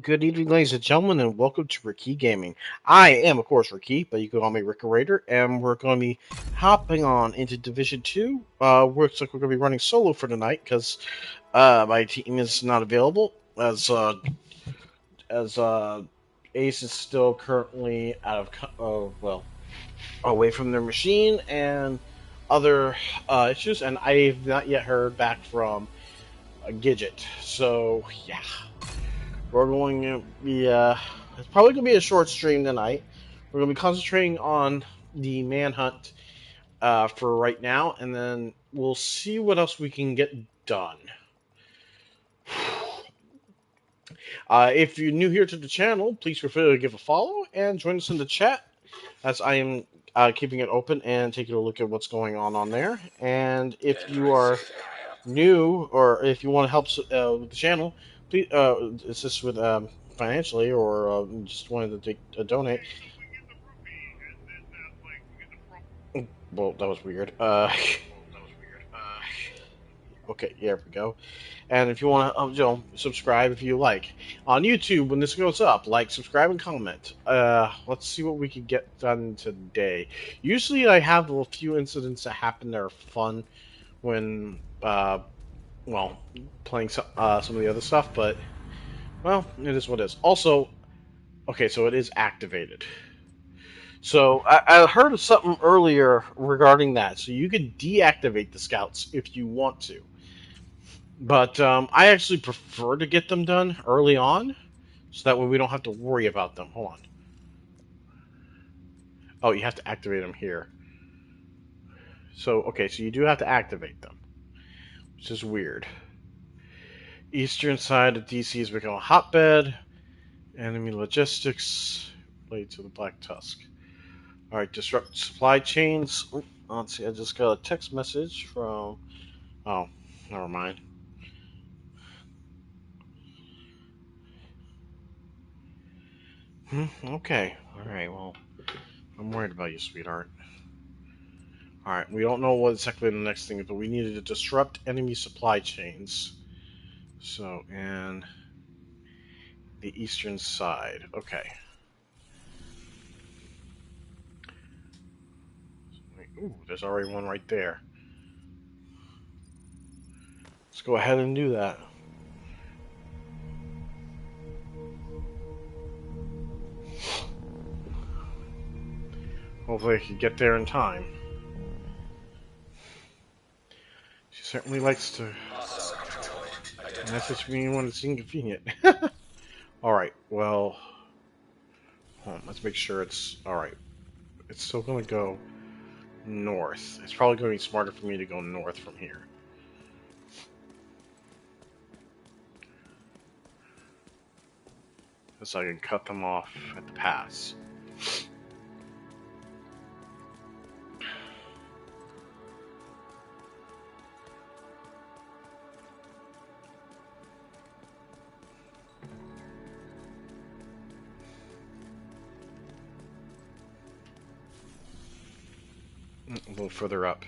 Good evening, ladies and gentlemen, and welcome to Ricky Gaming. I am, of course, Ricky, but you can call me Rick Raider, and we're going to be hopping on into Division 2. Looks like we're going to be running solo for tonight because my team is not available as Ace is still currently away from their machine and other issues, and I've not yet heard back from Gidget. So, yeah. We're going to be, it's probably going to be a short stream tonight. We're going to be concentrating on the Manhunt for right now, and then we'll see what else we can get done. If you're new here to the channel, please feel free to give a follow and join us in the chat, as I am keeping it open and taking a look at what's going on there. And if you are new, or if you want to help with the channel, please assist with financially, or just wanted to donate. Well, that was weird. Okay, here we go. And if you want to, subscribe if you like. On YouTube, when this goes up, like, subscribe, and comment. Let's see what we can get done today. Usually I have a few incidents that happen that are fun when, playing some of the other stuff, but, well, it is what it is. Also, okay, so it is activated. So I heard of something earlier regarding that. So you can deactivate the scouts if you want to. But I actually prefer to get them done early on, so that way we don't have to worry about them. Hold on. Oh, you have to activate them here. So, okay, so you do have to activate them, which is weird. Eastern side of DC has become a hotbed. Enemy logistics related to the Black Tusk. Alright, disrupt supply chains. Oh, let's see, I just got a text message from... Oh, never mind. Okay. Alright, well, I'm worried about you, sweetheart. Alright, we don't know what exactly the next thing is, but we needed to disrupt enemy supply chains. So, and the eastern side. Okay. Ooh, there's already one right there. Let's go ahead and do that. Hopefully I can get there in time. She certainly likes to message me when it's inconvenient. Alright, well... let's make sure it's... Alright. It's still going to go north. It's probably going to be smarter for me to go north from here. So I can cut them off at the pass. A little further up.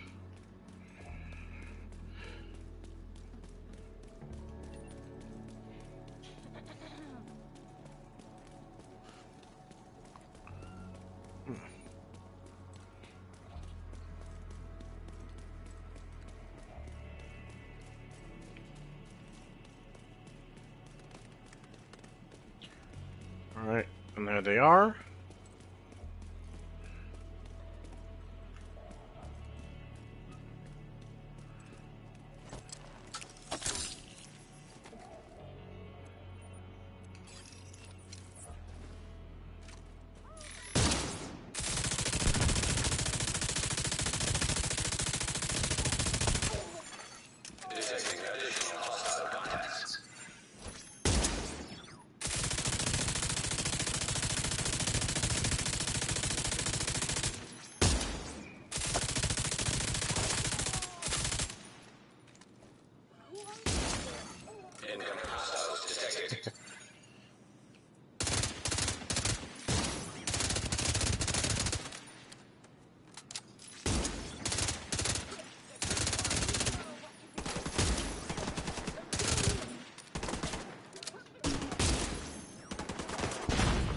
Alright, and there they are.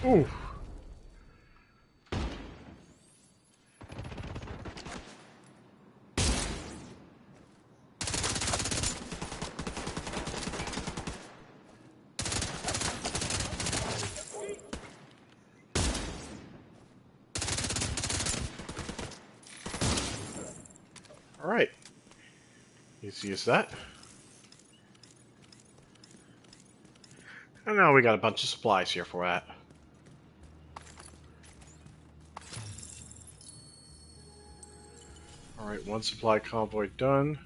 Ooh. All right. Let's use that. And now we got a bunch of supplies here for that. Alright, one supply convoy done.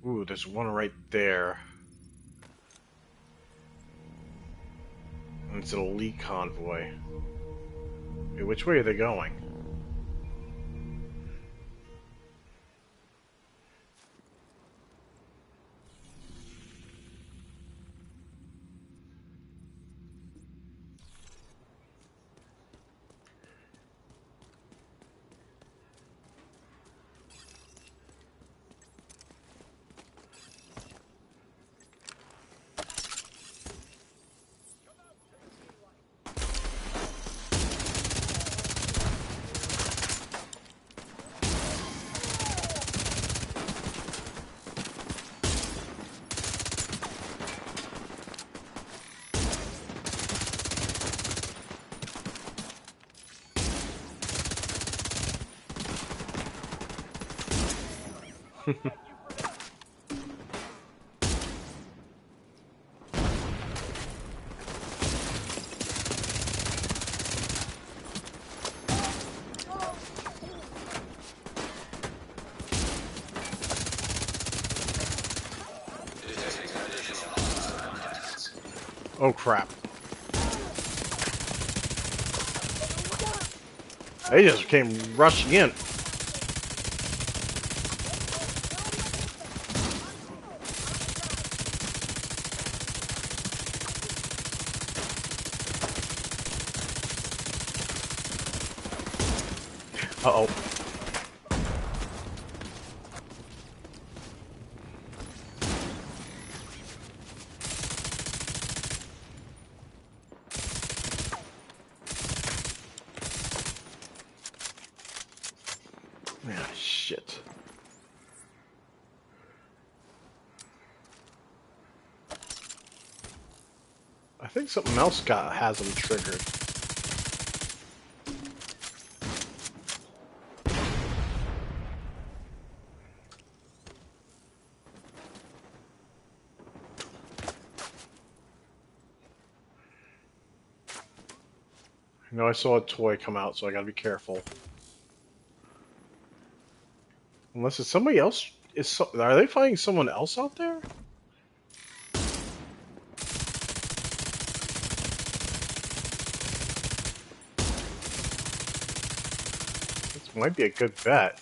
Ooh, there's one right there. And it's an elite convoy. Hey, which way are they going? Oh crap. They just came rushing in. Uh-oh. Ah, shit. I think something else has them triggered. I know I saw a toy come out, so I gotta be careful. Unless it's somebody else. Are they fighting someone else out there? This might be a good bet.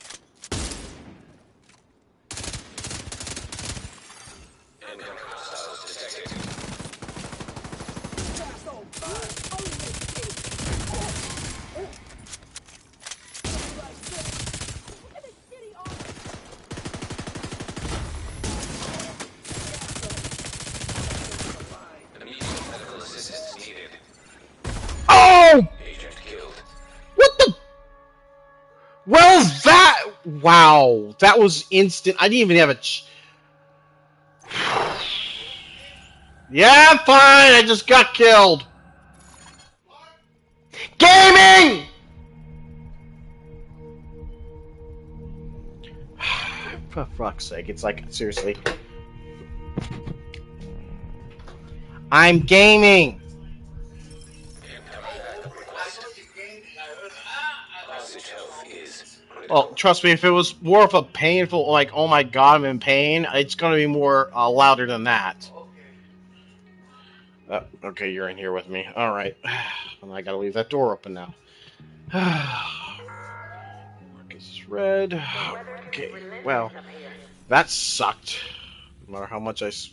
Oh! What the? Well, that... Wow. That was instant. I didn't even have a... Yeah, fine. I just got killed. Gaming! For fuck's sake. It's like, seriously. I'm gaming. Well, trust me, if it was more of a painful, like, oh my god, I'm in pain, it's going to be more louder than that. Okay, you're in here with me. Alright. I gotta leave that door open now. Marcus is red. Okay, well, that sucked. No matter how much let's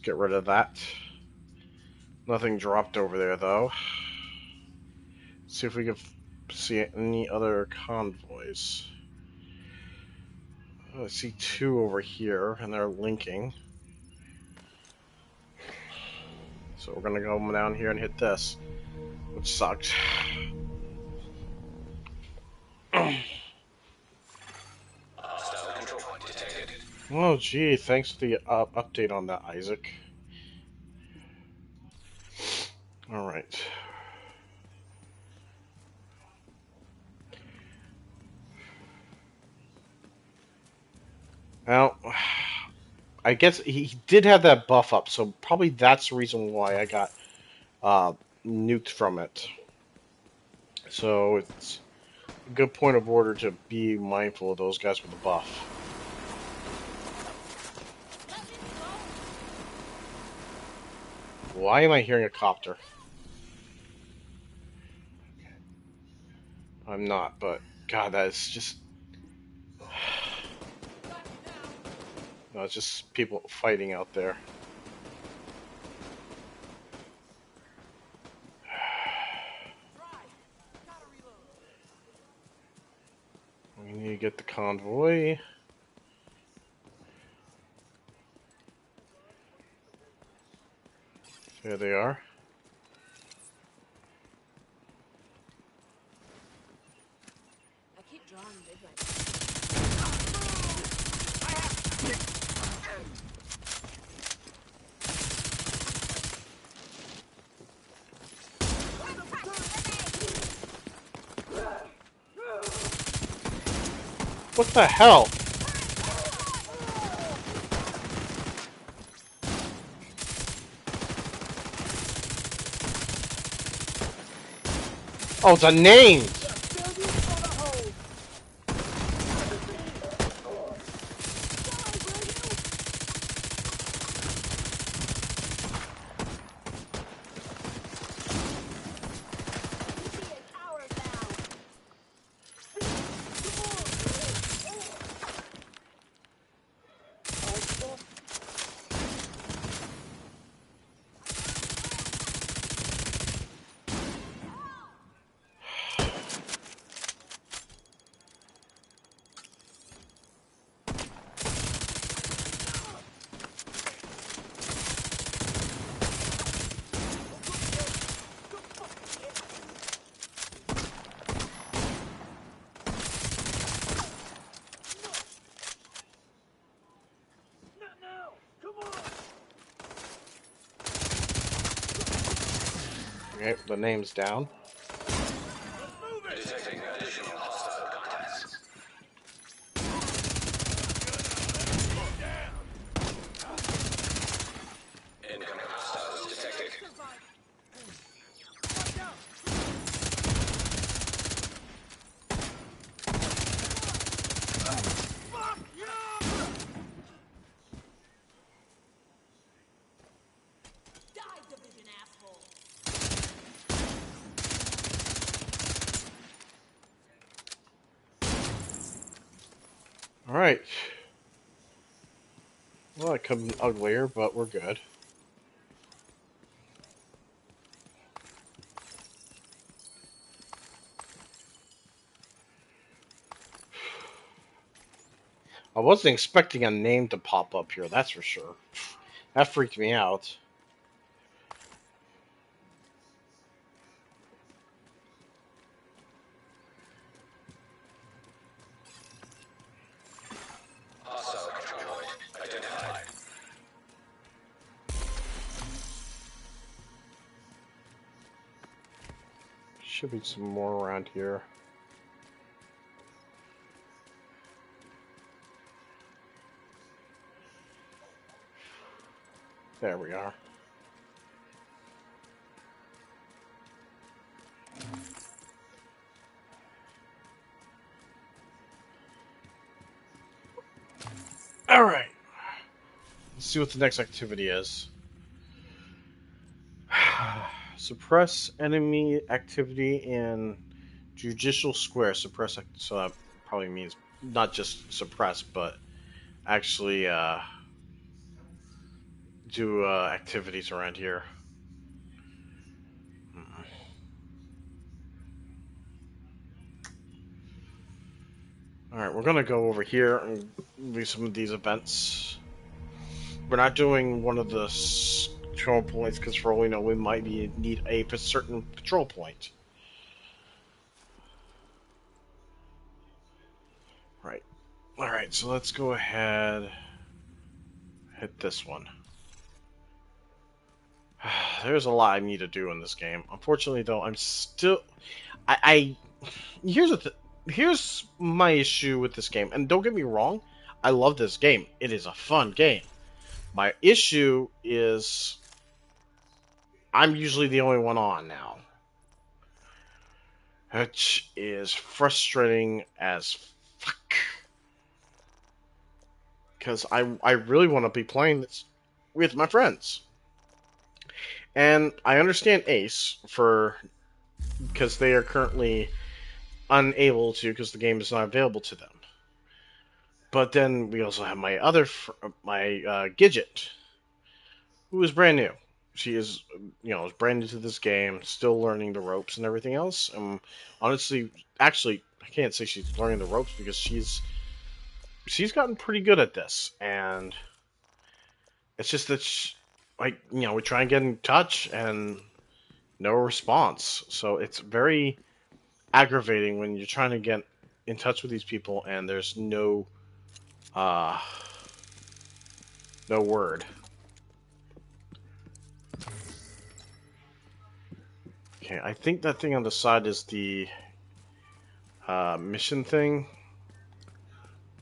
get rid of that. Nothing dropped over there, though. See if we can see any other convoys. I see two over here, and they're linking. So we're gonna go down here and hit this. which sucked. Oh, gee, thanks for the update on that, Isaac. Alright. Well, I guess he did have that buff up, so probably that's the reason why I got nuked from it. So it's a good point of order to be mindful of those guys with the buff. Why am I hearing a copter? I'm not, but God, that is just... No, it's just people fighting out there. We need to get the convoy. There they are. I keep drawing big like What the hell? Oh, it's a name! Okay, the name's down. Alright. Well, it could be uglier, but we're good. I wasn't expecting a name to pop up here, that's for sure. That freaked me out. Should be some more around here. There we are. Alright. Let's see what the next activity is. Suppress enemy activity in Judicial Square. Suppress, so that probably means not just suppress, but actually do activities around here. Alright, we're gonna go over here and do some of these events. We're not doing one of the recon points because for all we know, we might need a certain patrol point. Right. Alright, so let's go ahead. Hit this one. There's a lot I need to do in this game. Unfortunately, though, I'm still... Here's here's my issue with this game. And don't get me wrong, I love this game. It is a fun game. My issue is I'm usually the only one on now, which is frustrating as fuck. Because I really want to be playing this with my friends. And I understand Ace because they are currently unable to because the game is not available to them. But then we also have my Gidget, who is brand new. She is, is brand new to this game, still learning the ropes and everything else. And honestly, actually, I can't say she's learning the ropes because she's gotten pretty good at this. And it's just that, we try and get in touch and no response. So it's very aggravating when you're trying to get in touch with these people and there's uh, no word. Okay, I think that thing on the side is the mission thing,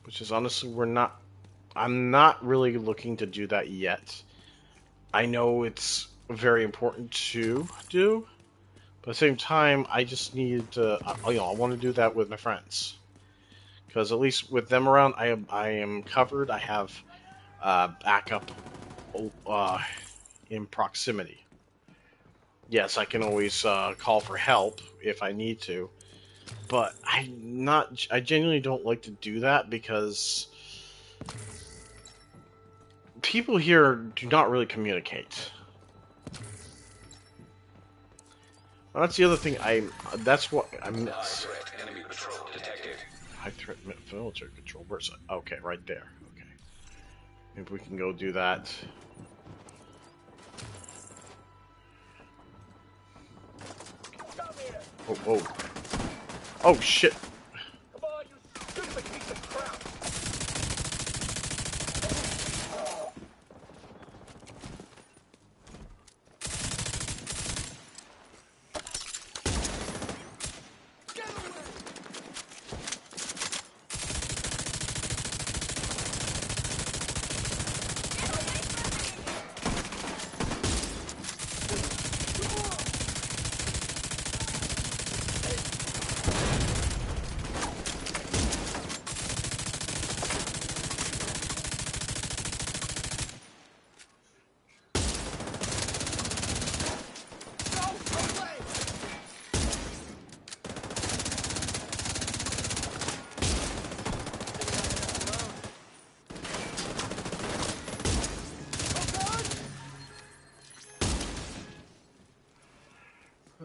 which is honestly I'm not really looking to do that yet. I know it's very important to do, but at the same time, I just need to, I want to do that with my friends. Because at least with them around, I am covered. I have backup uh, in proximity. Yes, I can always call for help if I need to, but I genuinely don't like to do that because people here do not really communicate. Well, that's the other thing that's what I miss. High threat enemy patrol detected. High threat military control. Where's that? Okay, right there. Okay. Maybe we can go do that. Oh, whoa. Oh, shit. Come on, you stupid piece of crap!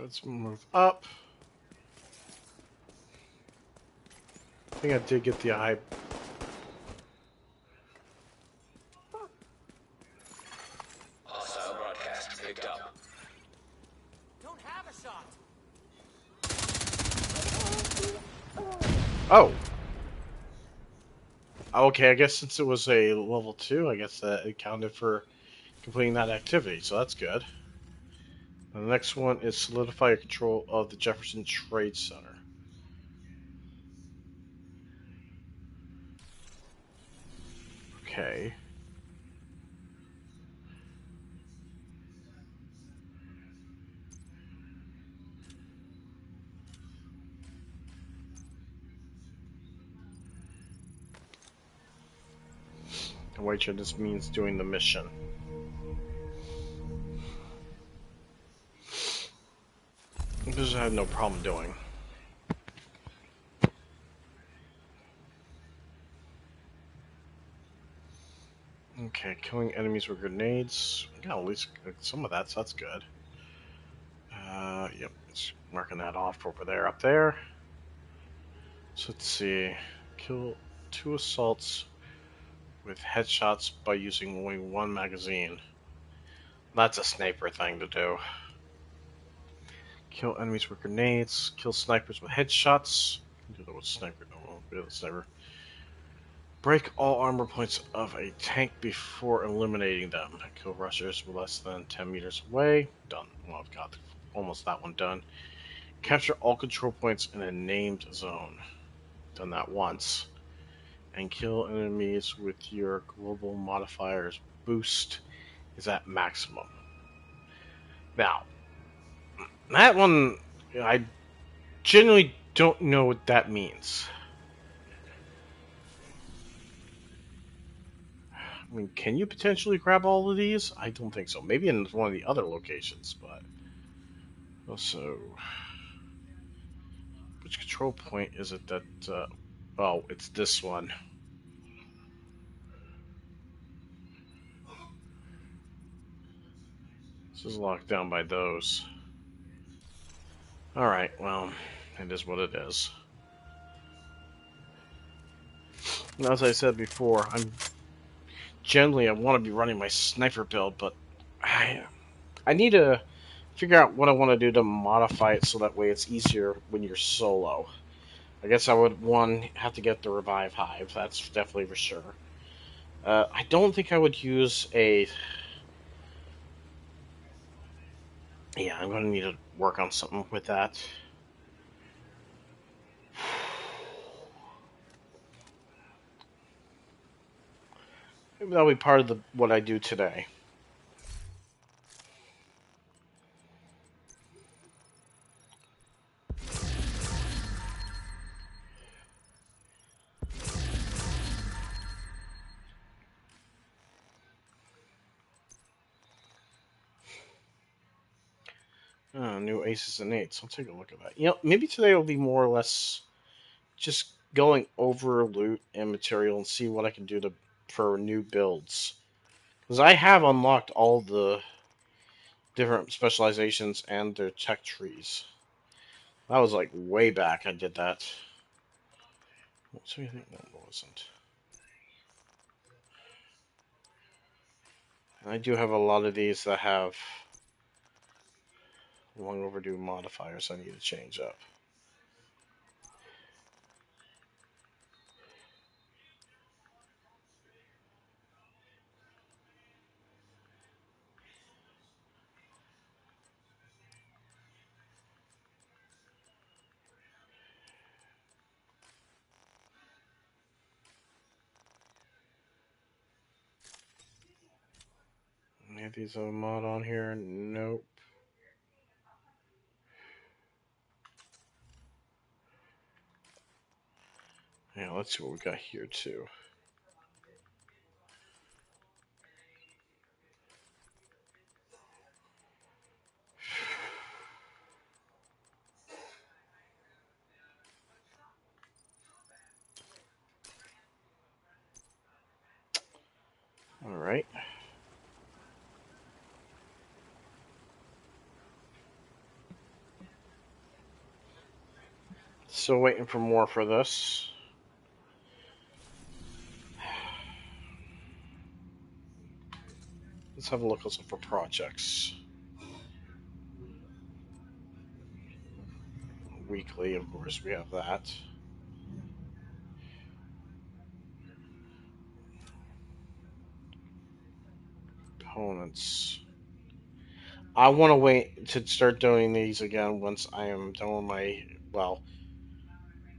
Let's move up. I think I did get the high. Hostile broadcast picked up. Don't have a shot. Oh. Okay, I guess since it was a level 2, I guess that it counted for completing that activity, so that's good. And the next one is solidify your control of the Jefferson Trade Center. Okay. Which just means doing the mission. This I have no problem doing. Okay, killing enemies with grenades. Yeah, at least some of that, so that's good. Yep, it's marking that off over there, up there. So let's see. Kill 2 assaults with headshots by using only 1 magazine. That's a sniper thing to do. Kill enemies with grenades. Kill snipers with headshots. Do that with sniper. No, with sniper. Break all armor points of a tank before eliminating them. Kill rushers less than 10 meters away. Done. Well, I've got almost that one done. Capture all control points in a named zone. Done that once. And kill enemies with your global modifiers boost is at maximum. Now, that one, I genuinely don't know what that means. I mean, can you potentially grab all of these? I don't think so. Maybe in one of the other locations, but also, which control point is it that? Oh, it's this one. This is locked down by those. All right, well, it is what it is. And as I said before, I want to be running my sniper build, but I need to figure out what I want to do to modify it so that way it's easier when you're solo. I guess I would have to get the revive hive. That's definitely for sure. I don't think I would use a. Yeah, I'm going to need to work on something with that. Maybe that'll be part of what I do today. New aces and eights. I'll take a look at that. Maybe today will be more or less just going over loot and material and see what I can do for new builds. Because I have unlocked all the different specializations and their tech trees. That was like way back I did that. What's anything? No, it wasn't. And I do have a lot of these that have long overdue modifiers I need to change up. Any of these have a mod on here? Nope. Yeah, let's see what we got here too. All right. Still waiting for more for this. Let's have a look also for projects. Weekly, of course, we have that. Components. I want to wait to start doing these again once I am done with my. Well,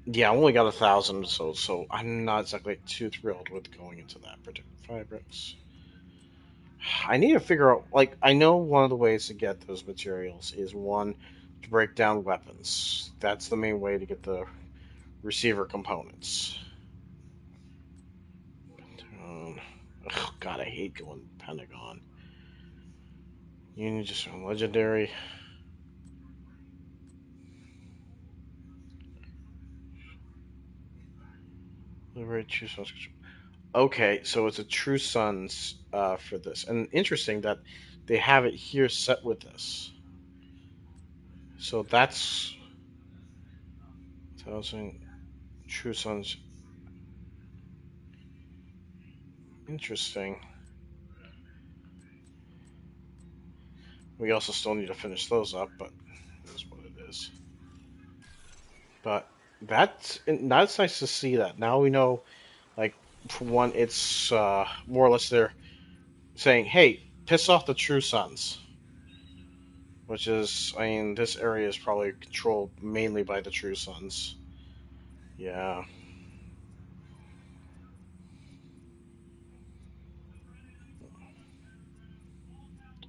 yeah, I only got 1,000, so I'm not exactly too thrilled with going into that particular fabrics. I need to figure out. Like, I know one of the ways to get those materials is one to break down weapons. That's the main way to get the receiver components. Oh God, I hate going Pentagon. Union just legendary. Liberate True Sons. Okay, so it's a True Sons for this, and interesting that they have it here set with this. So that's 1,000 True Sons. Interesting. We also still need to finish those up, but that's what it is. But that's nice to see that. Now we know, like, for one, it's more or less they're saying, "Hey, piss off the True Sons," which is, I mean, this area is probably controlled mainly by the True Sons. Yeah.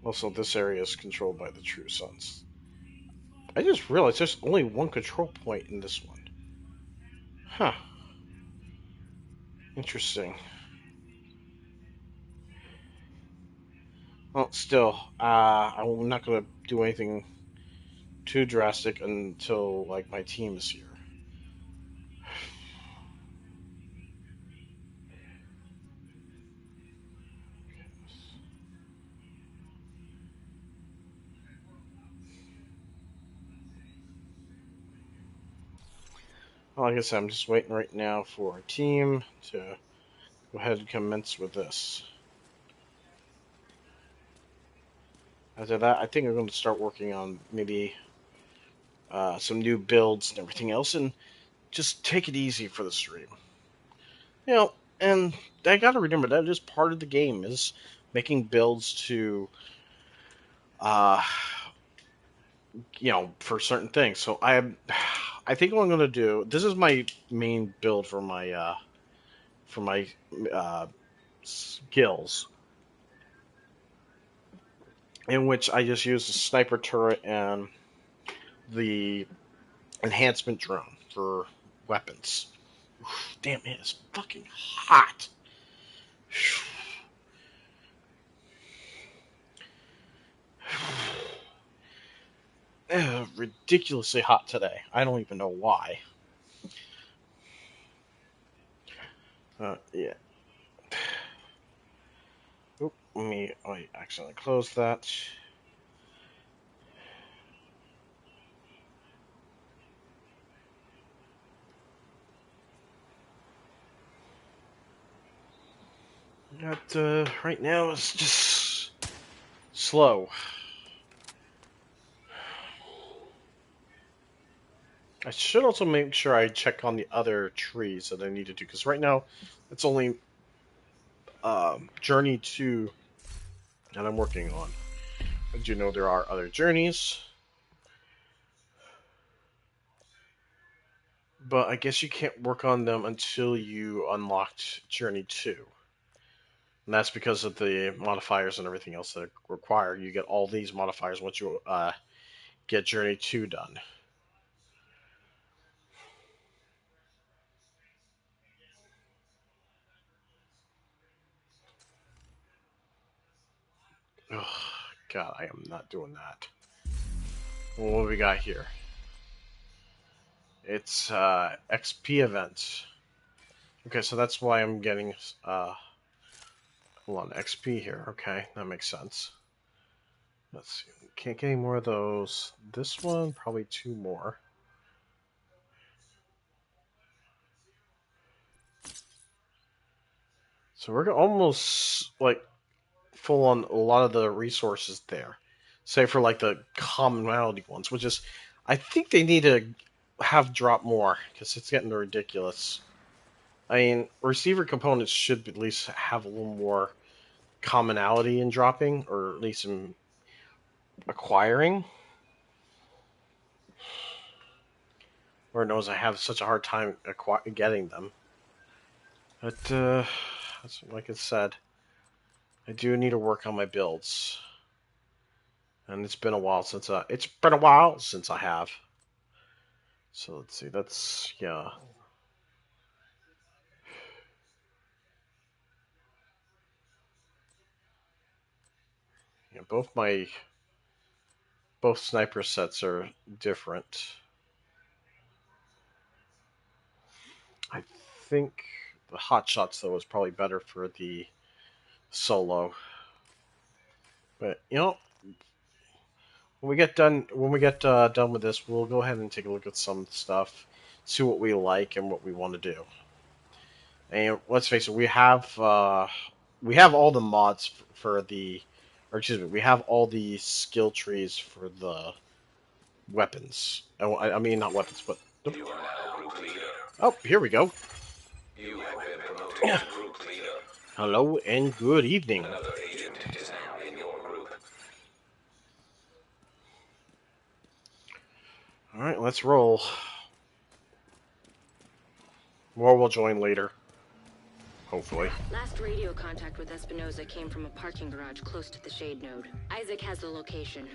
Also, this area is controlled by the True Sons. I just realized there's only one control point in this one. Huh. Interesting. Well, still, I'm not gonna do anything too drastic until like my team is here. Well, like I said, I'm just waiting right now for our team to go ahead and commence with this. After that, I think I'm going to start working on maybe some new builds and everything else, and just take it easy for the stream. You know, and I got to remember that is part of the game is making builds to, uh, for certain things. So I think what I'm going to do. This is my main build for my uh, skills, in which I just use the sniper turret and the enhancement drone for weapons. Damn, it is fucking hot. Ridiculously hot today. I don't even know why. Yeah. Oop, I accidentally closed that. That right now is just slow. I should also make sure I check on the other trees that I need to do because right now it's only Journey 2 that I'm working on. I do know there are other journeys, but I guess you can't work on them until you unlocked Journey 2. And that's because of the modifiers and everything else that are required. You get all these modifiers once you get Journey 2 done. Oh, God, I am not doing that. Well, what do we got here? It's XP events. Okay, so that's why I'm getting hold on, XP here. Okay, that makes sense. Let's see. Can't get any more of those. This one, probably two more. So we're almost like full on a lot of the resources there. Say for like the commonality ones, which is, I think they need to have drop more because it's getting ridiculous. I mean, receiver components should at least have a little more commonality in dropping, or at least in acquiring. Lord knows I have such a hard time getting them. But that's like I said, I do need to work on my builds, and it's been a while since I have. So let's see. That's yeah. Yeah, both sniper sets are different. I think the hot shots though is probably better for the solo. But when we get done with this, we'll go ahead and take a look at some stuff, see what we like and what we want to do. And let's face it, we have all the mods for the or excuse me, we have all the skill trees for the weapons. I mean, not weapons, but You are now group leader. oh, here we go. You have been promoted to group leader. Hello and good evening. Another agent is now in your group. All right, let's roll. More will join later. Hopefully. Last radio contact with Espinosa came from a parking garage close to the shade node. Isaac has the location.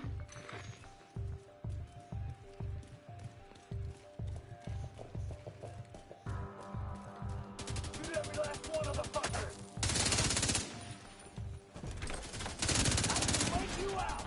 Shoot every last one of the fuckers! I can wake you out!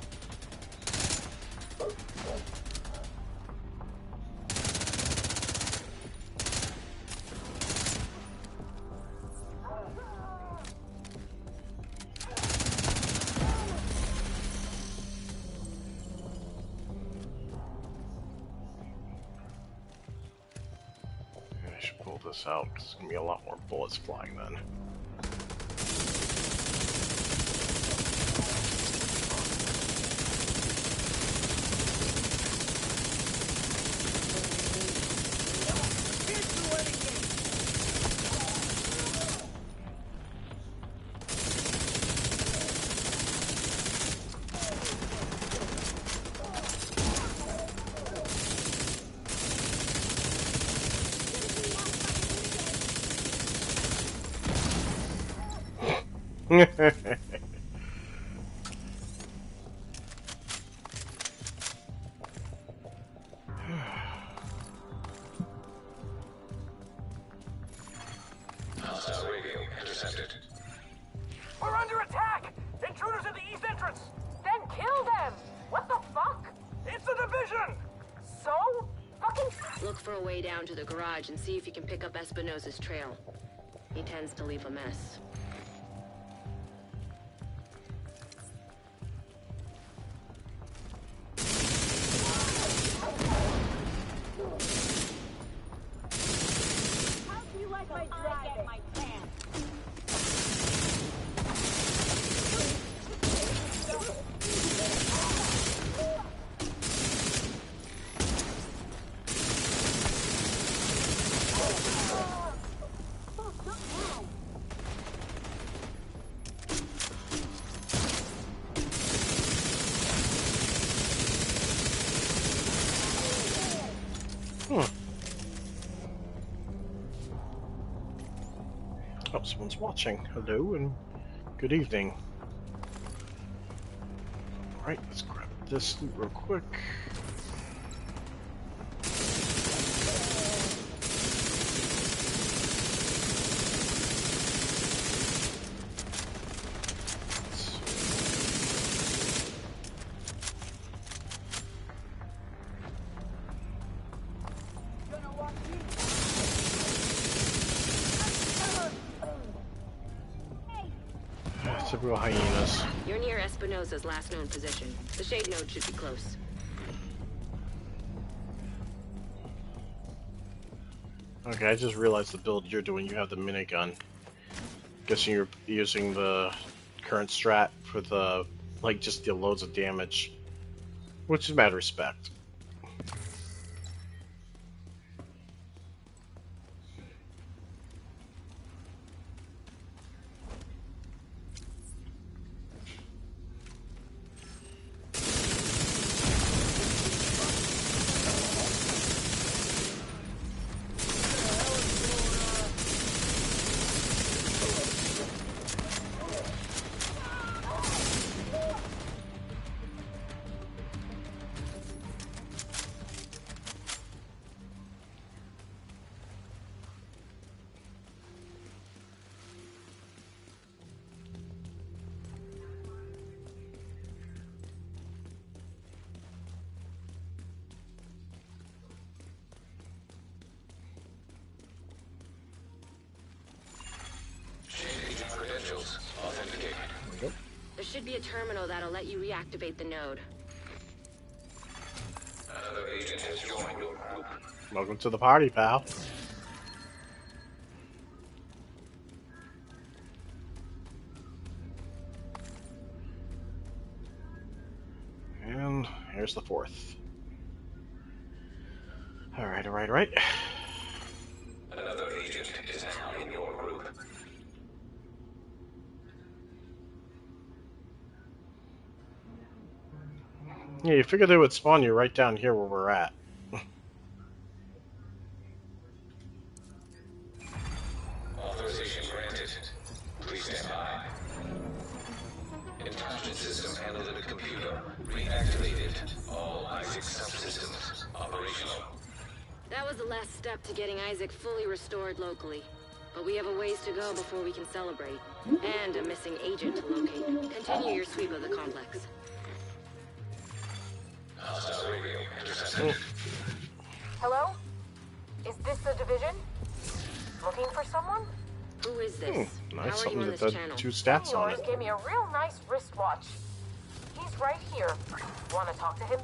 I should pull this out because there's gonna be a lot more bullets flying then. Can't do anything! Hostile radio intercepted. We're under attack! Intruders at the east entrance! Then kill them! What the fuck? It's a division! So? Fucking... Look for a way down to the garage and see if you can pick up Espinosa's trail. He tends to leave a mess. How do you like my driving? My pants. Oh, someone's watching. Hello and good evening. Alright, let's grab this loot real quick. Typical hyenas. You're near Espinosa's last known position. The shade node should be close. Okay, I just realized the build you're doing, you have the minigun. Guessing you're using the current strat for the, like, just deal loads of damage. Which is mad respect. Shade agent credentials authenticated. There should be a terminal that'll let you reactivate the node. Another agent has joined your group. Welcome to the party, pal. There's the fourth. Alright, alright, alright. Another agent is now in your group. Yeah, you figured they would spawn you right down here where we're at. Authorization granted. Please stand by. Intelligence system analytic computer reactivated. All Isaac subsystems operational. That was the last step to getting Isaac fully restored locally. But we have a ways to go before we can celebrate. And a missing agent to locate. Continue your sweep of the complex. Hostile radio intercepted. Hello? Is this the division? Looking for someone? Who is this? Nice, How are you something on that this did channel? 2 stats on Yours it. gave me a real nice wristwatch. He's right here. Want to talk to him?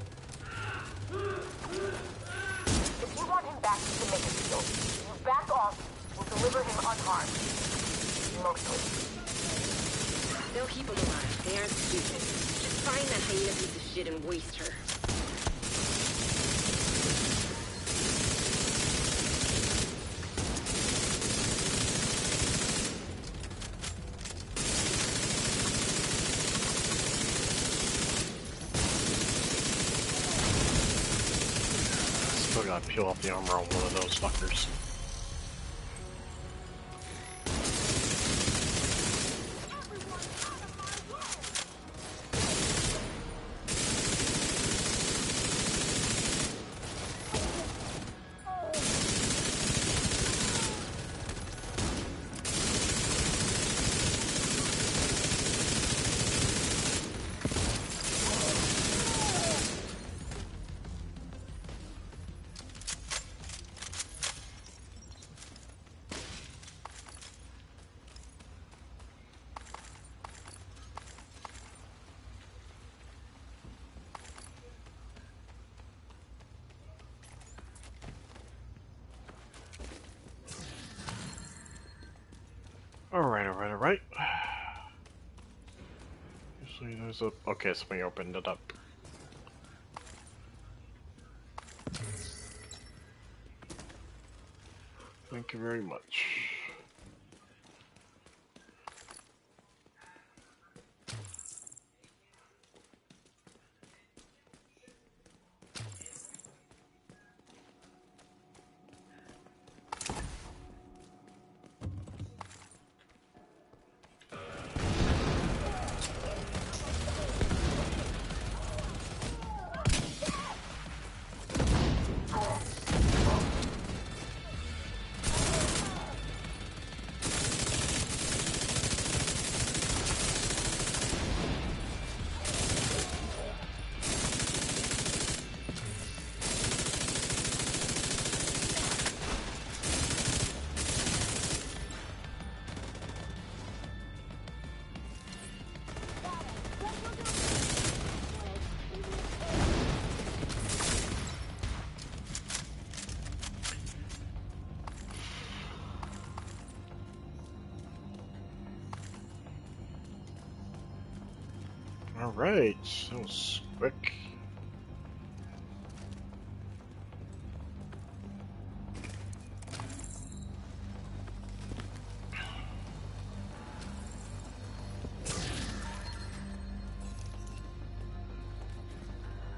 If you want him back, you can make a deal. You back off, we'll deliver him unharmed. Mostly. They'll keep him alive. They aren't stupid. Just find that hyena piece of shit and waste her. Still gotta peel off the armor on one of those fuckers. Alright, alright, alright. Usually there's a... Okay, somebody opened it up. Thank you very much. Alright, that was quick.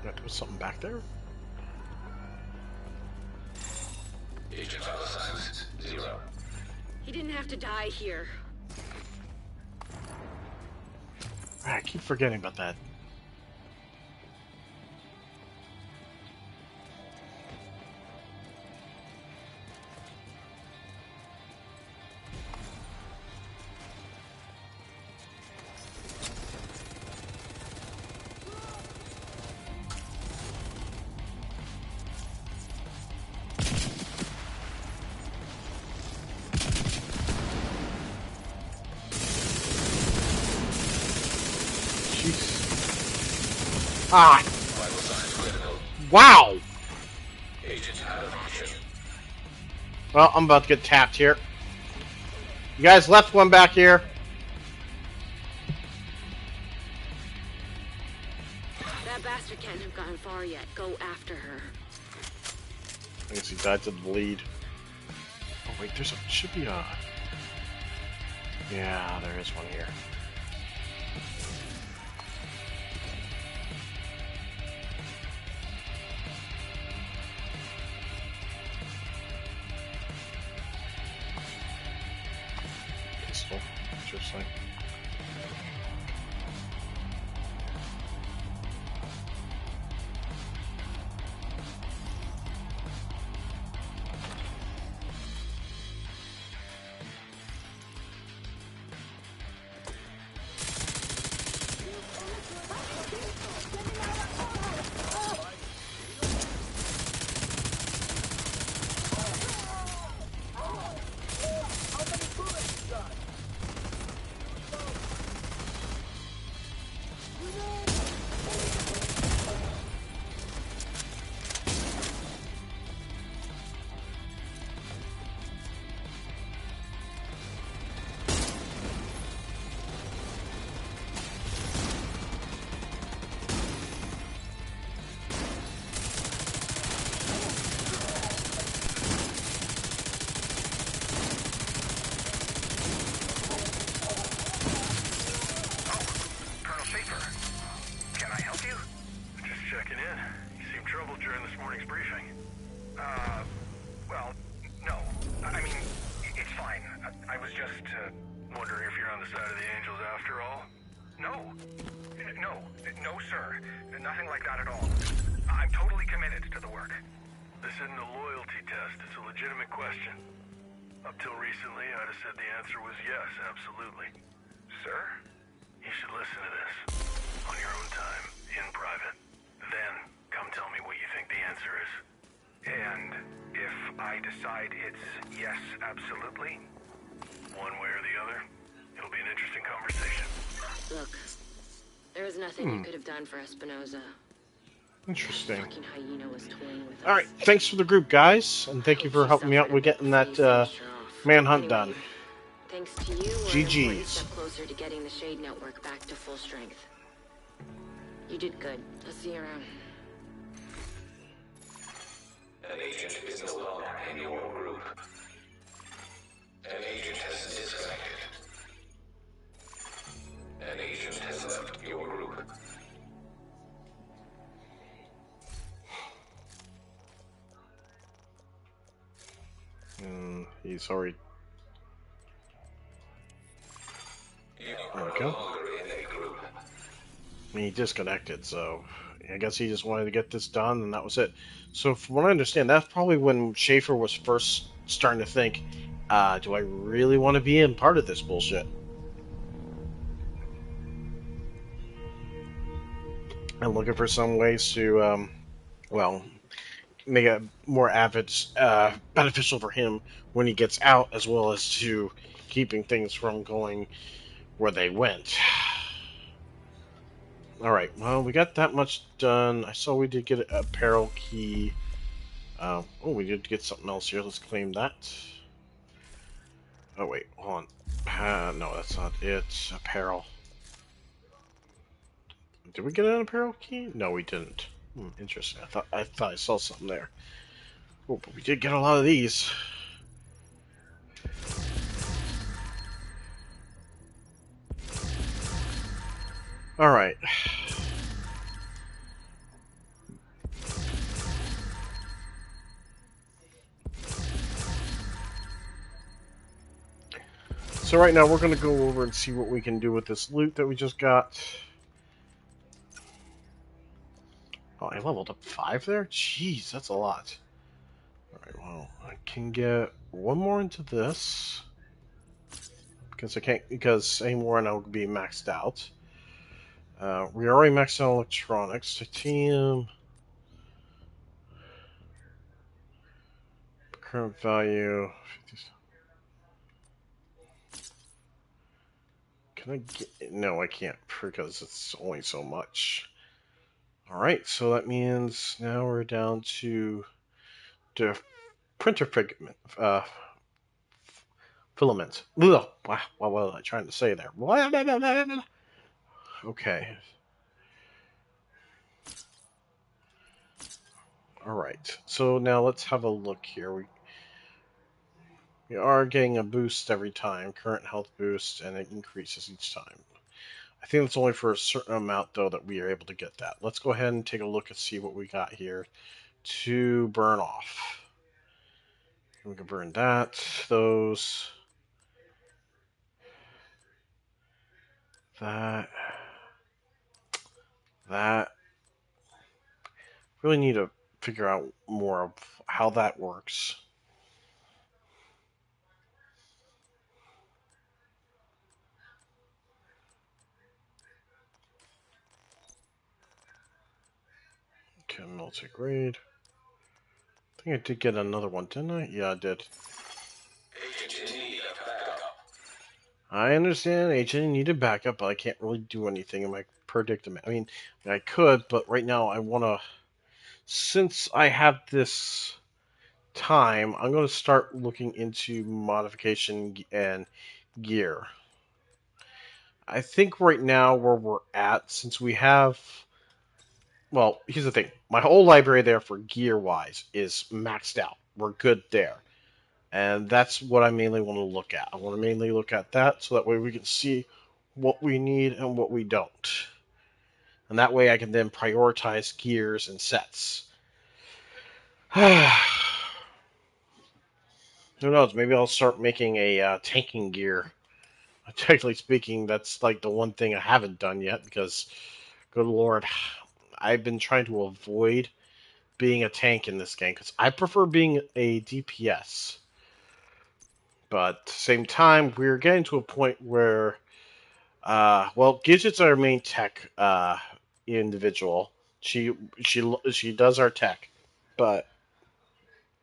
There was something back there? Agent vital signs 0. He didn't have to die here. I keep forgetting about that. Ah! Vital signs critical. Wow! Agent out of action. Well, I'm about to get tapped here. You guys left one back here. That bastard can't have gotten gotten far yet. Go after her. I guess he died to the bleed. Oh wait, should be a... Yeah, there is one here. Pistol. Interesting. Colonel Schaefer, can I help you? Just checking in. You seemed troubled during this morning's briefing. Well, no. I mean, it's fine. I was just, wondering if you're on the side of the Angels after all. No. No, sir. Nothing like that at all. I'm totally committed to the work. This isn't a loyalty test. It's a legitimate question. Up till recently, I'd have said the answer was yes, absolutely. Sir? You should listen to this. On your own time, in private. Then, come tell me what you think the answer is. And if I decide it's yes, absolutely, one way or the other, it'll be an interesting conversation. Look, there was nothing you could have done for Espinosa. Interesting. Fucking hyena was toying with us. Alright, thanks for the group, guys. And thank you Hope for she helping me out suffered with getting that enough to finish her off. manhunt Anyway, done. Thanks to you, we're an important GG's. step closer to getting the Shade Network back to full strength. You did good. I'll see you around. An agent is no longer in your group. An agent has disconnected. An agent has left your group. He's already... You There are we no go. longer in a group. I mean, he disconnected, so I guess he just wanted to get this done, and that was it. So, from what I understand, that's probably when Schaefer was first starting to think, do I really want to be in part of this bullshit? And looking for some ways to, well, make it more beneficial for him when he gets out, as well as to keeping things from going where they went. Alright, well, we got that much done. I saw we did get a apparel key. Oh, we did get something else here. Let's claim that. Oh, wait, hold on. No, that's not it. Apparel. Did we get an apparel key? No, we didn't. Interesting. I thought I saw something there. Oh, but we did get a lot of these. Alright. So right now we're going to go over and see what we can do with this loot that we just got. Oh, I leveled up 5 there? Jeez, that's a lot. Alright, well, I can get one more into this. Because I can't, because any more and I'll be maxed out. We already maxed out electronics. Titanium. Current value. 50. Can I get, no, I can't, because it's only so much. Alright, so that means now we're down to the printer pigment, filament. Ugh, what was I trying to say there? Okay. Alright, so now let's have a look here. We are getting a boost every time, current health boost, and it increases each time. I think it's only for a certain amount, though, that we are able to get that. Let's go ahead and take a look and see what we got here to burn off. We can burn that, those, that, that. Really need to figure out more of how that works. Okay, multi-grade. I think I did get another one, didn't I? Yeah, I did. Agent in need of backup. I understand agent needed backup, but I can't really do anything in my predicament. I mean, I could, but right now I want to. Since I have this time, I'm going to start looking into modification and gear. I think right now where we're at, since we have. Well, here's the thing. My whole library there for gear wise is maxed out. We're good there. And that's what I mainly want to look at. I want to mainly look at that so that way we can see what we need and what we don't. And that way I can then prioritize gears and sets. Who knows? Maybe I'll start making a tanking gear. Technically speaking, that's like the one thing I haven't done yet because, good lord, I've been trying to avoid being a tank in this game because I prefer being a DPS. But at the same time, we're getting to a point where, well, Gidget's our main tech individual. She does our tech, but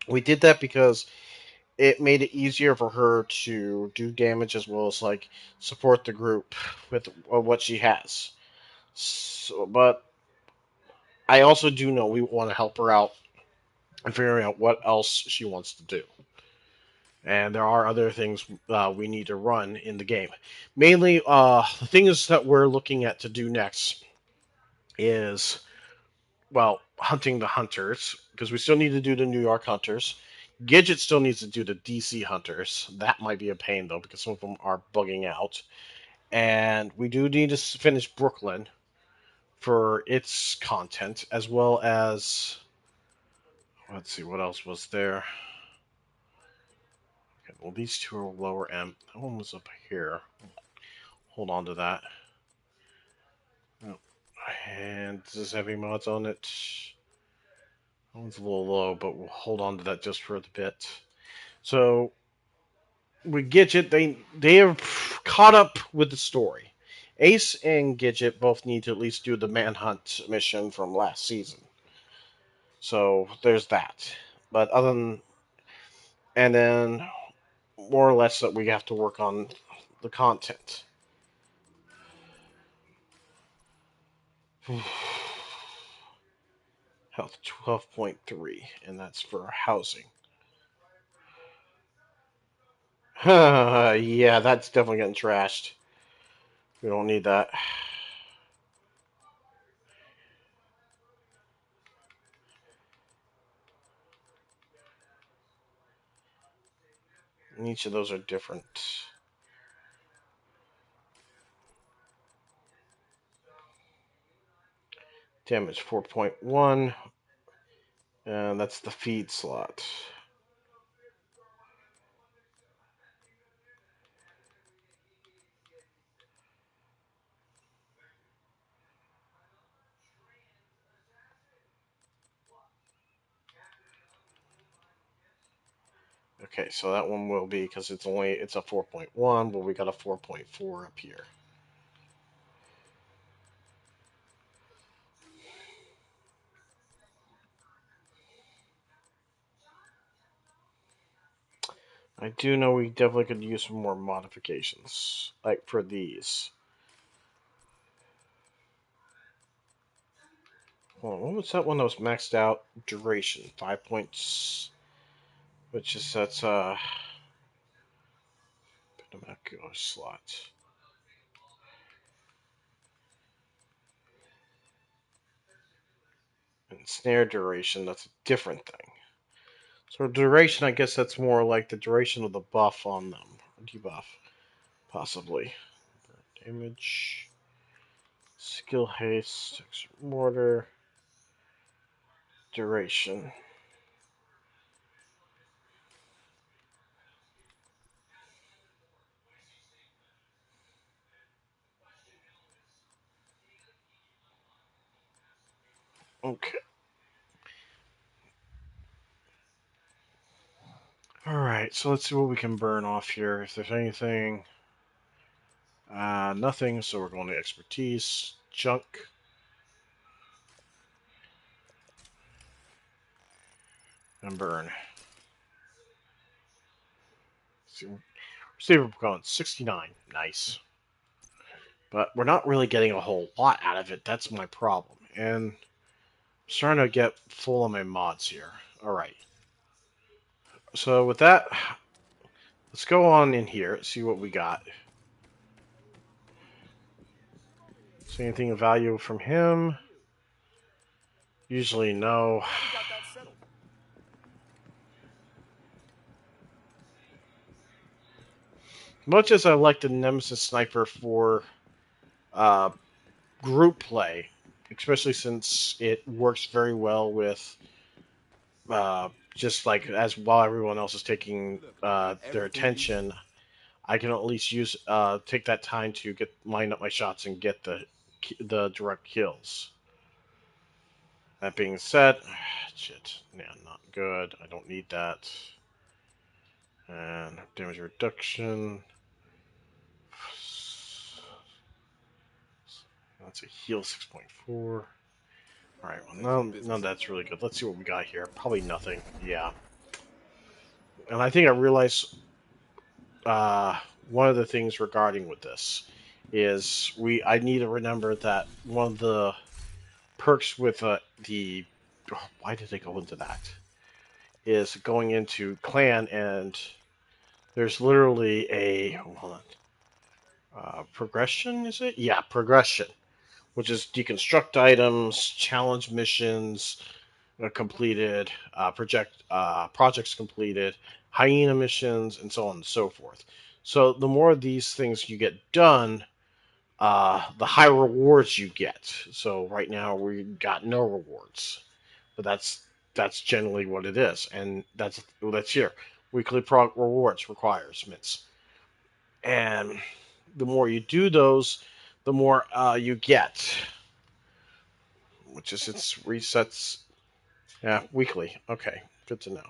we did that because it made it easier for her to do damage as well as like support the group with what she has. So, but I also do know we want to help her out and figuring out what else she wants to do. And there are other things we need to run in the game. Mainly, the things that we're looking at to do next is, well, hunting the hunters, because we still need to do the New York hunters. Gidget still needs to do the DC hunters. That might be a pain, though, because some of them are bugging out. And we do need to finish Brooklyn for its content, as well as, let's see, what else was there? Okay, well, these two are lower M. That one was up here. Hold on to that. Oh, and does this have any mods on it? That one's a little low, but we'll hold on to that just for a bit. So with Gidget, they have caught up with the story. Ace and Gidget both need to at least do the Manhunt mission from last season. So there's that. But other than, and then more or less that we have to work on the content. Health 12.3, and that's for housing. Yeah, that's definitely getting trashed. We don't need that. And each of those are different. Damage 4.1, and that's the feed slot. Okay, so that one will be because it's a 4.1, but we got a 4.4 up here. I do know we definitely could use some more modifications, like for these. Hold on, what was that one that was maxed out? Duration, 5 points, which is that's binocular slot. And snare duration, that's a different thing. So duration, I guess that's more like the duration of the buff on them. Debuff, possibly. Damage, skill haste, extra mortar, duration. Okay. Alright, so let's see what we can burn off here. If there's anything. Nothing, so we're going to expertise. Junk. And burn. See, we're going 69. Nice. But we're not really getting a whole lot out of it. That's my problem. And I'm starting to get full on my mods here. Alright. So with that, let's go on in here, see what we got. See anything of value from him? Usually no. Much as I like the Nemesis Sniper for uh, group play, especially since it works very well with just like as while everyone else is taking their attention, I can at least use take that time to get line up my shots and get the direct kills. That being said, shit, yeah, not good. I don't need that. And damage reduction. That's a heal 6.4. Alright, well, none of that's really good. Let's see what we got here. Probably nothing. Yeah. And I think I realized one of the things regarding with this is I need to remember that one of the perks with the why did they go into that is going into clan, and there's literally a hold on progression, is it? Yeah, progression, which is deconstruct items, challenge missions completed, projects completed, hyena missions, and so on and so forth. So the more of these things you get done, the higher rewards you get. So right now we got no rewards, but that's generally what it is, and that's here. Weekly rewards requirements, and the more you do those, the more you get, which is its resets. Yeah, weekly. Okay, good to know.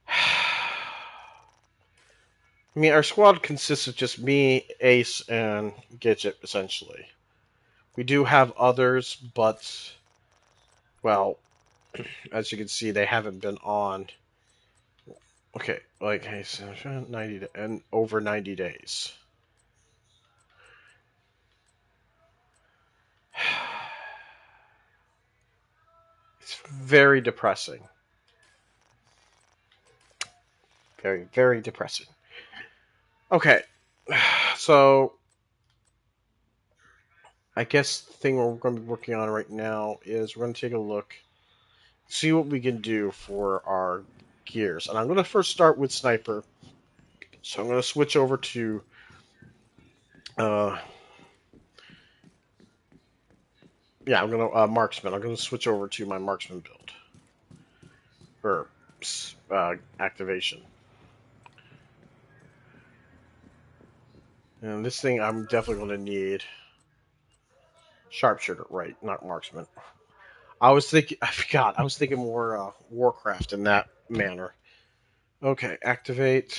I mean, our squad consists of just me, Ace, and Gidget, essentially. We do have others, but, well, as you can see, they haven't been on. Okay, like, hey, 90 and over 90 days. It's very depressing. Very, very depressing. Okay, so I guess the thing we're going to be working on right now is we're going to take a look, see what we can do for our gears. And I'm going to first start with Sniper. So I'm going to switch over to yeah, I'm going to Marksman. I'm going to switch over to my Marksman build. Or activation. And this thing I'm definitely going to need Sharpshooter, right, not Marksman. I was thinking more Warcraft in that manner. Okay, activate.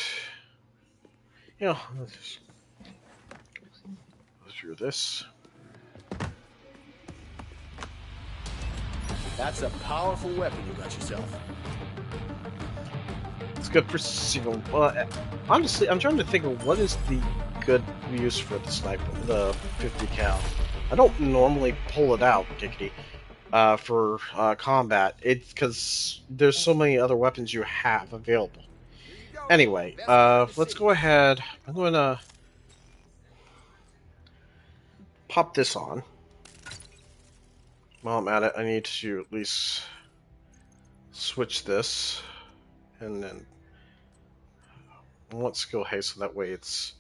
Let's just go through this. That's a powerful weapon you got yourself. It's good for single. Honestly, I'm trying to think of what is the good use for the sniper, the 50 cal. I don't normally pull it out, particularly for combat. It's because there's so many other weapons you have available. Anyway, let's go ahead. I'm going to pop this on. While I'm at it, I need to at least switch this, and then I want skill haste so that way it's.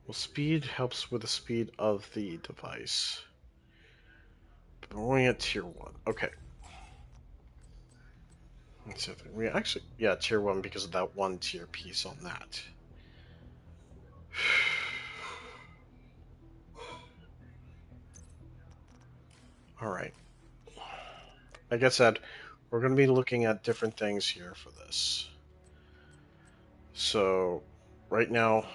Well, speed helps with the speed of the device. But we're only at tier 1. Okay. Let's see if we actually, yeah, tier 1 because of that one tier piece on that. Alright. Like I said, we're going to be looking at different things here for this. So, right now,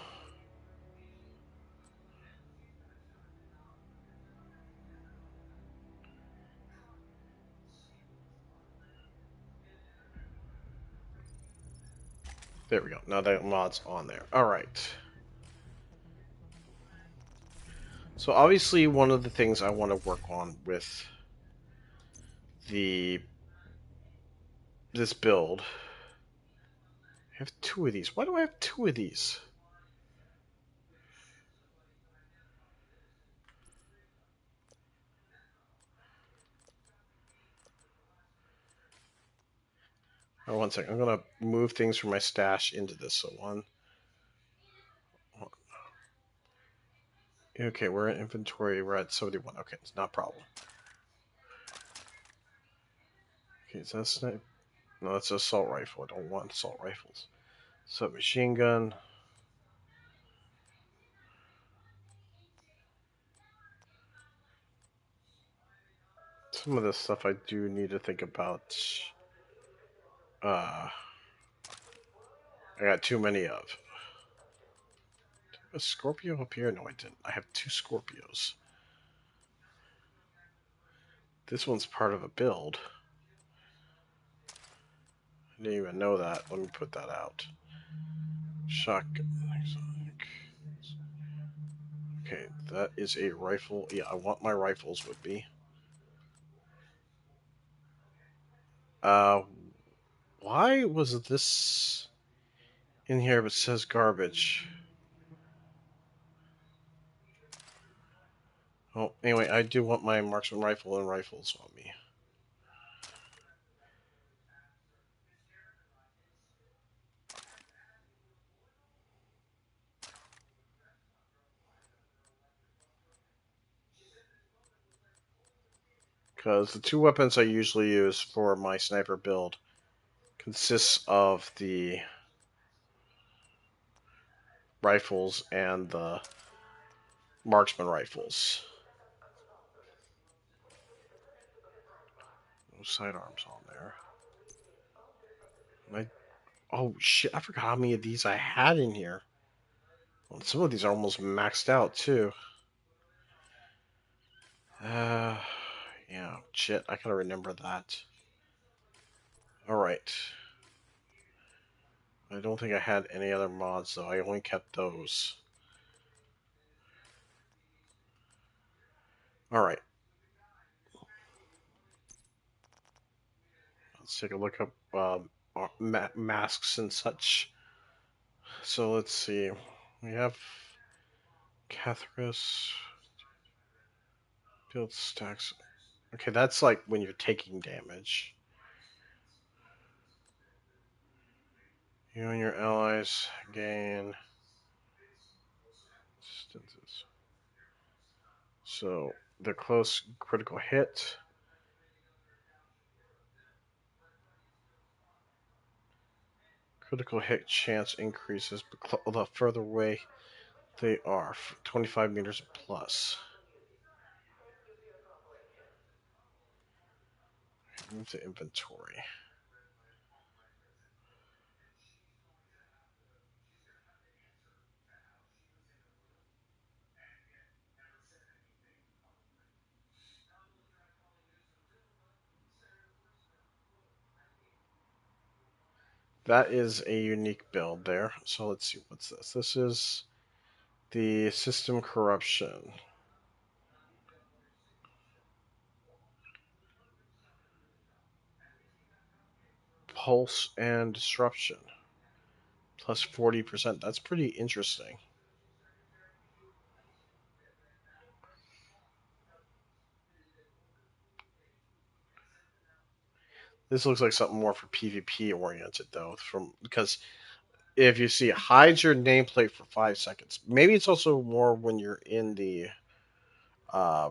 there we go. Now that mod's on there. Alright. So obviously one of the things I want to work on with this build. I have 2 of these. Why do I have 2 of these? Oh, one second. I'm gonna move things from my stash into this. So one. Okay, we're in inventory. We're at 71. Okay, it's not a problem. Okay, so that's not. No, that's an assault rifle. I don't want assault rifles. Submachine gun. Some of this stuff I do need to think about. I got too many of. A Scorpio up here? No, I didn't. I have 2 Scorpios. This one's part of a build. I didn't even know that. Let me put that out. Shotgun. Okay, that is a rifle. Yeah, I want my rifles with me. Why was this in here but says garbage? Oh, anyway, I do want my marksman rifle and rifles on me. Because the 2 weapons I usually use for my sniper build consists of the rifles and the marksman rifles. No sidearms on there. Oh shit, I forgot how many of these I had in here. Well, some of these are almost maxed out too. Yeah, shit, I gotta remember that. Alright. I don't think I had any other mods though, I only kept those. Alright. Let's take a look up masks and such. So let's see. We have Cathris. Build stacks. Okay, that's like when you're taking damage. You and your allies gain distances. So the close critical hit. Critical hit chance increases the further away they are, 25 meters plus. Move to inventory. That is a unique build there. So let's see, what's this? This is the system corruption. Pulse and disruption. Plus 40%. That's pretty interesting. This looks like something more for PvP oriented though, because if you see it hides your nameplate for 5 seconds. Maybe it's also more when you're uh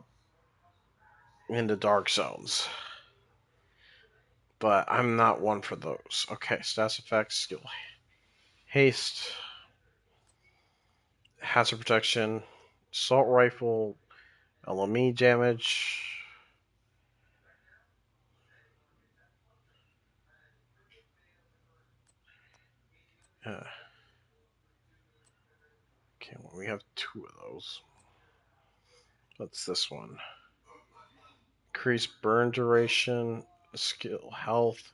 in the dark zones. But I'm not one for those. Okay, stats effects, skill haste, hazard protection, assault rifle, LME damage. Uh, okay, well, we have two of those. What's this one? Increase burn duration, skill health,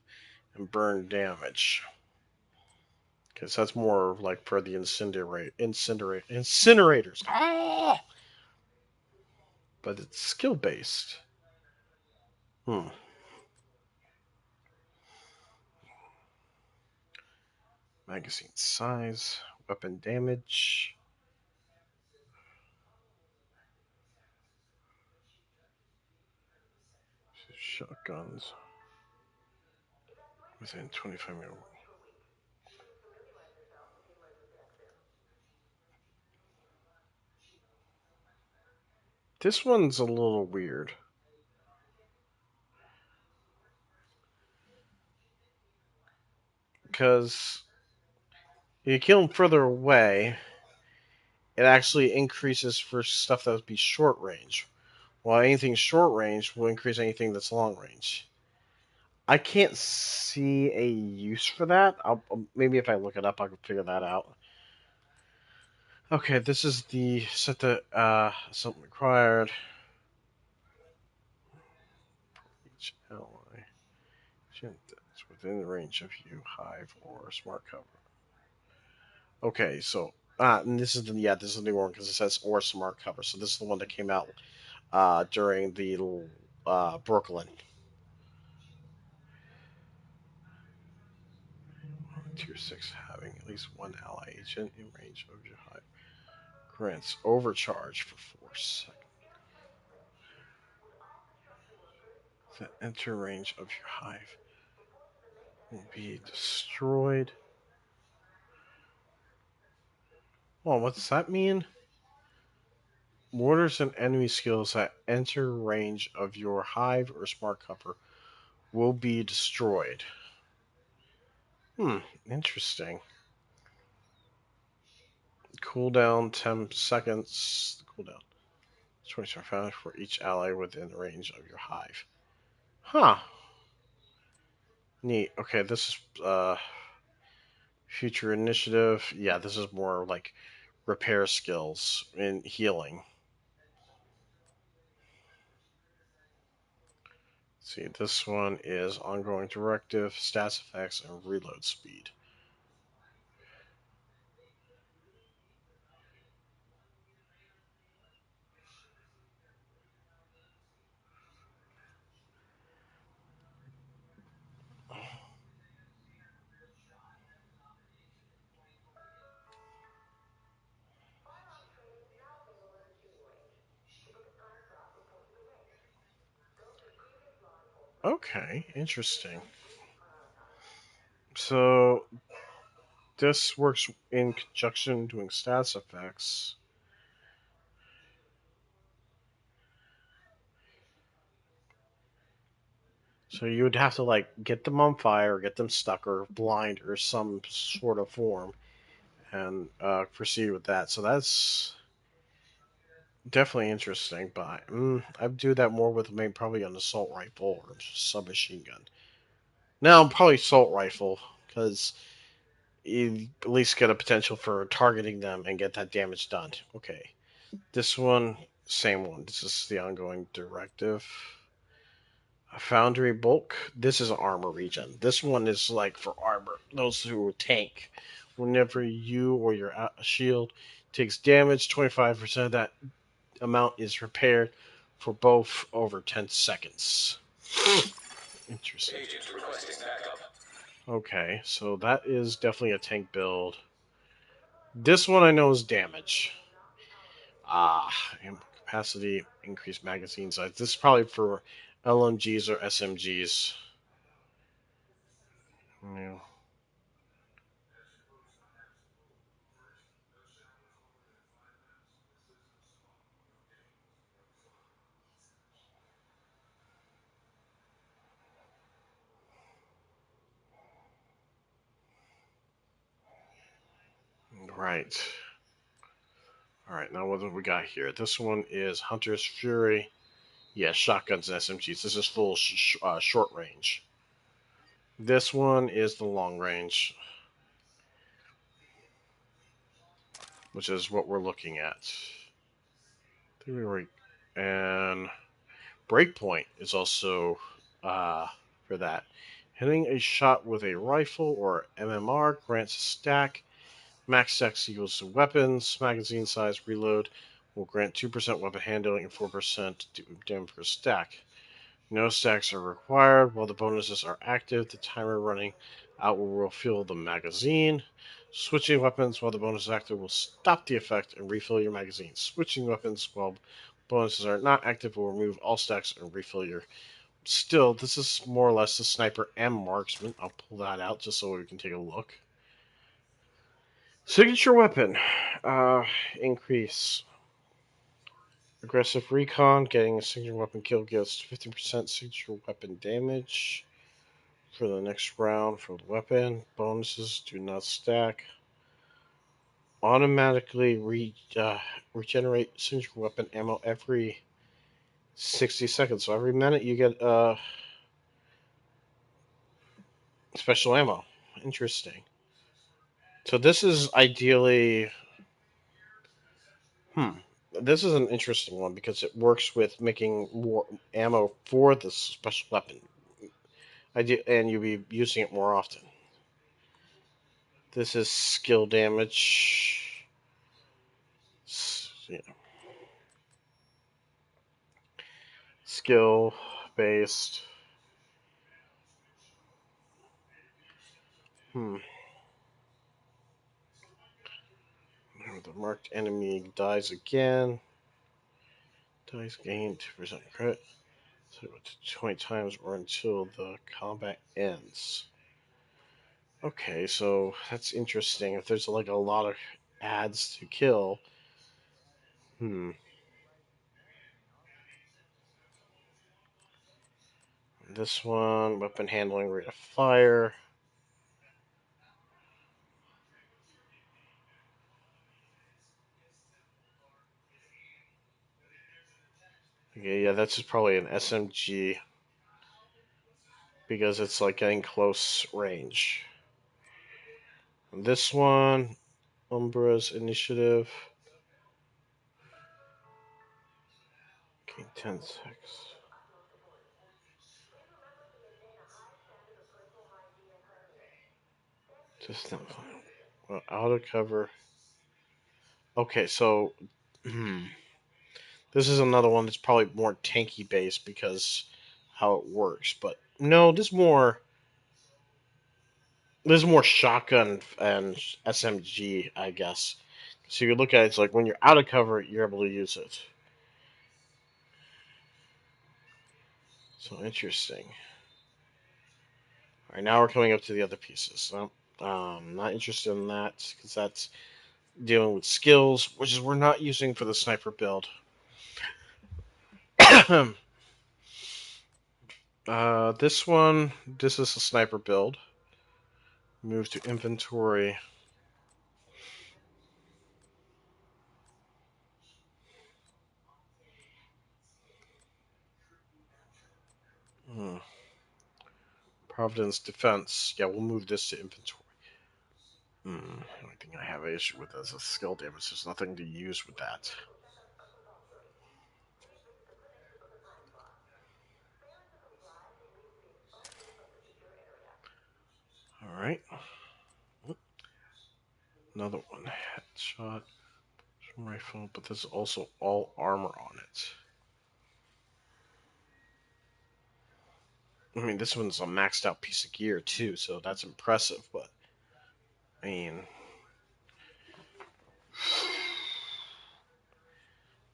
and burn damage. Because that's more like for the incinerators. Ah! But it's skill based. Hmm. Magazine size, weapon damage, shotguns within 25 meters. This one's a little weird because you kill them further away, it actually increases for stuff that would be short range. While anything short range will increase anything that's long range. I can't see a use for that. Maybe if I look it up, I can figure that out. Okay, this is the set the something required. Each ally that's within the range of you, Hive or Smart Cover. Okay, so and this is the new one because it says or Smart Cover. So this is the one that came out during the Brooklyn. Tier 6 having at least one ally agent in range of your hive grants overcharge for 4 seconds. The enter range of your hive will be destroyed. Well, what does that mean? Mortars and enemy skills that enter range of your hive or smart cover will be destroyed. Interesting. Cooldown 10 seconds. Cooldown 25 for each ally within range of your hive. Huh. Neat. Okay, this is future initiative. Yeah, this is more like repair skills and healing. Let's see, this one is ongoing directive, stats effects, and reload speed. Okay, interesting. So this works in conjunction doing stats effects. So you would have to like get them on fire, get them stuck or blind or some sort of form, and proceed with that. So that's definitely interesting. But I'd do that more with maybe probably an assault rifle or submachine gun. No, probably assault rifle because you at least get a potential for targeting them and get that damage done. Okay, this one, same one. This is the ongoing directive. Foundry bulk. This is armor regen. This one is like for armor. Those who tank. Whenever you or your shield takes damage, 25% of that amount is repaired for both over 10 seconds. Interesting. Agent requesting backup. Okay, so that is definitely a tank build. This one I know is damage. Capacity, increased magazine size. This is probably for LMGs or SMGs. Yeah. Right. All right. Now what do we got here? This one is Hunter's Fury. Yeah, shotguns and SMGs. This is full short range. This one is the long range, which is what we're looking at. And Breakpoint is also for that. Hitting a shot with a rifle or MMR grants a stack. Max stacks equals to weapons. Magazine size reload will grant 2% weapon handling and 4% damage per stack. No stacks are required while the bonuses are active. The timer running out will refill the magazine. Switching weapons while the bonus is active will stop the effect and refill your magazine. Switching weapons while bonuses are not active will remove all stacks and refill your. Still, this is more or less the sniper and marksman. I'll pull that out just so we can take a look. Signature weapon. Increase. Aggressive Recon. Getting a signature weapon kill gives 50% signature weapon damage for the next round for the weapon. Bonuses do not stack. Automatically regenerate signature weapon ammo every 60 seconds. So every minute you get special ammo. Interesting. So this is ideally. This is an interesting one because it works with making more ammo for this special weapon. And you'll be using it more often. This is skill damage. Yeah. Skill based. Hmm. The marked enemy dies again. Dice gain 2% credit. So 20 times or until the combat ends. Okay, so that's interesting. If there's like a lot of ads to kill. This one, weapon handling, rate of fire. Okay, yeah, that's probably an SMG because it's like getting close range. This one, Umbra's Initiative. Okay, 10-6. Just not fine. Well, out of cover. Okay, so this is another one that's probably more tanky based because how it works. But no, this is more shotgun and SMG, I guess. So you look at it, it's like when you're out of cover, you're able to use it. So interesting. All right, now we're coming up to the other pieces. So, not interested in that because that's dealing with skills, which is we're not using for the sniper build. This is a sniper build. Move to inventory. Hmm. Providence Defense. Yeah, we'll move this to inventory. The only thing I have an issue with is a skill damage. There's nothing to use with that. Alright. Another one. Headshot. Rifle, but there's also all armor on it. I mean, this one's a maxed out piece of gear too, so that's impressive, but I mean,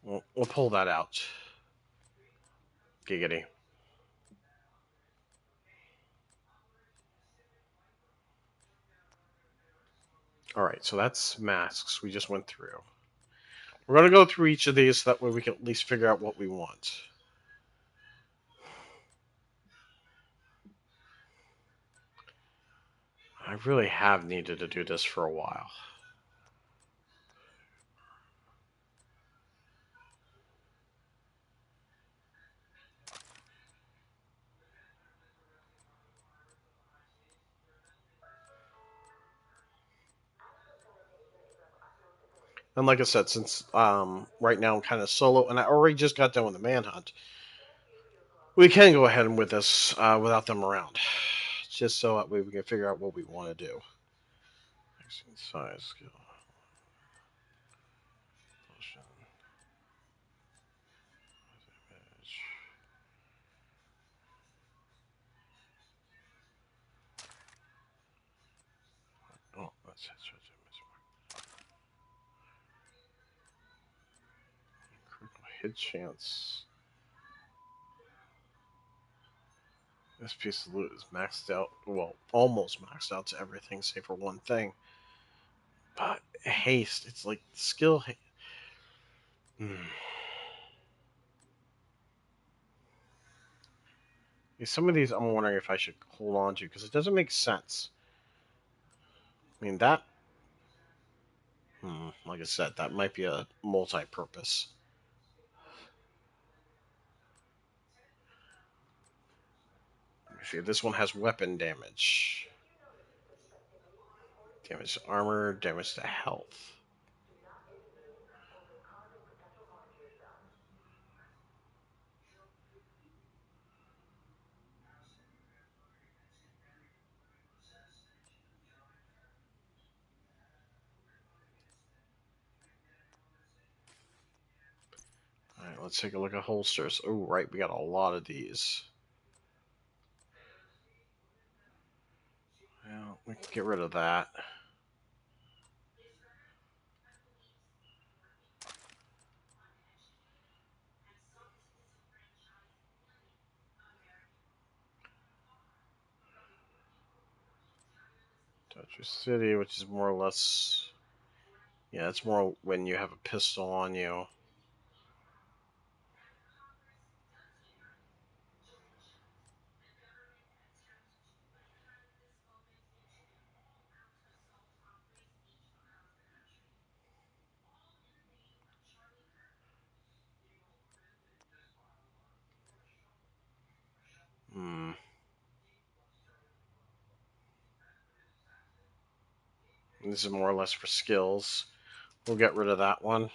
we'll pull that out. Giggity. Alright, so that's masks we just went through. We're going to go through each of these so that way we can at least figure out what we want. I really have needed to do this for a while. And like I said, since right now I'm kind of solo, and I already just got done with the Manhunt, we can go ahead and with this without them around. Just so that way we can figure out what we want to do. Size, skill. Oh, that's critical hit chance. This piece of loot is maxed out. Well, almost maxed out to everything save for one thing. But haste, it's like skill. Some of these I'm wondering if I should hold on to because it doesn't make sense. I mean that. Like I said, that might be a multi-purpose. Let me see. This one has weapon damage. Damage to armor, damage to health. Alright, let's take a look at holsters. Oh, right, we got a lot of these. Well, we can get rid of that. Dodger City, which is more or less... Yeah, it's more when you have a pistol on you. Hmm. This is more or less for skills. We'll get rid of that one.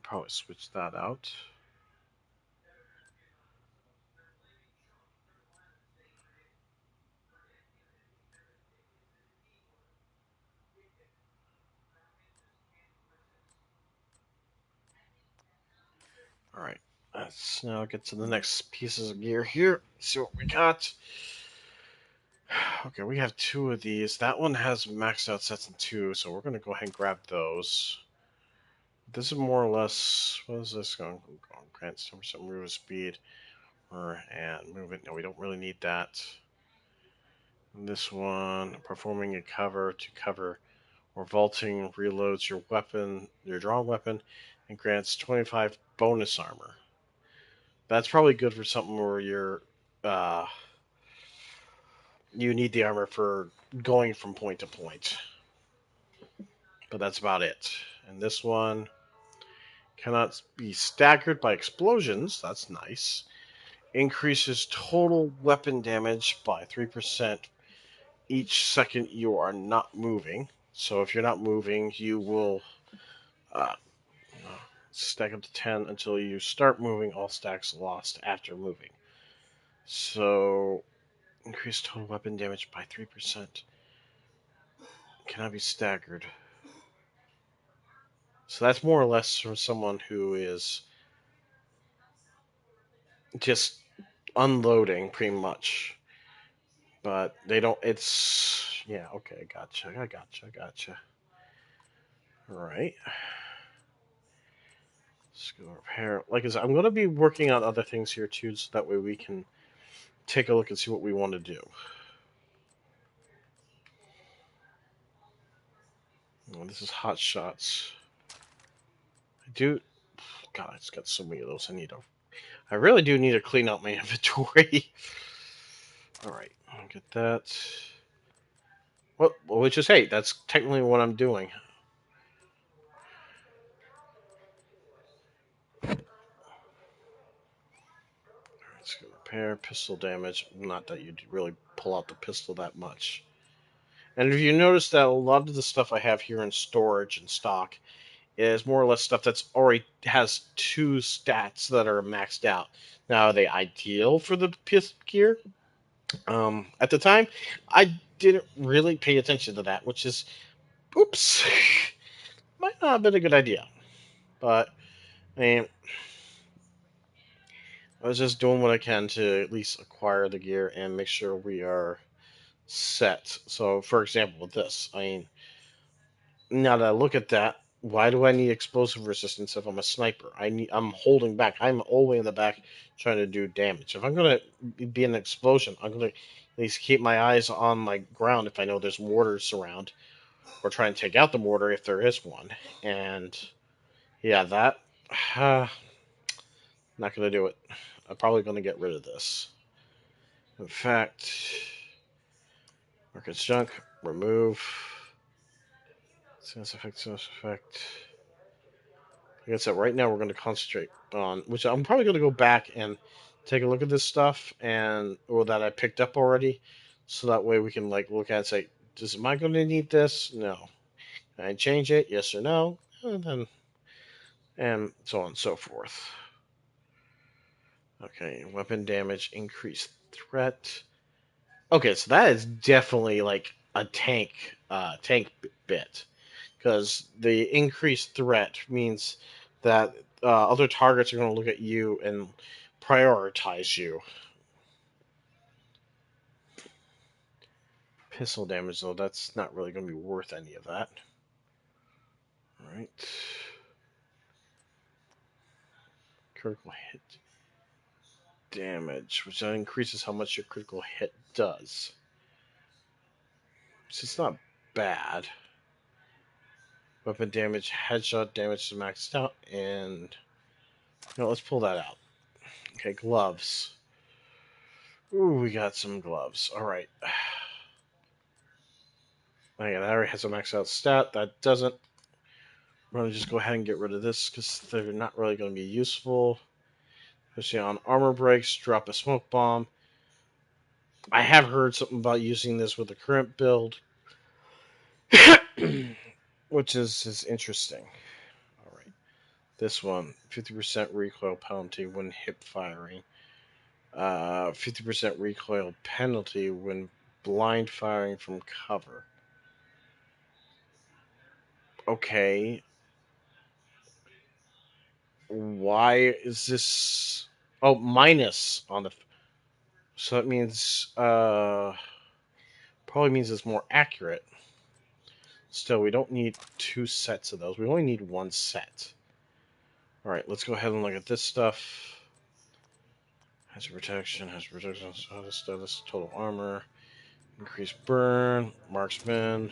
Probably switch that out. Alright, let's now get to the next pieces of gear here. See what we got. Okay, we have two of these. That one has maxed out sets in 2, so we're going to go ahead and grab those. This is more or less... What is this going? Grants 10% move speed. And movement. No, we don't really need that. And this one, performing a cover to cover or vaulting reloads your weapon, your drawn weapon, and grants 25 bonus armor. That's probably good for something where uh, you need the armor for going from point to point. But that's about it. And this one cannot be staggered by explosions. That's nice. Increases total weapon damage by 3% each second you are not moving. So if you're not moving, you will uh, stack up to 10 until you start moving. All stacks lost after moving. So increase total weapon damage by 3%. Cannot be staggered. So that's more or less for someone who is just unloading pretty much. But they don't, it's, yeah, okay, gotcha. Alright. Skill repair. Like I said, I'm going to be working on other things here too, so that way we can take a look and see what we want to do. Oh, this is hot shots. I do. God, it's got so many of those. I really do need to clean out my inventory. All right, I'll get that. Well, which is hey, that's technically what I'm doing. Let's go repair pistol damage. Not that you'd really pull out the pistol that much. And if you notice that a lot of the stuff I have here in storage and stock is more or less stuff that's already has 2 stats that are maxed out. Now, are they ideal for the pistol gear? At the time, I didn't really pay attention to that, which is, oops, might not have been a good idea. But, I mean, I was just doing what I can to at least acquire the gear and make sure we are set. So, for example, with this, I mean, now that I look at that, why do I need explosive resistance if I'm a sniper? I'm holding back. I'm all the way in the back trying to do damage. If I'm gonna be in an explosion, I'm gonna at least keep my eyes on my ground if I know there's mortars around, or try and take out the mortar if there is one. And yeah, that not gonna do it. I'm probably gonna get rid of this. In fact, mark its junk, remove. Sense effect. Like I said, right now we're going to concentrate on, which I'm probably going to go back and take a look at this stuff or that I picked up already, so that way we can like look at it and say, am I going to need this? No. Can I change it? Yes or no? And so on and so forth. Okay, weapon damage, increased threat. Okay, so that is definitely like a tank bit, because the increased threat means that other targets are going to look at you and prioritize you. Pistol damage, though, that's not really going to be worth any of that. All right. Critical hit damage, which increases how much your critical hit does. So it's not bad. Weapon damage, headshot damage is maxed out, and let's pull that out. Okay, gloves. Ooh, we got some gloves. All right. That already has a maxed out stat. That doesn't. I'm going to just go ahead and get rid of this because they're not really going to be useful. Especially on armor breaks, drop a smoke bomb. I have heard something about using this with the current build, which is interesting. All right. This one, 50% recoil penalty when hip firing. 50% recoil penalty when blind firing from cover. Okay. Why is this? Oh, minus on the. So that means, probably means it's more accurate. Still, we don't need 2 sets of those. We only need 1 set. All right, let's go ahead and look at this stuff. Hazard protection, status, total armor, increased burn, marksman,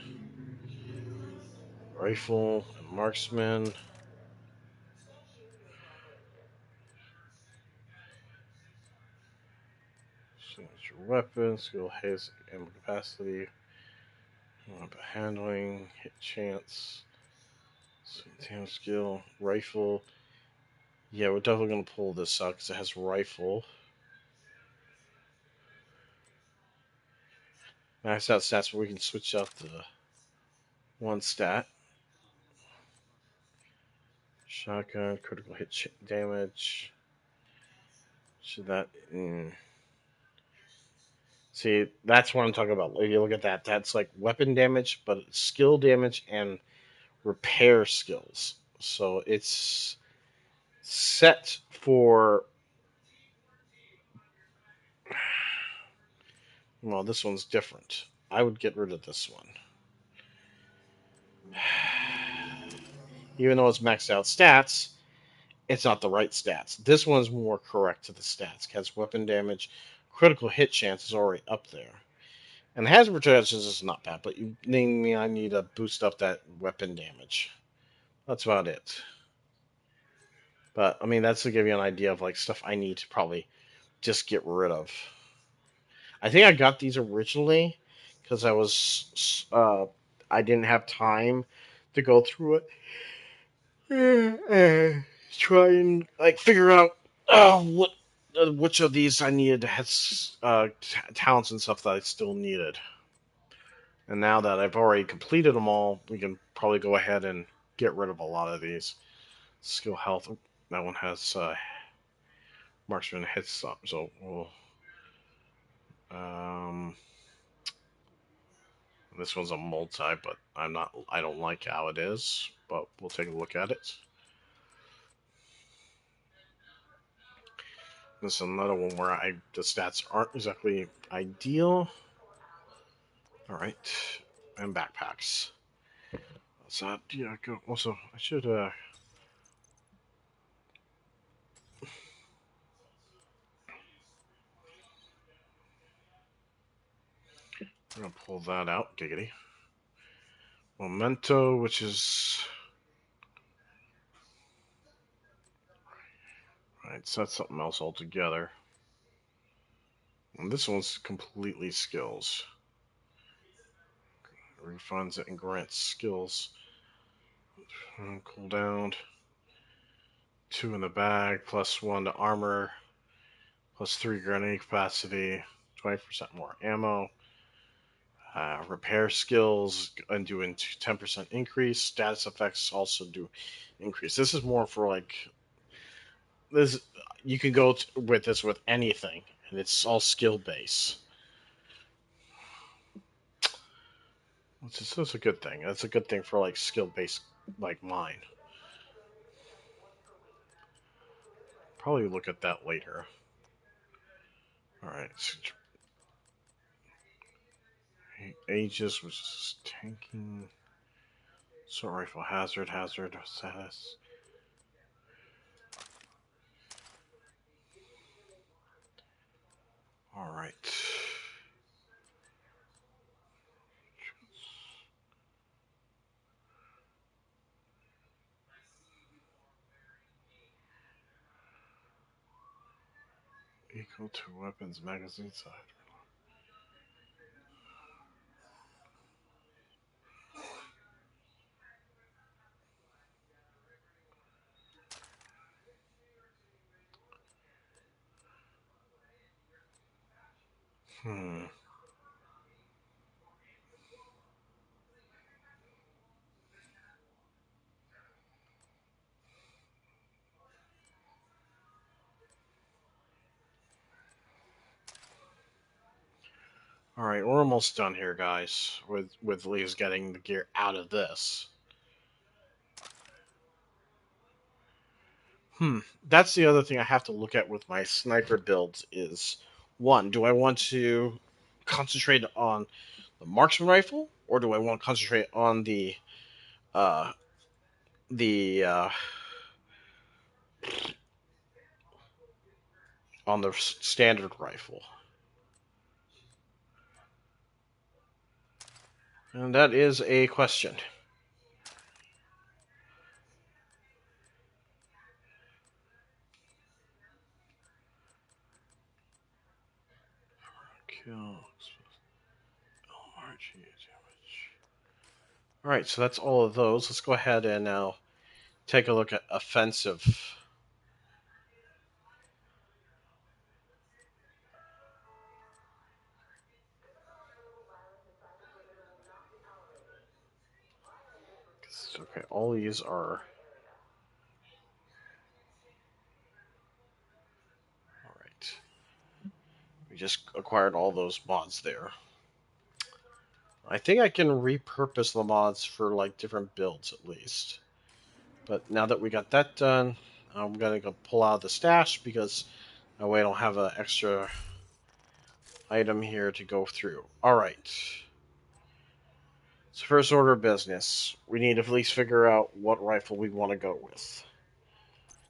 rifle, and marksman. Signature weapon, skill, haste, ammo capacity, weapon handling, hit chance, Damn skill, rifle. Yeah, we're definitely gonna pull this out because it has rifle. Max out stats, but we can switch out the one stat. Shotgun, critical hit damage. Should that? See, that's what I'm talking about. If you look at that, that's like weapon damage, but it's skill damage and repair skills. So it's set for. Well, this one's different. I would get rid of this one. Even though it's maxed out stats, it's not the right stats. This one's more correct to the stats. It has weapon damage, critical hit chance is already up there. And hazard projections is not bad, but you need me. I need to boost up that weapon damage. That's about it. But I mean, that's to give you an idea of like stuff I need to probably just get rid of. I think I got these originally because I didn't have time to go through it. Try and like figure out what which of these I needed has talents and stuff that I still needed. And now that I've already completed them all, we can probably go ahead and get rid of a lot of these. Skill health. That one has marksman hits stop, so we'll. Um, this one's a multi, but I'm not. I don't like how it is, but we'll take a look at it. This is another one where the stats aren't exactly ideal. All right, and backpacks. So yeah, go. Also, I should I'm gonna pull that out. Giggity. Memento, which is right. So that's something else altogether. And this one's completely skills. Refunds it and grants skills. Cooldown. 2 in the bag, +1 to armor, +3 grenade capacity, 20% more ammo. Repair skills and do 10% increase. Status effects also do increase. This is more for like this. You can go with this with anything, and it's all skill base. Which is that's a good thing. That's a good thing for like skill based like mine. Probably look at that later. All right. Aegis, which is tanking. Assault rifle hazard status. All right. Equal to weapons magazine side. Hmm. All right, we're almost done here, guys. With Lee's getting the gear out of this. That's the other thing I have to look at with my sniper builds is one, do I want to concentrate on the marksman rifle or do I want to concentrate uh the on the standard rifle? And that is a question. Kill. LRG damage. Alright, so that's all of those. Let's go ahead and now take a look at offensive. Okay, all these are. All right. We just acquired all those mods there. I think I can repurpose the mods for like different builds at least. But now that we got that done, I'm gonna go pull out the stash because that way I don't have an extra item here to go through. All right. So first order of business, we need to at least figure out what rifle we want to go with.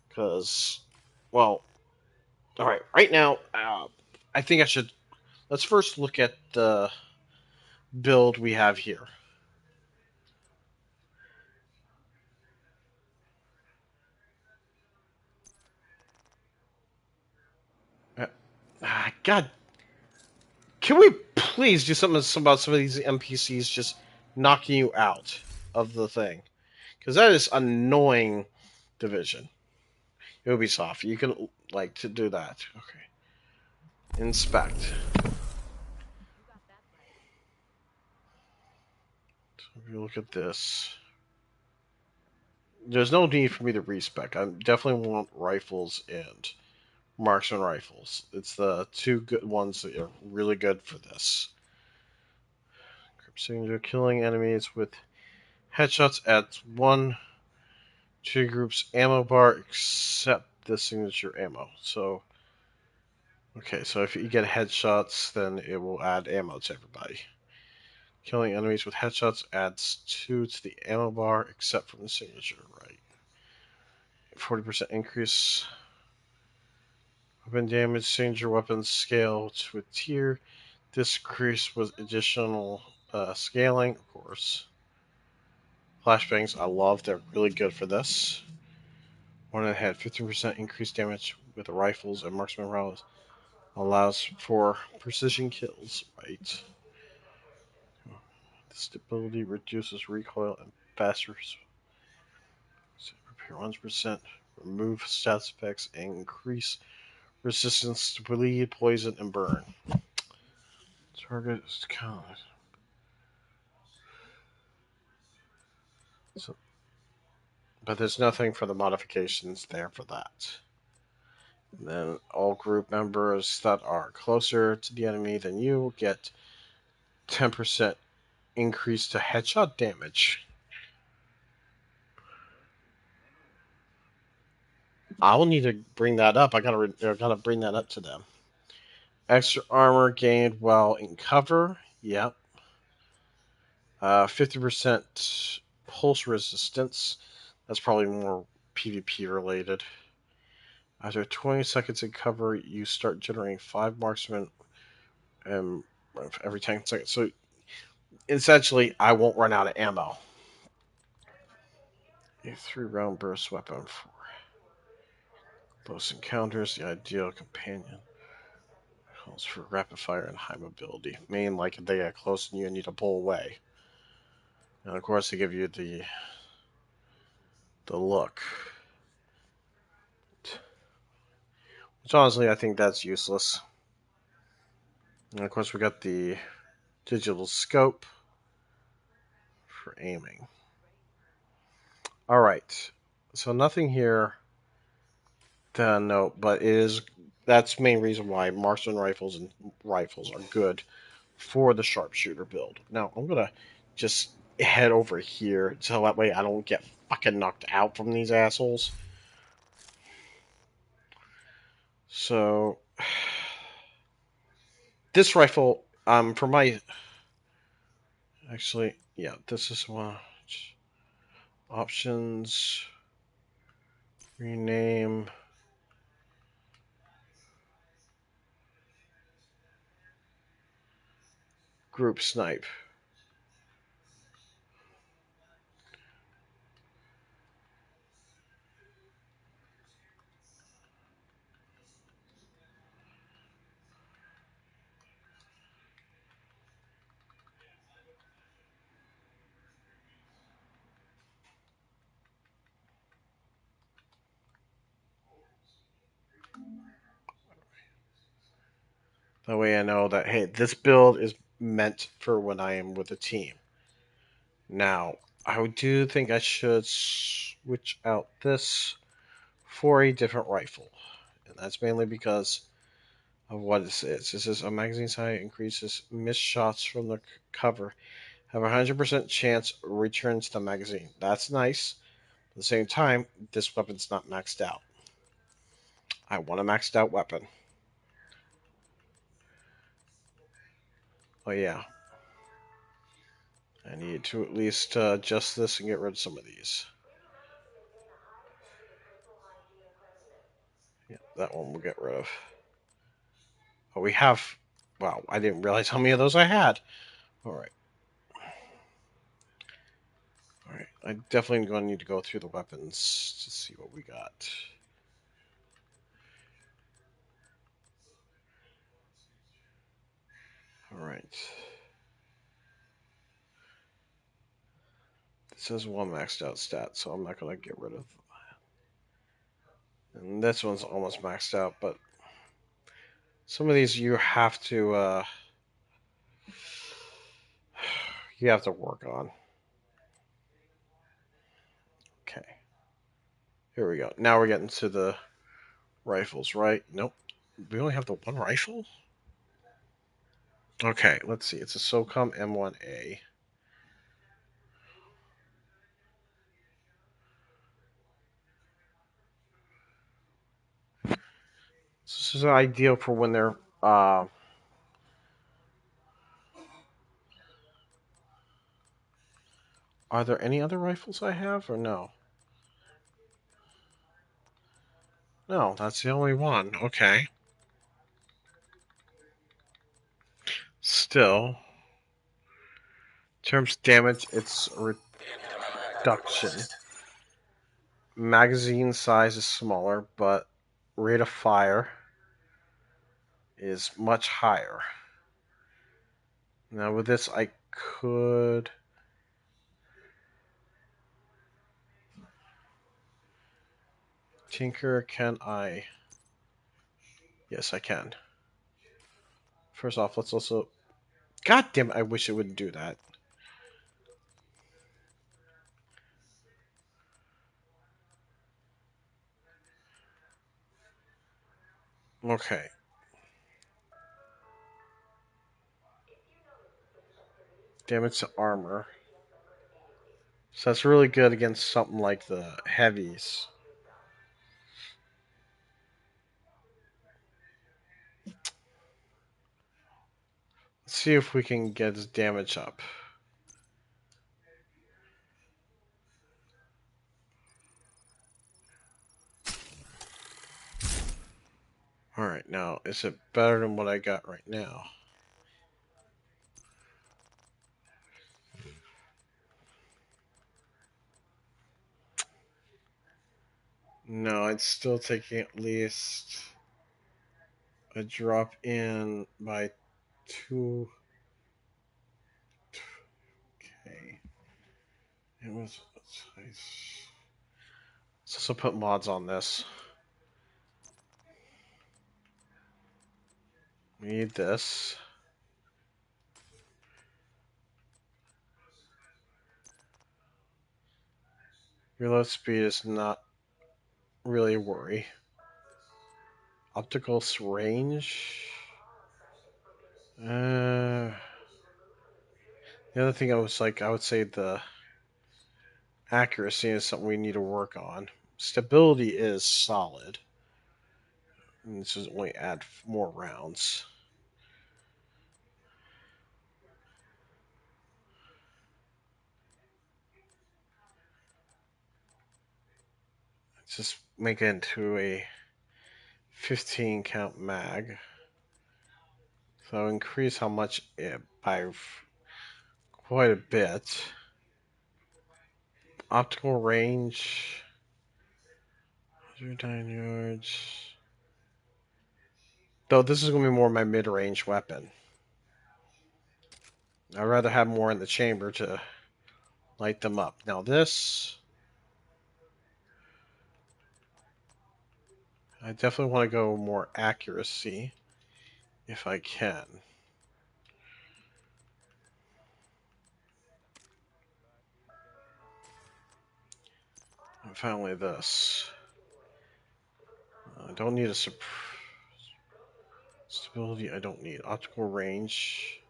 Because, well, all right. Right now, I think I should. Let's first look at the build we have here. God, can we please do something about some of these NPCs just knocking you out of the thing? Because that is annoying. Division, Ubisoft. You can like to do that. Okay. Inspect. So if you look at this, there's no need for me to respec. I definitely want rifles and marksman rifles. It's the two good ones that are really good for this. Group signature, killing enemies with headshots adds one to groups ammo bar except the signature ammo. So, okay, so if you get headshots, then it will add ammo to everybody. Killing enemies with headshots adds 2 to the ammo bar except from the signature, right? 40% increase. Weapon damage, signature weapons scale to a tier. This increase with additional scaling, of course. Flashbangs, I love. They're really good for this. One that had 15% increased damage with the rifles and marksman rifles allows for precision kills, right? The stability reduces recoil and faster. Repair 100%. Remove stats effects and increase resistance to bleed, poison, and burn. Target is counted. So, but there's nothing for the modifications there for that. And then all group members that are closer to the enemy than you get 10% increase to headshot damage. I'll need to bring that up. I gotta bring that up to them. Extra armor gained while in cover. Yep. 50% pulse resistance. That's probably more PvP related. After 20 seconds in cover, you start generating 5 marksmen every 10 seconds. So essentially, I won't run out of ammo. A 3-round burst weapon for close encounters, the ideal companion. Calls for rapid fire and high mobility. Meaning, like, if they get close and you need to pull away. And of course, they give you the look. Which honestly, I think that's useless. And of course, we got the digital scope for aiming. Alright. So nothing here to note, but that's the main reason why marksman rifles and rifles are good for the sharpshooter build. Now, I'm going to just head over here so that way I don't get fucking knocked out from these assholes. So, this rifle, for my... Actually, yeah, this is one. Options. Rename. Group snipe. That way I know that, hey, this build is meant for when I am with a team. Now, I do think I should switch out this for a different rifle. And that's mainly because of what this is. This is a magazine size increases missed shots from the cover. Have a 100% chance return to the magazine. That's nice. At the same time, this weapon's not maxed out. I want a maxed out weapon. Oh yeah. I need to at least adjust this and get rid of some of these. Yeah, that one we'll get rid of. Oh, we have... Wow, I didn't realize how many of those I had. Alright. Alright, I definitely going to need to go through the weapons to see what we got. Alright. This says one maxed out stat, so I'm not going to get rid of that. And this one's almost maxed out, but some of these you have to work on. Okay. Here we go. Now we're getting to the rifles, right? Nope. We only have the one rifle? Okay, let's see. It's a SOCOM M1A. This is ideal for when they're are there any other rifles I have or no? No, that's the only one. Okay. Still, in terms of damage, it's a reduction. Magazine size is smaller, but rate of fire is much higher. Now with this, I could... Tinker, can I? Yes, I can. First off, let's also... God damn it, I wish it wouldn't do that. Okay. Damage to armor. So that's really good against something like the heavies. Let's see if we can get his damage up. Alright, now, is it better than what I got right now? No, it's still taking at least a drop in by 2. Okay. It was... Let's also put mods on this. We need this. Reload speed is not really a worry. Optical range. The other thing I would say the accuracy is something we need to work on. Stability is solid. And this is only add more rounds. Let's just make it into a 15 count mag. So increase how much by quite a bit. Optical range 109 yards. Though this is going to be more my mid-range weapon. I'd rather have more in the chamber to light them up. Now this, I definitely want to go more accuracy. if I can. And finally this. I don't need a stability. I don't need optical range.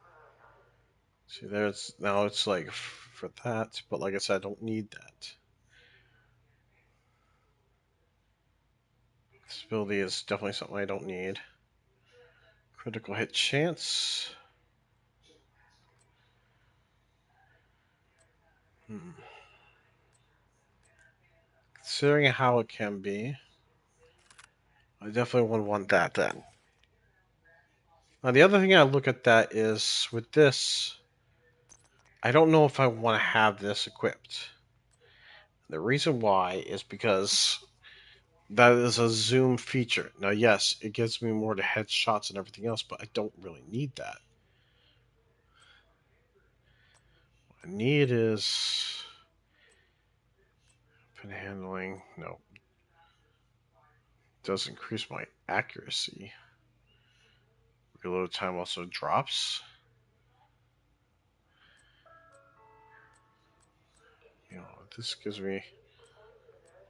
See, there's now it's like for that, but like I said, I don't need that. Stability is definitely something I don't need. Critical hit chance. Considering how it can be, I definitely would want that then. Now the other thing I look at that is with this, I don't know if I want to have this equipped. The reason why is because that is a zoom feature. Now, yes, it gives me more to headshots and everything else, but I don't really need that. What I need is pin handling. No, it does increase my accuracy. Reload time also drops. You know, this gives me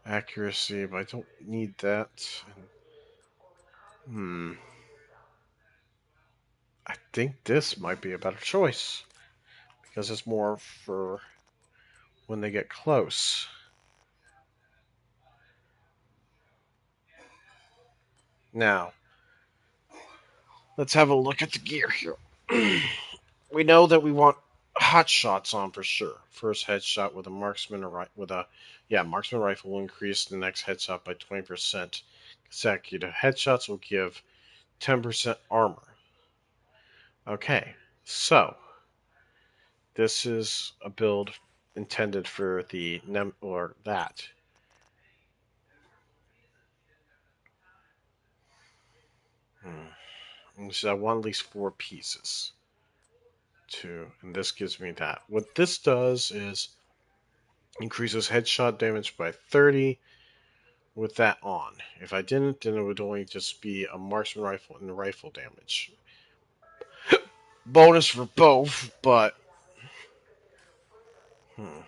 accuracy, but I don't need that. I think this might be a better choice because it's more for when they get close. Now, let's have a look at the gear here. We know that we want hot shots on for sure. First headshot with a marksman marksman rifle will increase the next headshot by 20%. Consecutive headshots will give 10% armor. Okay, so this is a build intended for the or that. So I want at least 4 pieces. And this gives me that. What this does is increases headshot damage by 30 with that on. If I didn't, then it would only just be a marksman rifle and rifle damage. Bonus for both, but and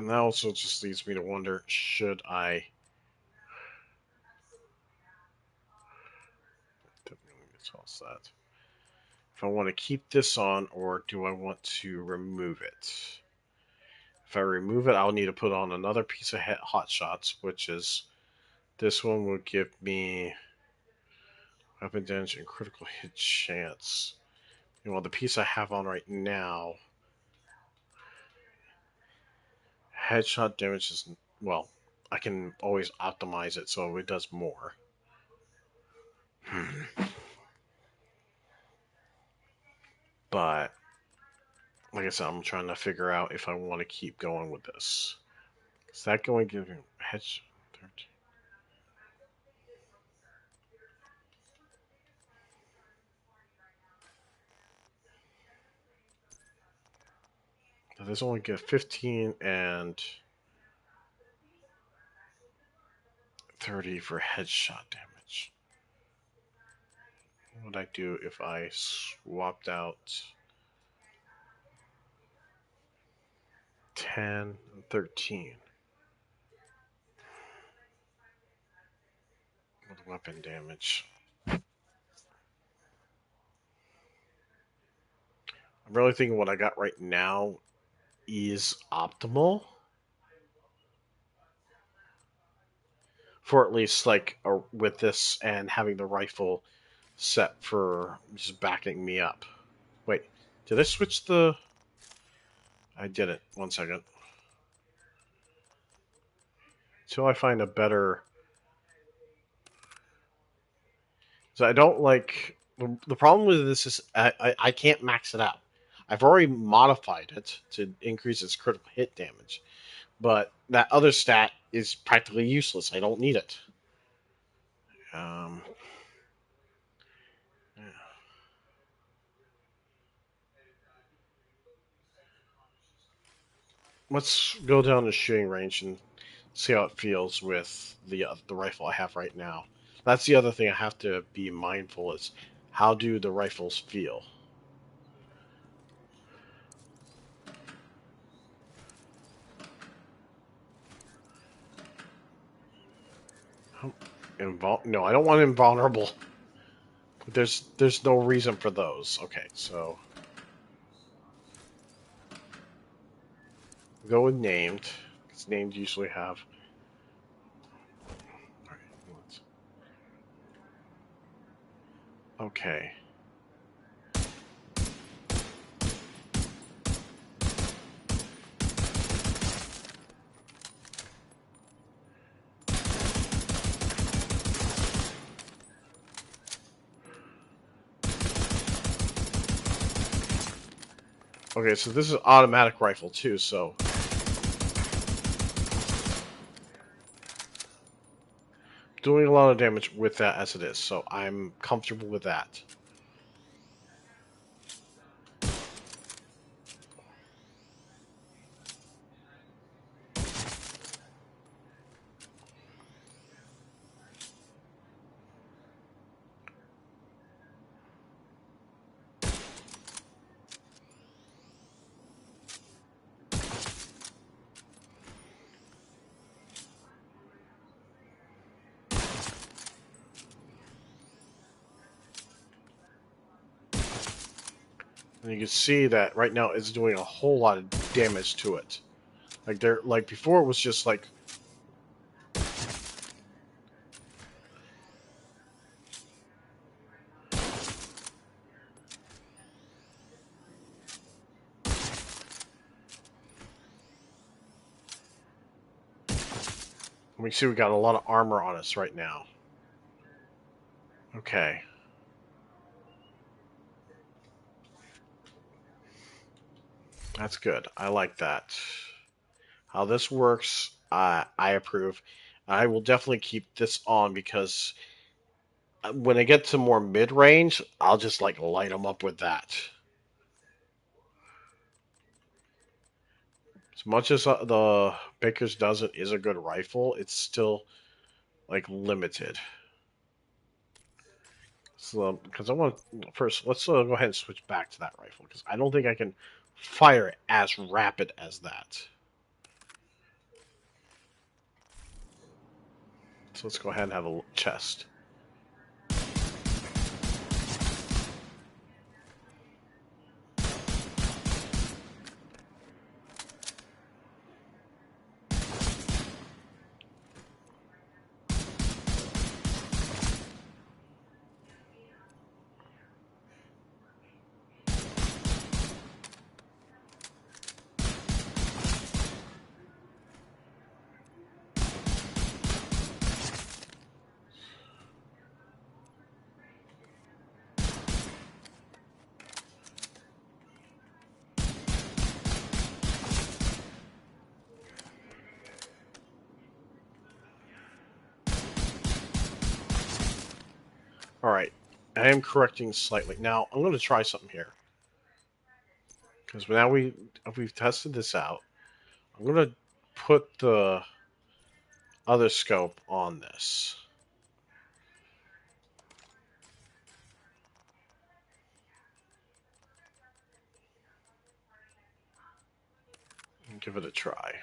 that also just leads me to wonder: should I? Toss that. If I want to keep this on, or do I want to remove it? If I remove it, I'll need to put on another piece of hot shots, which is this one will give me weapon damage and critical hit chance. You know, the piece I have on right now, headshot damage is, well, I can always optimize it so it does more. But, like I said, I'm trying to figure out if I want to keep going with this. Is that going to give me headshot? Does this only give 15 and 30 for headshot damage? What would I do if I swapped out 10 and 13? With weapon damage. I'm really thinking what I got right now is optimal. For at least, like, with this and having the rifle set for just backing me up. Wait, did I switch the... I didn't. 1 second. Until I find a better... So I don't like... The problem with this is I can't max it out. I've already modified it to increase its critical hit damage. But that other stat is practically useless. I don't need it. Um, let's go down the shooting range and See how it feels with the rifle I have right now. That's the other thing I have to be mindful is how do the rifles feel? No, I don't want invulnerable. There's no reason for those. Okay, so go with named. Because named usually have. Okay. Okay, so this is automatic rifle too, so doing a lot of damage with that as it is, so I'm comfortable with that. And you can see that right now it's doing a whole lot of damage to it. Like before it was just like we see we got a lot of armor on us right now. Okay. That's good. I like that. How this works, I approve. I will definitely keep this on because when I get to more mid-range, I'll just like light them up with that. As much as the Baker's Dozen is a good rifle, it's still like limited. So, because I want first, let's go ahead and switch back to that rifle because I don't think I can fire it as rapid as that. So let's go ahead and have a chest. All right, I am correcting slightly. Now I'm going to try something here because now we've tested this out. I'm going to put the other scope on this and give it a try.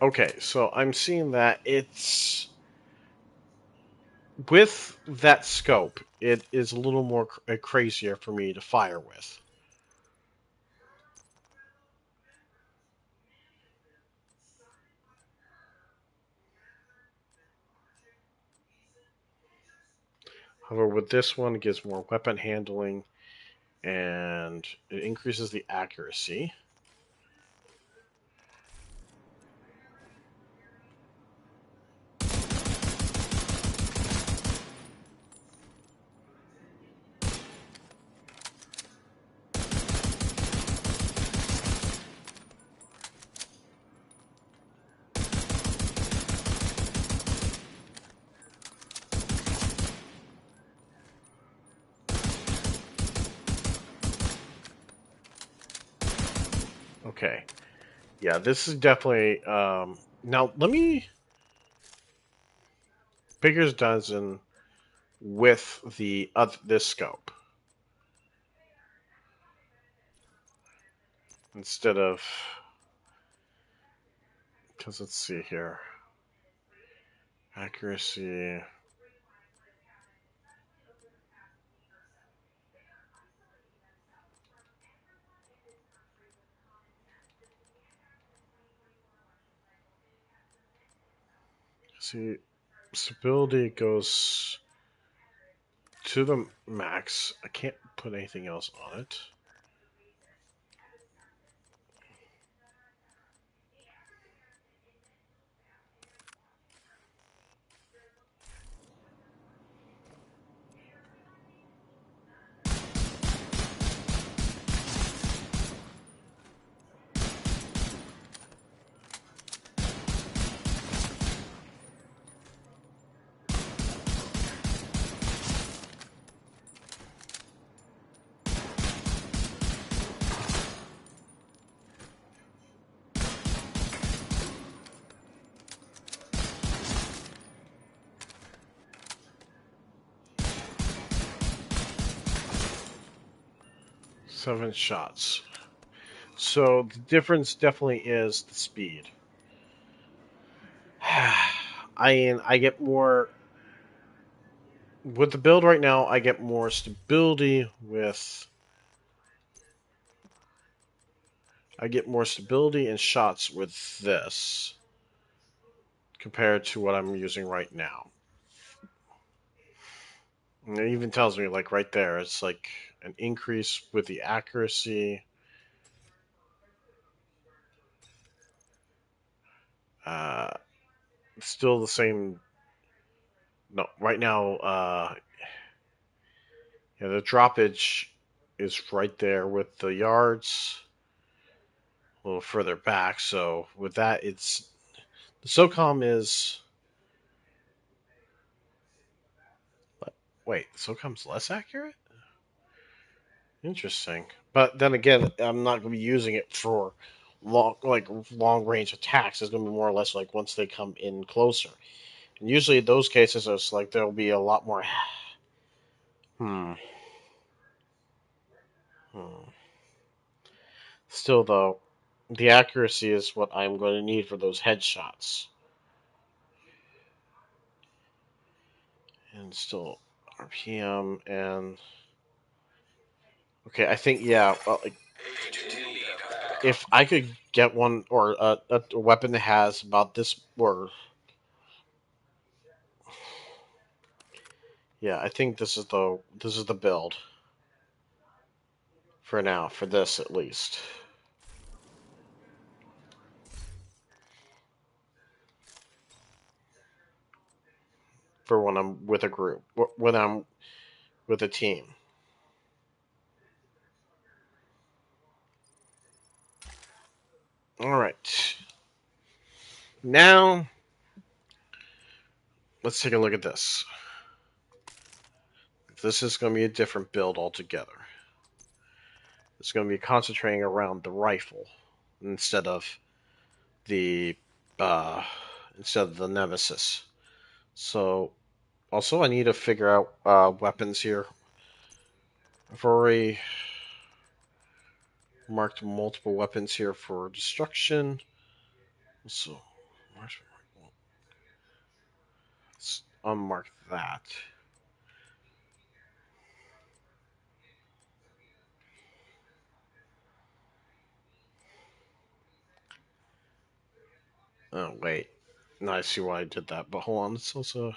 Okay, so I'm seeing that it's with that scope, it is a little more crazier for me to fire with. However, with this one, it gives more weapon handling and it increases the accuracy. Okay. Yeah, this is definitely. Now, let me. Baker's dozen with the this scope instead of. Because let's see here. Accuracy. See, stability goes to the max. I can't put anything else on it. Seven shots. So the difference definitely is the speed. I get more with the build right now. I get more stability with. I get more stability and shots with this compared to what I'm using right now. And it even tells me, like right there, it's like an increase with the accuracy. Uh, Still the same. No, right now, yeah, the droppage is right there with the yards a little further back. So with that, it's the SOCOM is. Wait, SOCOM's less accurate? Interesting. But then again, I'm not going to be using it for long range attacks. It's going to be more or less like once they come in closer. And usually in those cases, it's like there'll be a lot more. Hmm. Hmm. Still, though, the accuracy is what I'm going to need for those headshots. And still, RPM and okay, I think yeah. Well, like, if I could get one or a weapon that has about this or yeah, I think this is the build for now for this at least for when I'm with a group when I'm with a team. All right, now let's take a look at this. This is going to be a different build altogether. It's going to be concentrating around the rifle instead of the uh, instead of the Nemesis. So also I need to figure out weapons here. I've already marked multiple weapons here for destruction. So let's unmark that. Oh wait, now I see why I did that. But hold on, it's also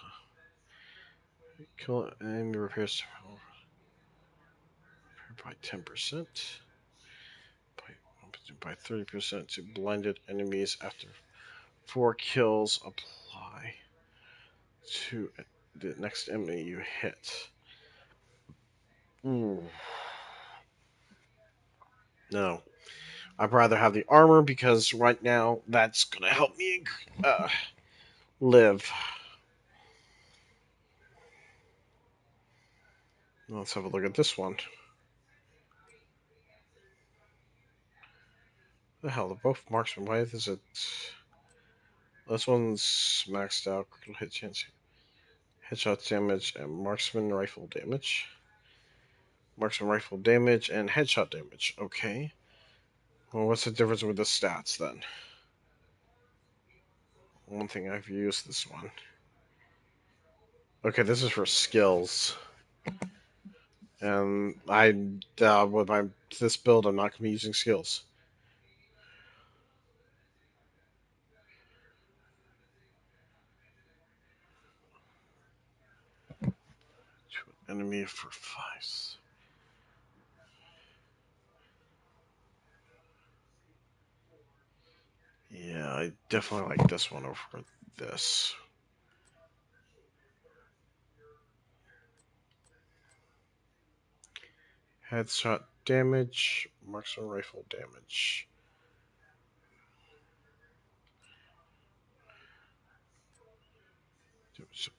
kill enemy repairs by 10%. By 30% to blinded enemies after 4 kills. Apply to the next enemy you hit. Ooh. No, I'd rather have the armor because right now that's gonna help me live. Let's have a look at this one. The hell, they're both marksman. Why is it? This one's maxed out. Critical hit chance, headshot damage, and marksman rifle damage. Marksman rifle damage and headshot damage. Okay. Well, what's the difference with the stats then? One thing I've used this one. Okay, this is for skills. And with this build, I'm not going to be using skills. Enemy for 5. Yeah, I definitely like this one over this. Headshot damage, marksman rifle damage.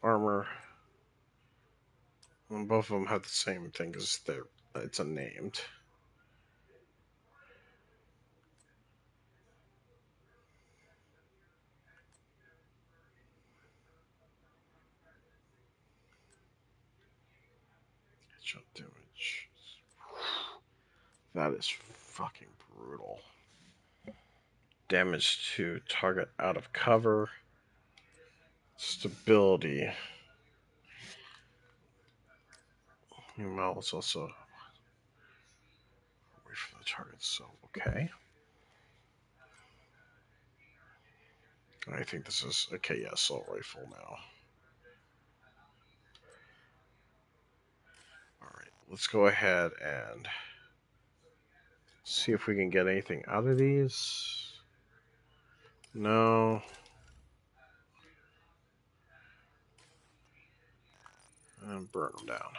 Armor. And both of them have the same thing because it's unnamed. Headshot damage. That is fucking brutal. Damage to target out of cover. Stability. Meanwhile, it's also away from the target, so okay. I think this is okay. Yeah, assault rifle now. All right, let's go ahead and see if we can get anything out of these. No. And burn them down.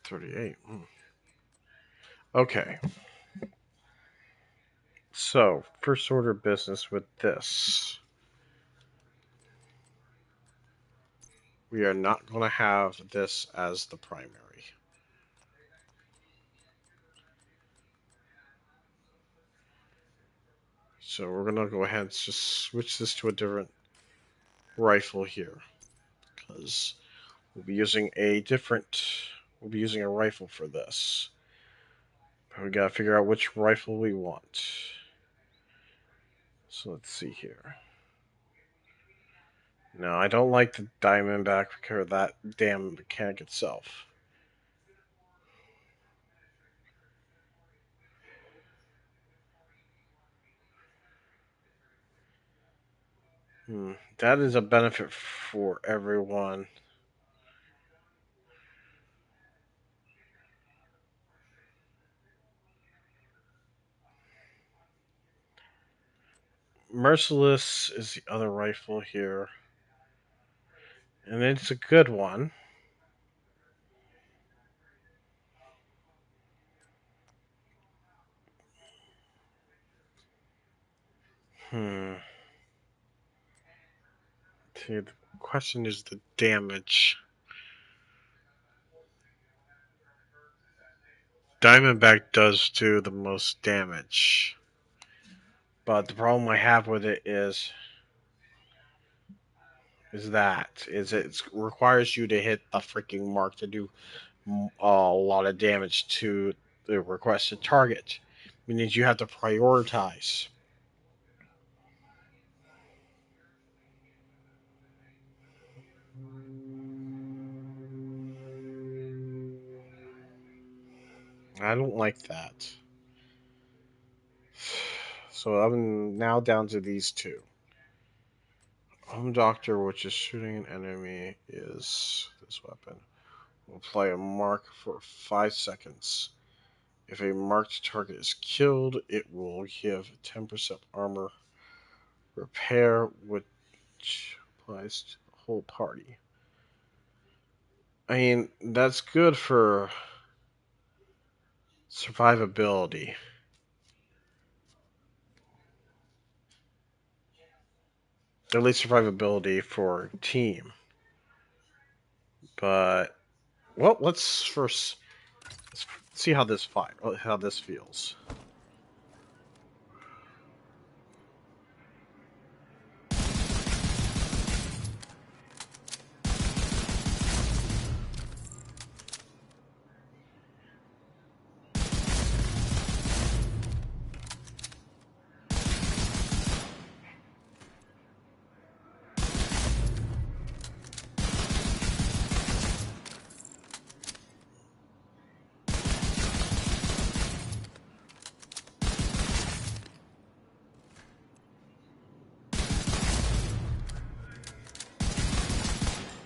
38. Okay. So, first order of business with this. We are not going to have this as the primary. So we're going to go ahead and just switch this to a different rifle here. Because we'll be using a rifle for this. But we got to figure out which rifle we want. So let's see here. No, I don't like the Diamondback because of that damn mechanic itself. That is a benefit for everyone. Merciless is the other rifle here. And it's a good one. See, the question is the damage. Diamondback does do the most damage. But the problem I have with it is it requires you to hit the freaking mark to do a lot of damage to the requested target. Meaning you have to prioritize. I don't like that. So I'm now down to these two. Home Doctor, which is shooting an enemy, is this weapon. Will apply a mark for 5 seconds. If a marked target is killed, it will give 10% armor repair, which applies to the whole party. I mean, that's good for survivability. At least survivability for team. But, well, let's see how this feels.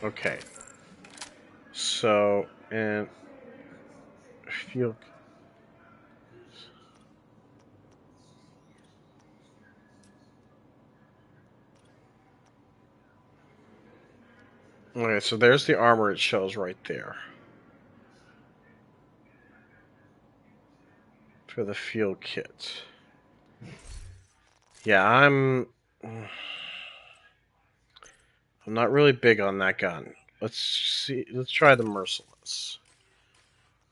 Okay. So, and feel. Okay, so there's the armor it shows right there for the field kit. Yeah, I'm not really big on that gun. Let's see. Let's try the merciless.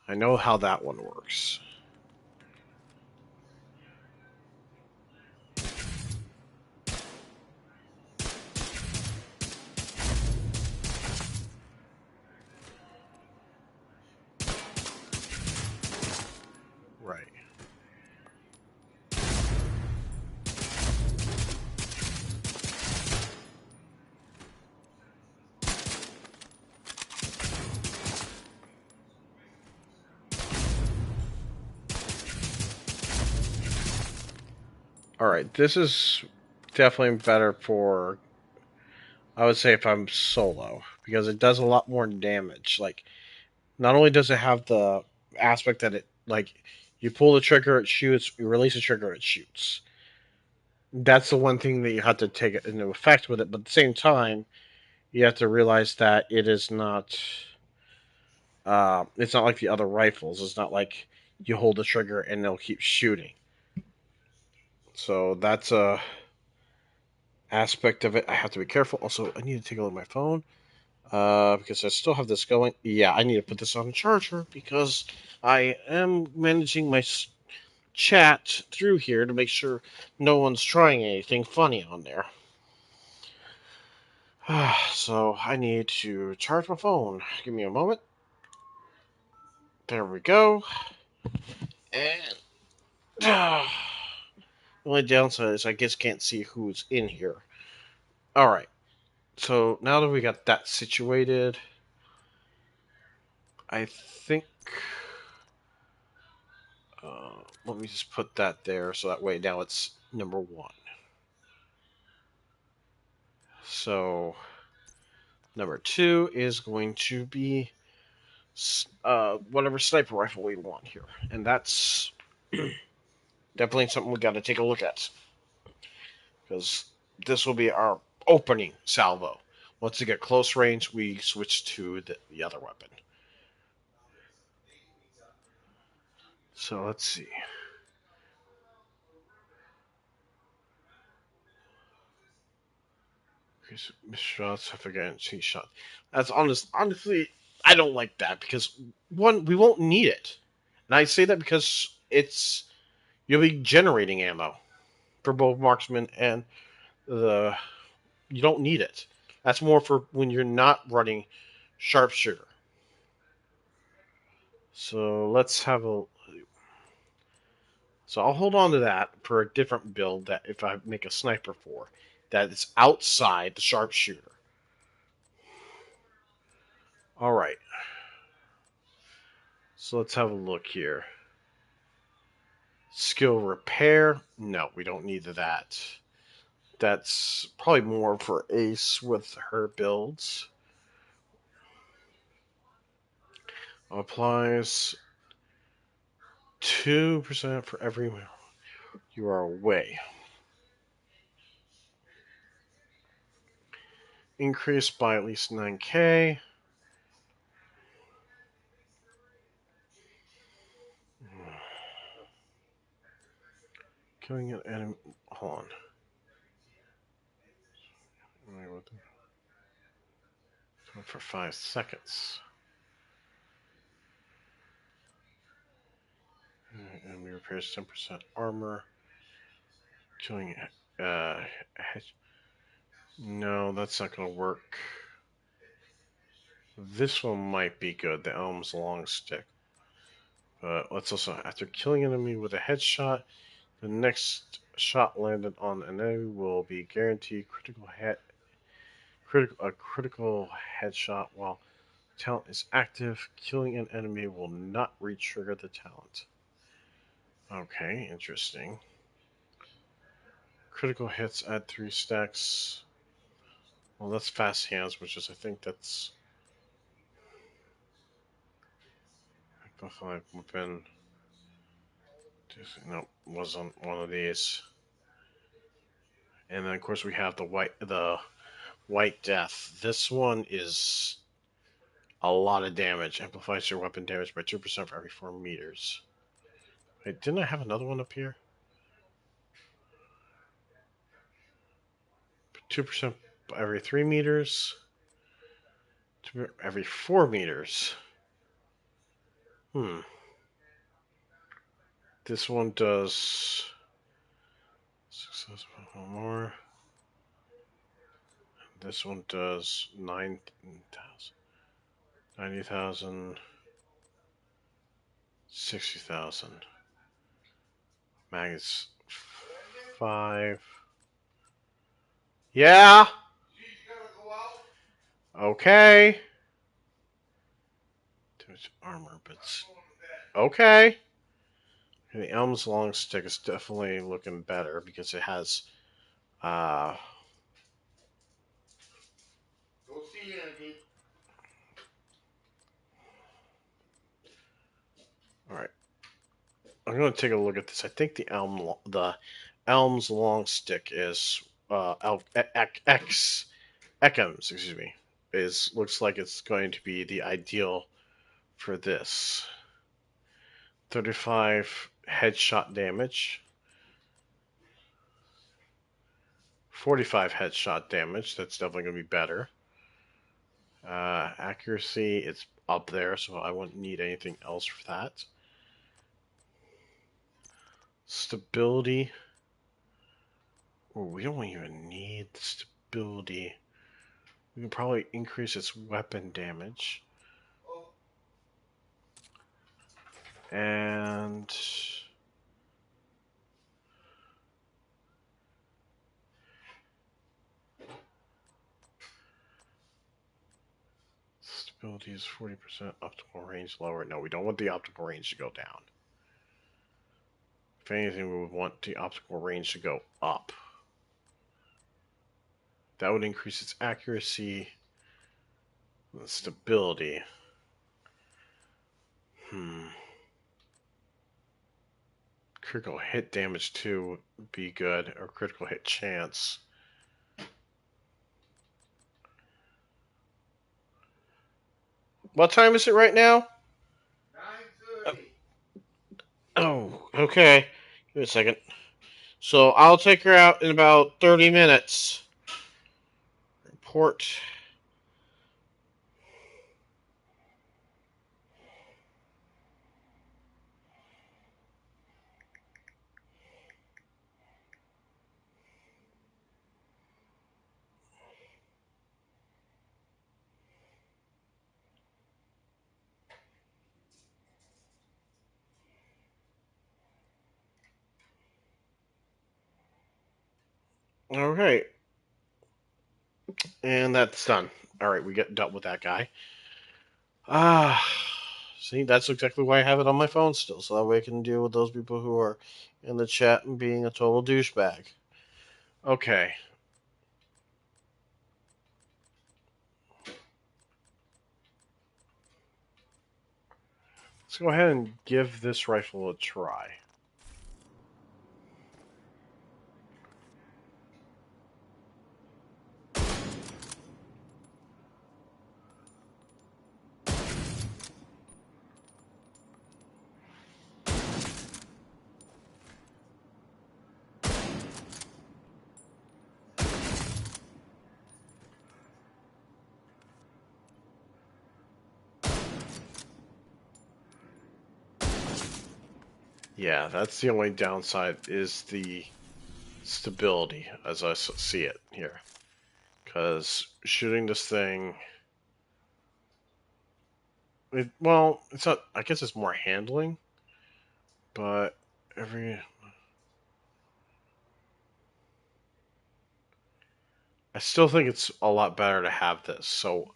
I know how that one works. Right. All right. This is definitely better for. I would say if I'm solo because it does a lot more damage. Like, not only does it have the aspect that it like you pull the trigger, it shoots. You release the trigger, it shoots. That's the one thing that you have to take into effect with it. But at the same time, you have to realize that it is not. It's not like the other rifles. It's not like you hold the trigger and they'll keep shooting. So that's a aspect of it. I have to be careful. Also, I need to take a look at my phone because I still have this going. Yeah, I need to put this on a charger because I am managing my chat through here to make sure no one's trying anything funny on there. So I need to charge my phone. Give me a moment. There we go. And the only downside is I just can't see who's in here. All right. So now that we got that situated, I think. Let me just put that there so that way now it's number one. So number two is going to be whatever sniper rifle we want here, and that's definitely something we got to take a look at because this will be our opening salvo. Once we get close range, we switch to the other weapon. So let's see. Shots, I forget. She shot. That's honest. Honestly, I don't like that because one, we won't need it, and I say that because you'll be generating ammo for both marksman and the. You don't need it. That's more for when you're not running sharpshooter. So let's have a. So I'll hold on to that for a different build that if I make a sniper for, that is outside the sharpshooter. All right. So let's have a look here. Skill repair. No, we don't need that. That's probably more for Ace with her builds. Applies 2% for every you are away. Increased by at least 9k. Killing an enemy. Hold on. For 5 seconds. repairs 10% armor. Killing uh no, that's not gonna work. This one might be good, the Elm's long stick. But let's also, after killing an enemy with a headshot, the next shot landed on an enemy will be guaranteed a critical headshot while talent is active. Killing an enemy will not re-trigger the talent. Okay, interesting. Critical hits add 3 stacks. Well, that's fast hands, which is, I think that's... Five weapon. No, wasn't one of these. And then, of course, we have the white death. This one is a lot of damage. Amplifies your weapon damage by 2% for every 4 meters. Wait, didn't I have another one up here? 2% every 3 meters. Every 4 meters. This one does 6,000 more. This one does 9,000, 90,000, 60,000. Mag is 5. Yeah. Okay. Damage armor, but okay. The Elm's long stick is definitely looking better because it has alright. I'm gonna take a look at this. I think the Elm's long stick is Ekim's, excuse me, looks like it's going to be the ideal for this. 35 headshot damage. 45 headshot damage. That's definitely going to be better. Accuracy, it's up there, so I wouldn't need anything else for that. Stability. Oh, we don't even need the stability. We can probably increase its weapon damage. And stability is 40%, optimal range lower. No, we don't want the optimal range to go down. If anything, we would want the optical range to go up. That would increase its accuracy and stability. Critical hit damage too would be good, or critical hit chance. What time is it right now? 9:30. Oh, okay. Give me a second. So I'll take her out in about 30 minutes. Report. Alright. And that's done. Alright, we get dealt with that guy. See, that's exactly why I have it on my phone still, so that way I can deal with those people who are in the chat and being a total douchebag. Okay. Let's go ahead and give this rifle a try. Yeah, that's the only downside is the stability as I see it here. Because shooting this thing, well, it's not. I guess it's more handling, but every I still think it's a lot better to have this. So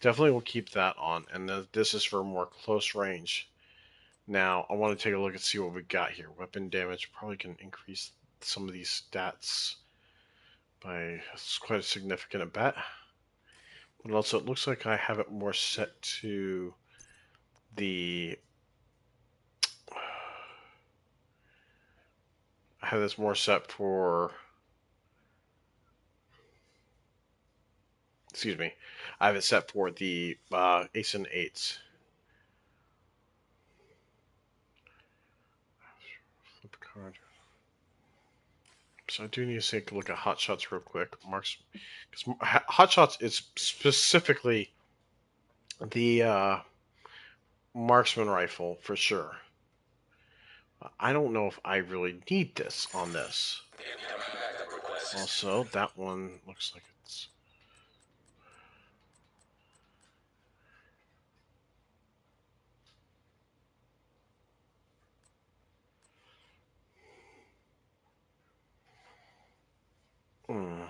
definitely will keep that on. And this is for more close range. Now I want to take a look and see what we got here. Weapon damage probably can increase some of these stats by quite a significant bet. But also it looks like I have it more set to the I have this more set for, excuse me, I have it set for the ace and eights. Flip a card. So I do need to take a look at hotshots real quick. Marks, because hotshots is specifically the marksman rifle for sure. I don't know if I really need this on this. Also, that one looks like it's. Hmm.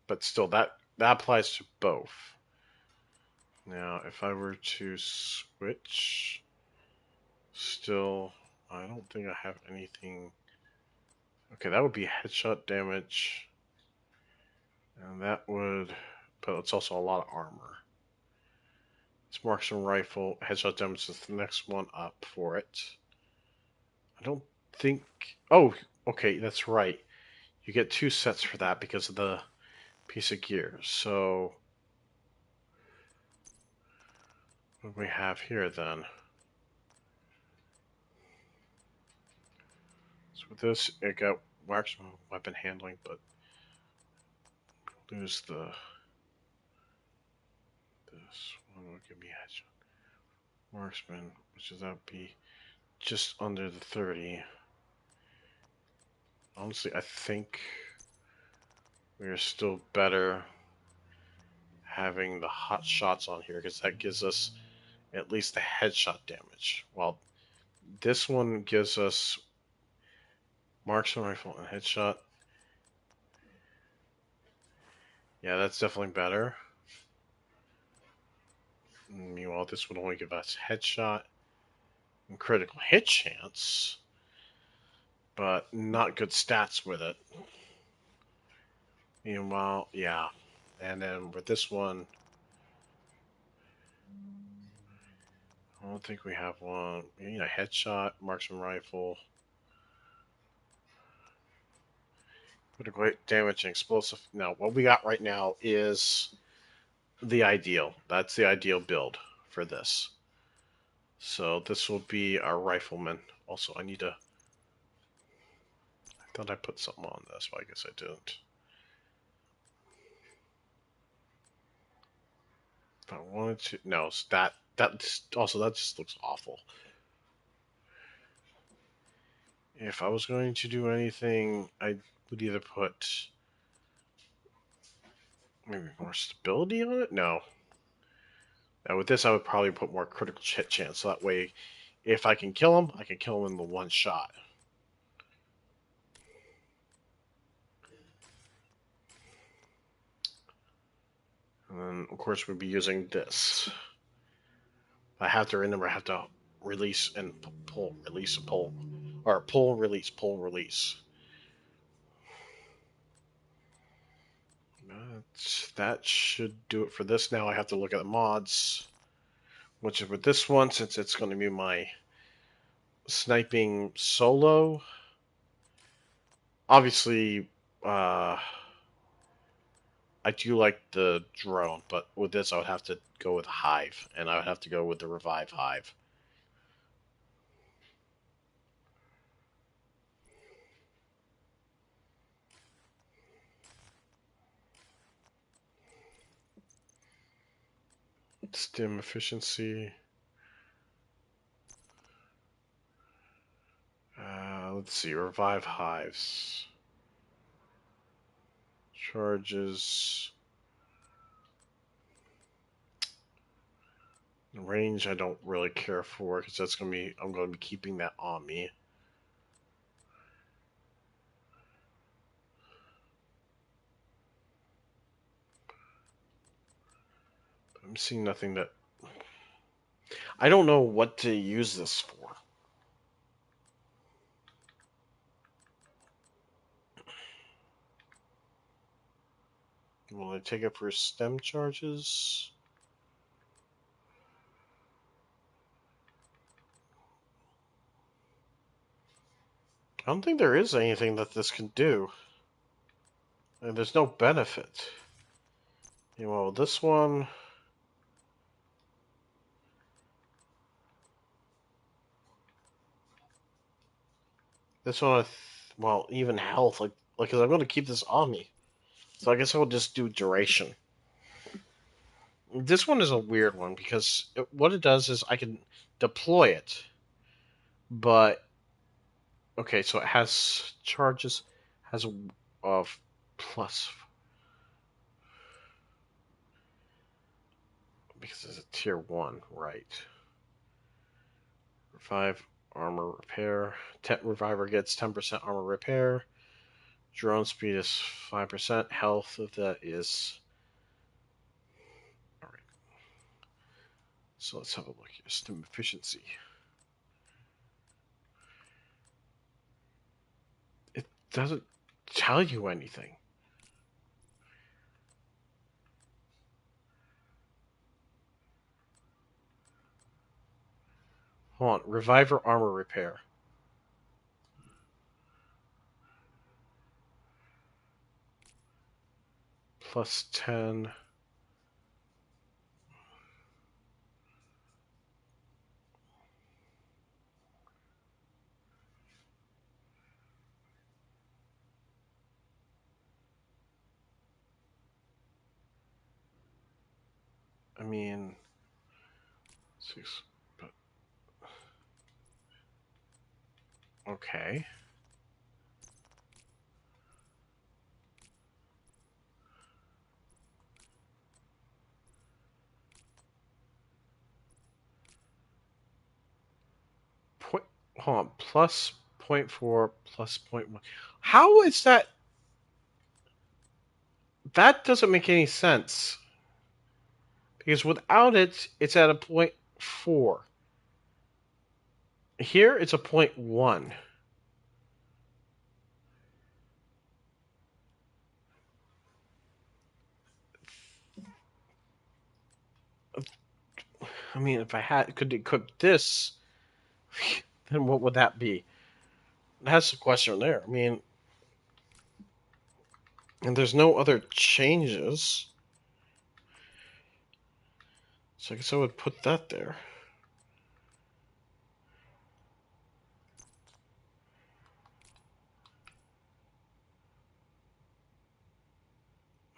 But still, that applies to both. Now, if I were to switch, still, I don't think I have anything. Okay, that would be headshot damage, and that would, but it's also a lot of armor. It's marksman rifle. Headshot damage is the next one up for it. I don't think. Oh, okay, that's right. You get two sets for that because of the piece of gear. So, what do we have here then? So with this, it got marksman weapon handling, but lose this one will give me headshot. Marksman, which is that would be just under the 30. Honestly, I think we are still better having the hot shots on here because that gives us at least the headshot damage. While this one gives us marksman rifle and headshot. Yeah, that's definitely better. Meanwhile, this would only give us headshot and critical hit chance, but not good stats with it. Meanwhile, yeah. And then with this one, I don't think we have one. We need a headshot, marksman rifle. What a great damage and explosive. Now, what we got right now is the ideal. That's the ideal build for this. So this will be our rifleman. Also, I need to. I thought I put something on this, but I guess I didn't. If I wanted to, no, that just looks awful. If I was going to do anything, I would either put maybe more stability on it. No. Now with this, I would probably put more critical hit chance. So that way, if I can kill him, I can kill him in the one shot. And then, of course, we'd be using this. I have to remember, I have to release and pull, release and pull. Or pull, release, pull, release. That should do it for this. Now I have to look at the mods. Which is with this one, since it's going to be my sniping solo. Obviously, I do like the drone, but with this I would have to go with Hive, and I would have to go with the Revive Hive. Stim efficiency. Let's see. Revive hives. Charges. Range I don't really care for because that's gonna be I'm gonna be keeping that on me. I'm seeing nothing that I don't know what to use this for. Will I take it for stem charges? I don't think there is anything that this can do. And there's no benefit. Well, this one. This one, well, even health, like, cause I'm gonna keep this on me. So I guess I'll just do duration. This one is a weird one because what it does is I can deploy it, but okay, so it has charges, has a of plus because it's a tier 1, right? Revive armor repair. Reviver gets 10% armor repair. Drone speed is 5%. Health of that is. Alright. So let's have a look here. Stim efficiency. It doesn't tell you anything. Hold on. Reviver armor repair. Plus 10. I mean, 6. But okay. Point. Hold on. Plus 0.4 plus 0.1. How is that? That doesn't make any sense. Because without it, it's at a 0.4. Here, it's a 0.1. I mean, if I could equip this, then what would that be? That's the question there. I mean, and there's no other changes. So I guess I would put that there.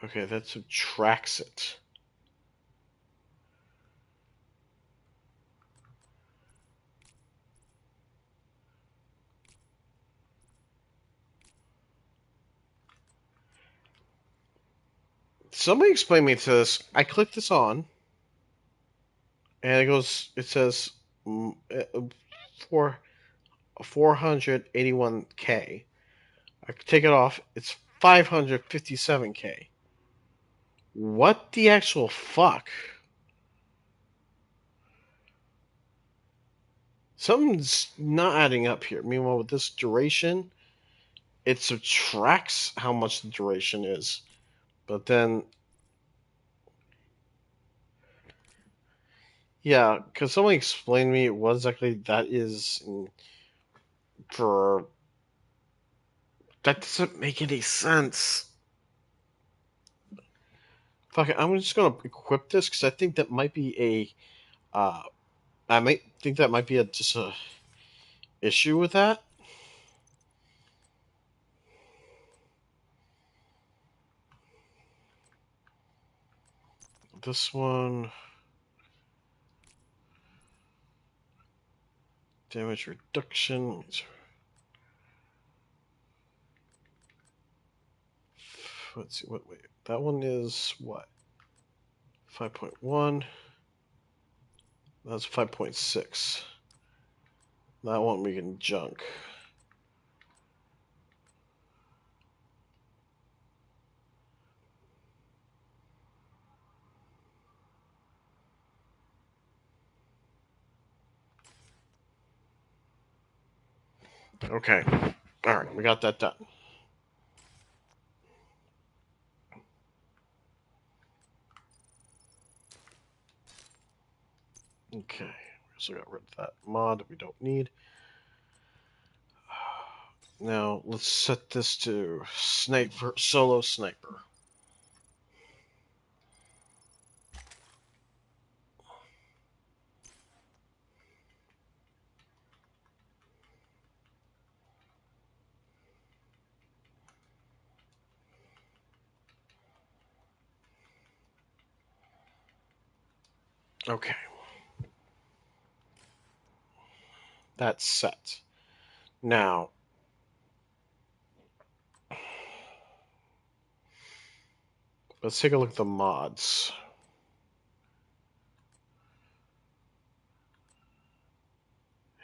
Okay, that subtracts it. Somebody explain me to this. I click this on, and it goes. It says for 481K. I take it off. It's 557K. What the actual fuck? Something's not adding up here. Meanwhile, with this duration, it subtracts how much the duration is. But then, yeah, because someone explained to me what exactly that is for. That doesn't make any sense. Fuck it, I'm just gonna equip this because I think that might be a. I might think that might be just a issue with that. This one. Damage reduction. let's see, wait, that one is what? 5.1. That's 5.6. That one we can junk. Okay. Alright, we got that done. Okay. We also got rid of that mod that we don't need. Now, let's set this to sniper, solo sniper. Okay. That's set. Now, let's take a look at the mods.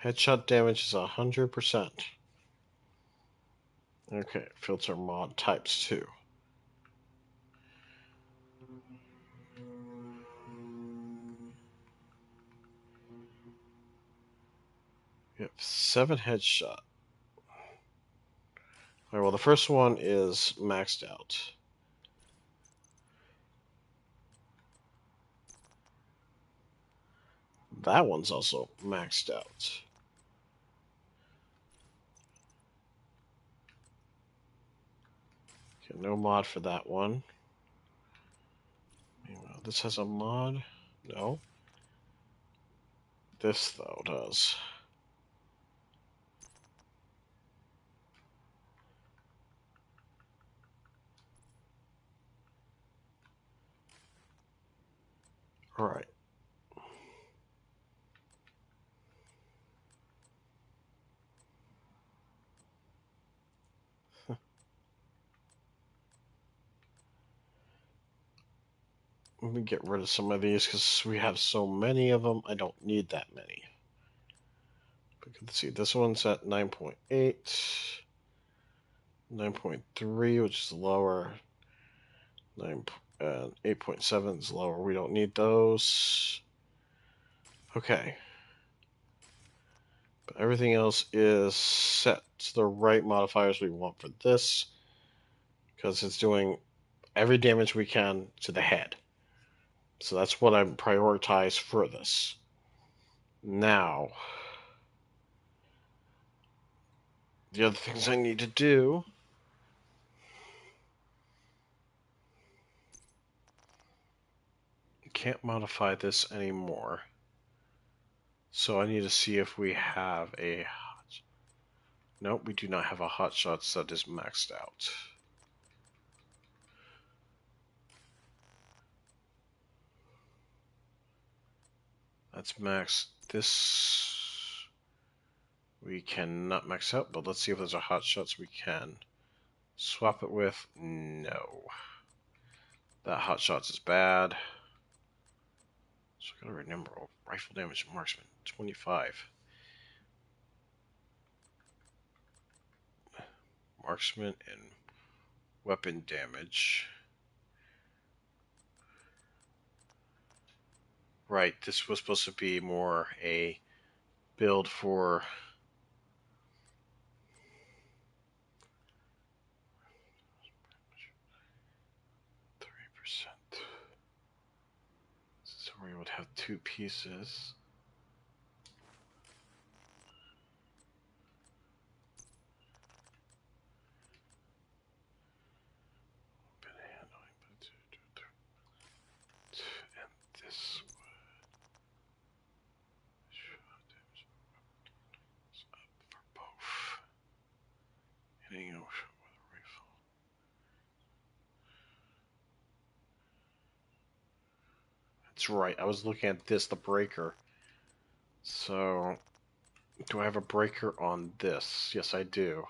Headshot damage is 100%. Okay, filter mod types too. We have 7 headshot. Alright, well, the first one is maxed out. That one's also maxed out. Okay, no mod for that one. This has a mod? No. This, though, does. Alright. Let me get rid of some of these because we have so many of them. I don't need that many. But let's see, this one's at 9.8, 9.3, which is lower, 8.7 is lower. We don't need those. Okay. But everything else is set to the right modifiers we want for this because it's doing every damage we can to the head. So that's what I prioritize for this. Now, the other things I need to do. Can't modify this anymore. So I need to see if we have a... Nope, we do not have a hotshots that is maxed out. That's max. This we cannot max out, but let's see if there's a hotshots we can swap it with. No. That hotshots is bad. So I gotta remember, rifle damage marksman, 25. Marksman and weapon damage. Right, this was supposed to be more a build for 3%. So we would have 2 pieces. And this for both. Hitting ocean with a rifle. That's right, I was looking at this, the breaker. So, do I have a breaker on this? Yes, I do.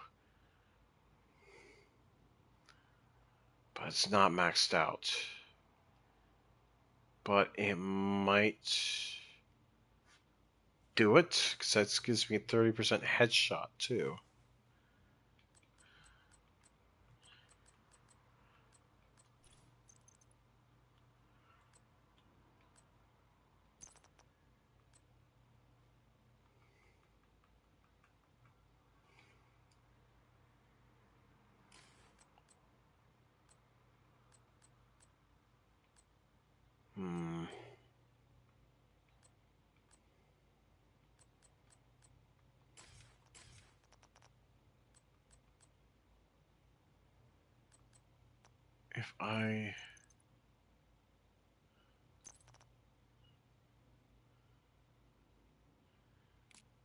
But it's not maxed out. But it might do it, because that gives me 30% headshot too. If I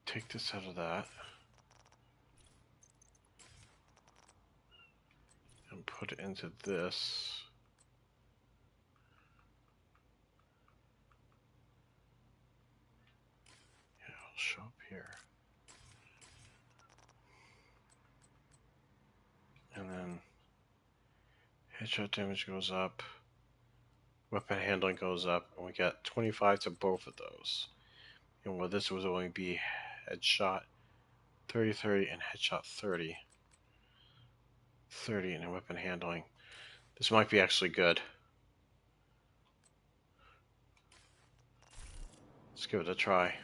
take this out of that and put it into this, yeah, it'll show up here. And then headshot damage goes up, weapon handling goes up, and we get 25 to both of those. And well, this would only be headshot 30, and headshot 30. 30 and weapon handling. This might be actually good. Let's give it a try.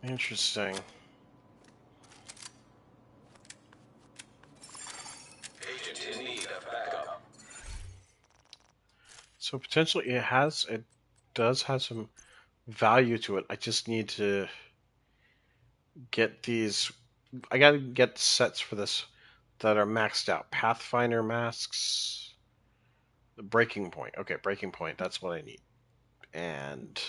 Interesting. Agent in need of backup. So potentially it does have some value to it. I just need to get these. I gotta get sets for this that are maxed out. Pathfinder masks. The breaking point. Okay, breaking point. That's what I need. And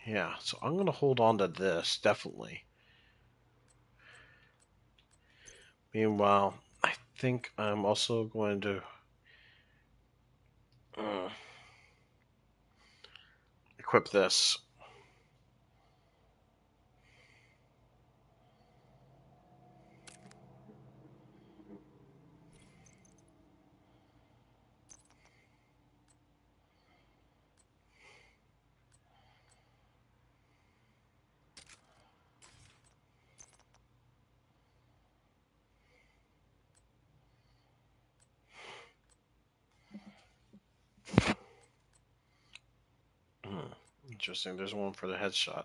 yeah, so I'm gonna hold on to this definitely. Meanwhile, I think I'm also going to equip this. Interesting. There's one for the headshot.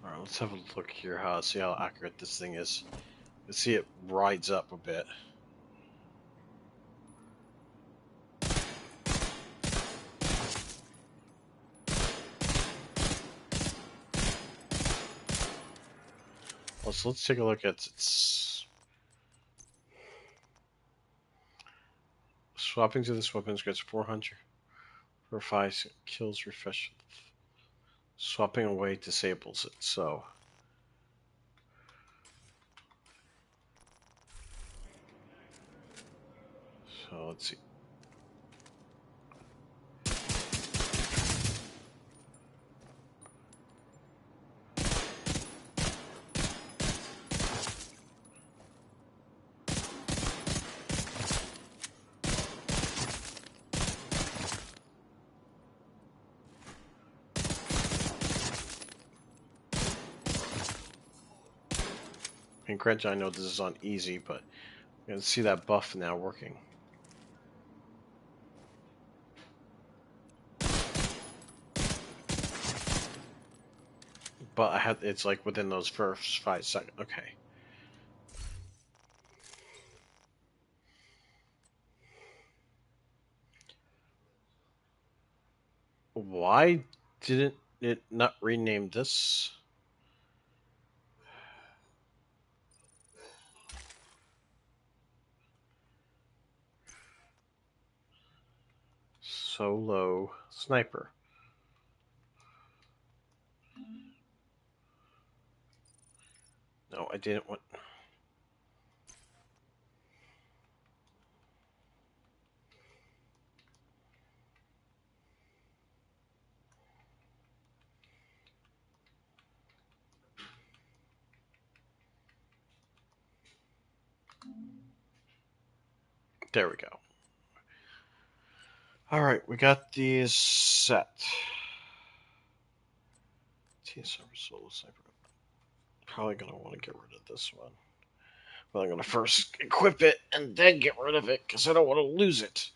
Alright, let's have a look here, see how accurate this thing is. Let's see it rides up a bit. Well, so let's take a look at its... Swapping to this weapon gets 400 for 5 kills refresh. Swapping away disables it, so... So let's see. And granted, I know this is on easy, but you can see that buff now working. But it's like within those first 5 seconds. Okay. Why didn't it not rename this? Solo sniper. No, I didn't want. There we go. Alright, we got these set. TSR Solo Sniper. Probably gonna want to get rid of this one. But I'm gonna first equip it and then get rid of it because I don't want to lose it.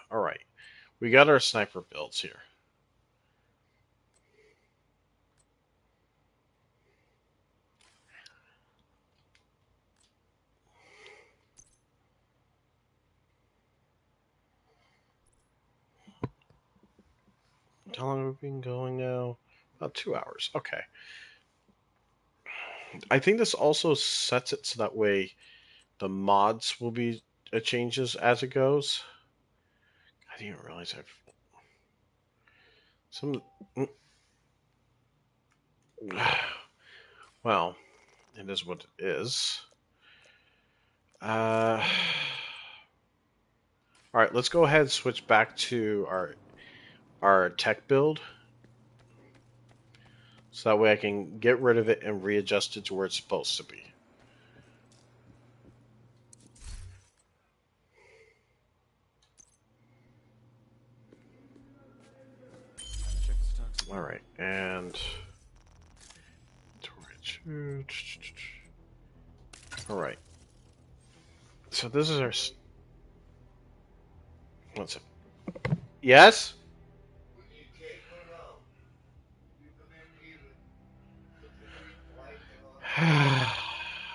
Alright, we got our sniper builds here. How long have we been going now? About 2 hours. Okay. I think this also sets it so that way the mods will be changes as it goes. I didn't realize I've some. Well, it is what it is. All right, let's go ahead and switch back to our tech build, so that way I can get rid of it and readjust it to where it's supposed to be. All right, and all right. So this is our. What's it? Yes.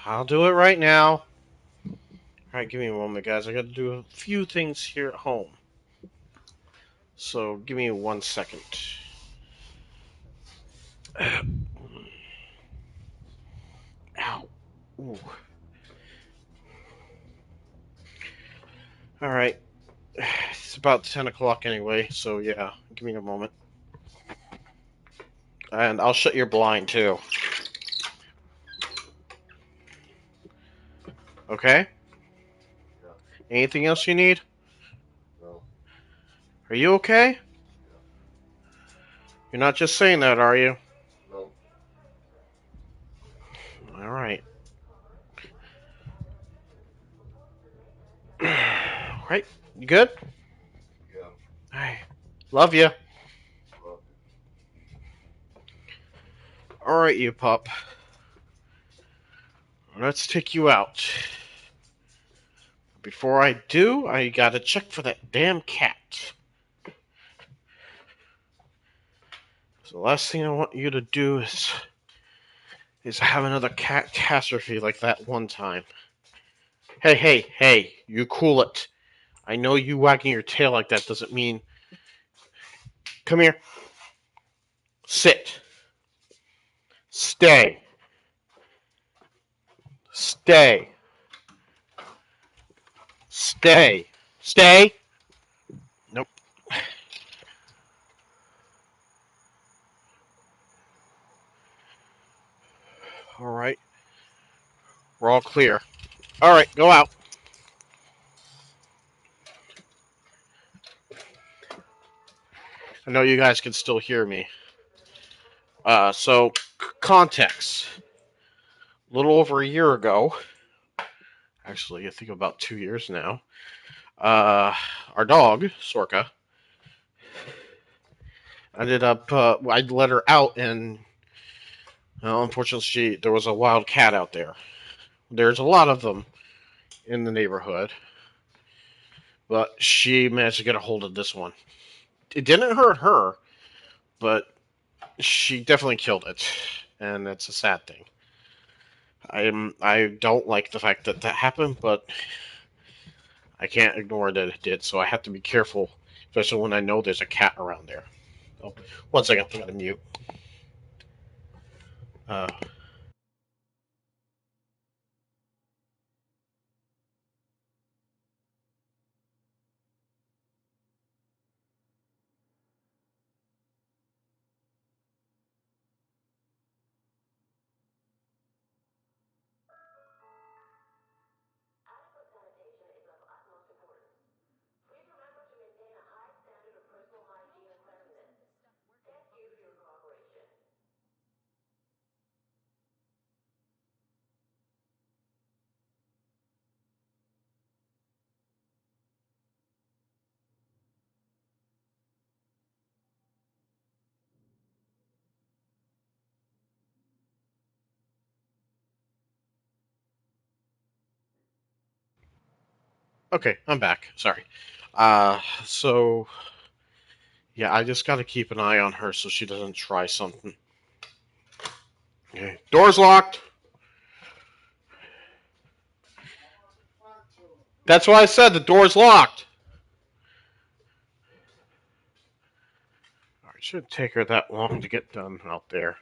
I'll do it right now. Alright, give me a moment, guys. I gotta do a few things here at home. So, give me 1 second. Ow. Ooh. Alright. It's about 10 o'clock anyway, so yeah, give me a moment. And I'll shut your blind too. Okay? Anything else you need? Are you okay? You're not just saying that, are you? Alright. Right? You good? Alright. Love you. Alright, you pup. Let's take you out. Before I do, I gotta check for that damn cat. So the last thing I want you to do is have another catastrophe like that one time. Hey, you cool it. I know you wagging your tail like that doesn't mean... Come here. Sit. Stay. Stay. Stay. Stay. Nope. Alright. We're all clear. Alright, go out. I know you guys can still hear me. So, context. A little over a year ago, actually, I think about 2 years now, our dog, Sorka, ended up, I let her out and Well, unfortunately, there was a wild cat out there. There's a lot of them in the neighborhood, but she managed to get a hold of this one. It didn't hurt her, but she definitely killed it, and it's a sad thing. I don't like the fact that that happened, but I can't ignore that it did. So I have to be careful, especially when I know there's a cat around there. Oh, one second, I gotta mute. Uh, okay, I'm back. Sorry. So yeah, I just gotta keep an eye on her so she doesn't try something. Okay, door's locked. That's why I said the door's locked. It shouldn't take her that long to get done out there.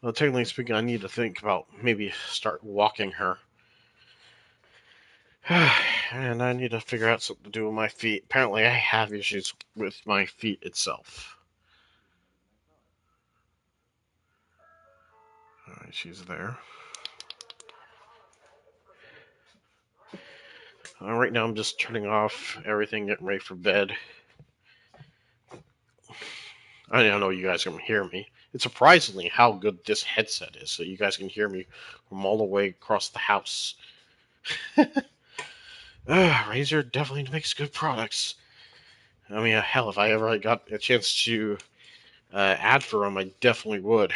Well, technically speaking, I need to think about maybe start walking her. And I need to figure out something to do with my feet. Apparently, I have issues with my feet itself. Alright, she's there. Right now, I'm just turning off everything, getting ready for bed. I don't know you guys can hear me. It's surprisingly how good this headset is, so you guys can hear me from all the way across the house. Razer definitely makes good products. I mean, hell, if I ever got a chance to ad for them, I definitely would.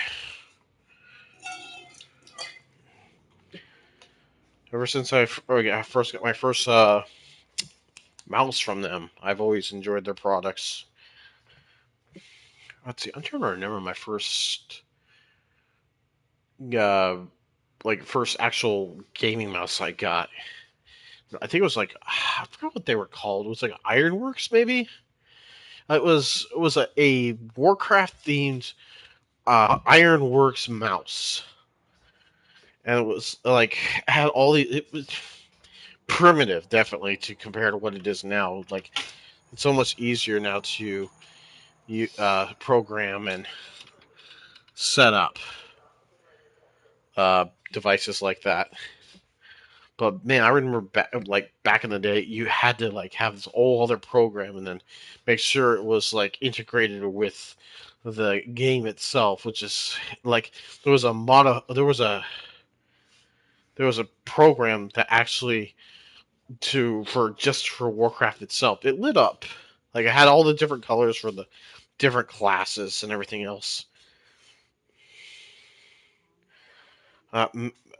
Ever since I first got my first mouse from them, I've always enjoyed their products. Let's see, I'm trying to remember my first, uh, first actual gaming mouse I got. I think it was like I forgot what they were called. It was like Ironworks, maybe. It was a Warcraft themed Ironworks mouse, and it was like had all the it was primitive, definitely to compare to what it is now. Like it's so much easier now to program and set up devices like that. But man, I remember back in the day, you had to like have this whole other program and then make sure it was like integrated with the game itself, which is like there was a program that actually to for just for Warcraft itself. It lit up. Like it had all the different colors for the different classes and everything else. Uh,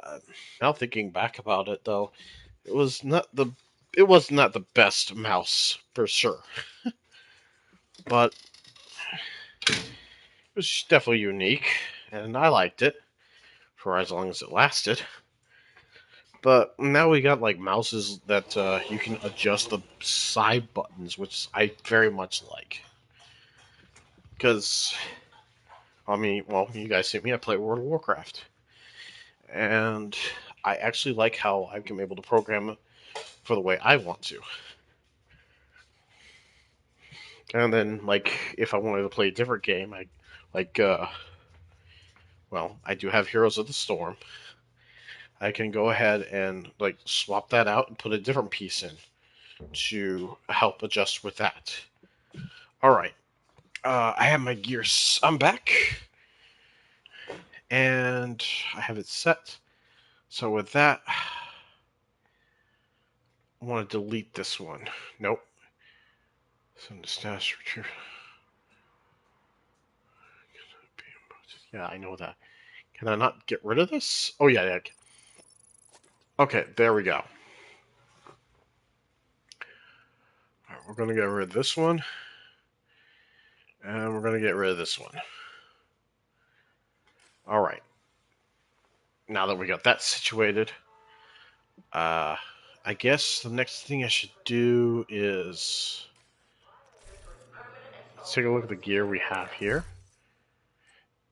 uh, Now thinking back about it though, it was not the it was not the best mouse for sure, but it was definitely unique, and I liked it for as long as it lasted. But now we got like mouses that you can adjust the side buttons, which I very much like. Because I mean, well, you guys see me. I play World of Warcraft, and I actually like how I'm able to program it for the way I want to. And then, like, if I wanted to play a different game, I like, well, I do have Heroes of the Storm. I can go ahead and like swap that out and put a different piece in to help adjust with that. All right, I have my gears. I'm back, and I have it set. So with that, I want to delete this one. Nope. Send the stash return. Yeah, I know that. Can I not get rid of this? Oh, yeah, yeah. Okay, there we go. All right, we're going to get rid of this one. And we're going to get rid of this one. All right. Now that we got that situated, I guess the next thing I should do is let's take a look at the gear we have here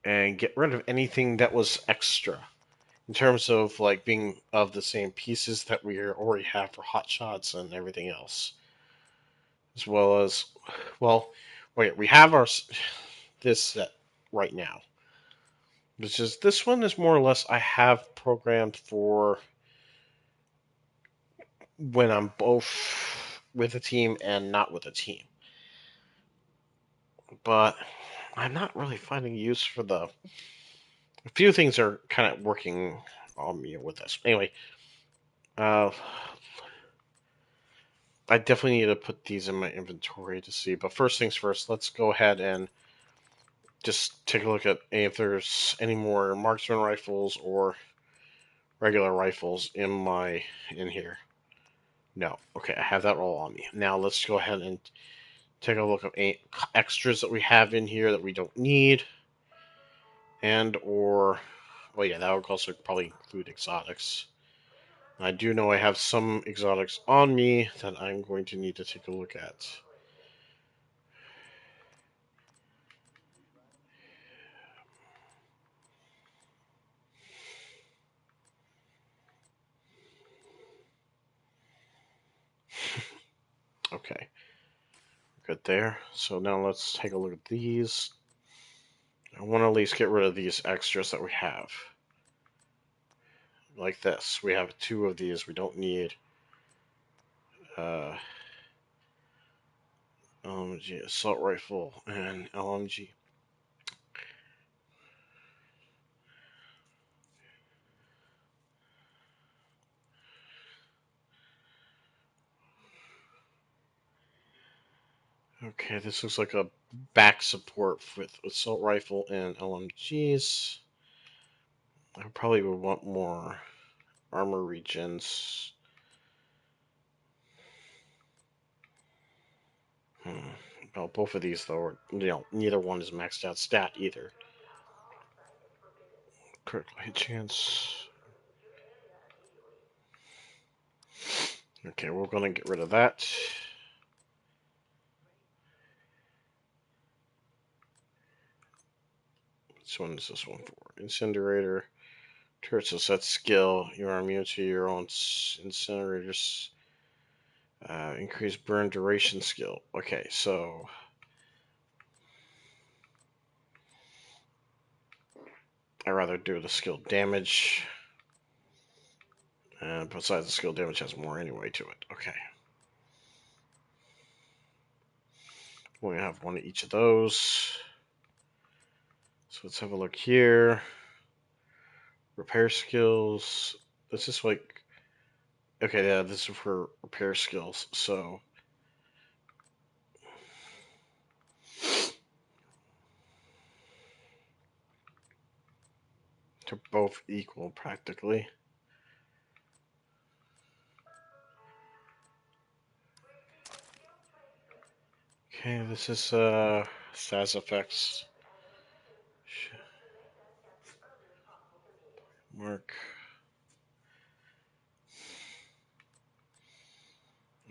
and get rid of anything that was extra in terms of like being of the same pieces that we already have for hot shots and everything else, as well as well, wait, we have our this set right now, which is this one is more or less I have programmed for when I'm both with a team and not with a team. But I'm not really finding use for the. A few things are kind of working on me with this. Anyway, uh, I definitely need to put these in my inventory to see. But first things first, let's go ahead and just take a look at if there's any more marksman rifles or regular rifles in here. No. Okay, I have that all on me. Now let's go ahead and take a look at any extras that we have in here that we don't need. And or well, yeah, that would also probably include exotics. I do know I have some exotics on me that I'm going to need to take a look at. Okay, good there. So now let's take a look at these. I want to at least get rid of these extras that we have. Like this. We have two of these we don't need. Uh, LMG assault rifle and LMG. Okay, this looks like a back support with assault rifle and LMGs. I probably would want more armor regens. Well, both of these though, neither one is maxed out stat either. Critical hit chance. Okay, we're gonna get rid of that. Which one is this one for? Incinerator. Turret, so set skill. You are immune to your own incinerators. Increase burn duration skill. Okay, so I'd rather do the skill damage. And besides, the skill damage has more anyway to it. Okay. We have one of each of those. So let's have a look here. Repair skills. This is like. Okay, yeah, this is for repair skills. So. They're both equal practically. Okay, this is SAS effects. Mark.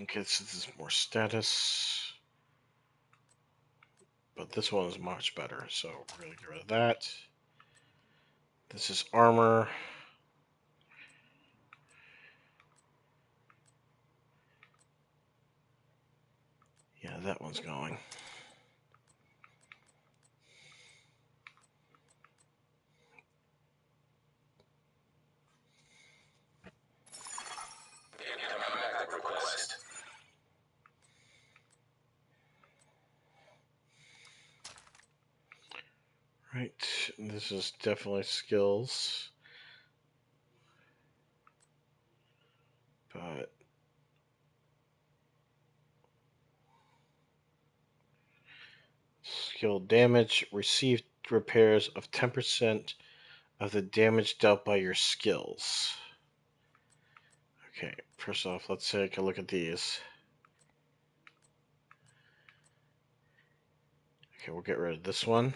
Okay, so this is more status. But this one is much better, so we're going to get rid of that. This is armor. Yeah, that one's going. Backup request. Right, this is definitely skills. But skill damage, received repairs of 10% of the damage dealt by your skills. Okay, first off, let's take a look at these. Okay, we'll get rid of this one.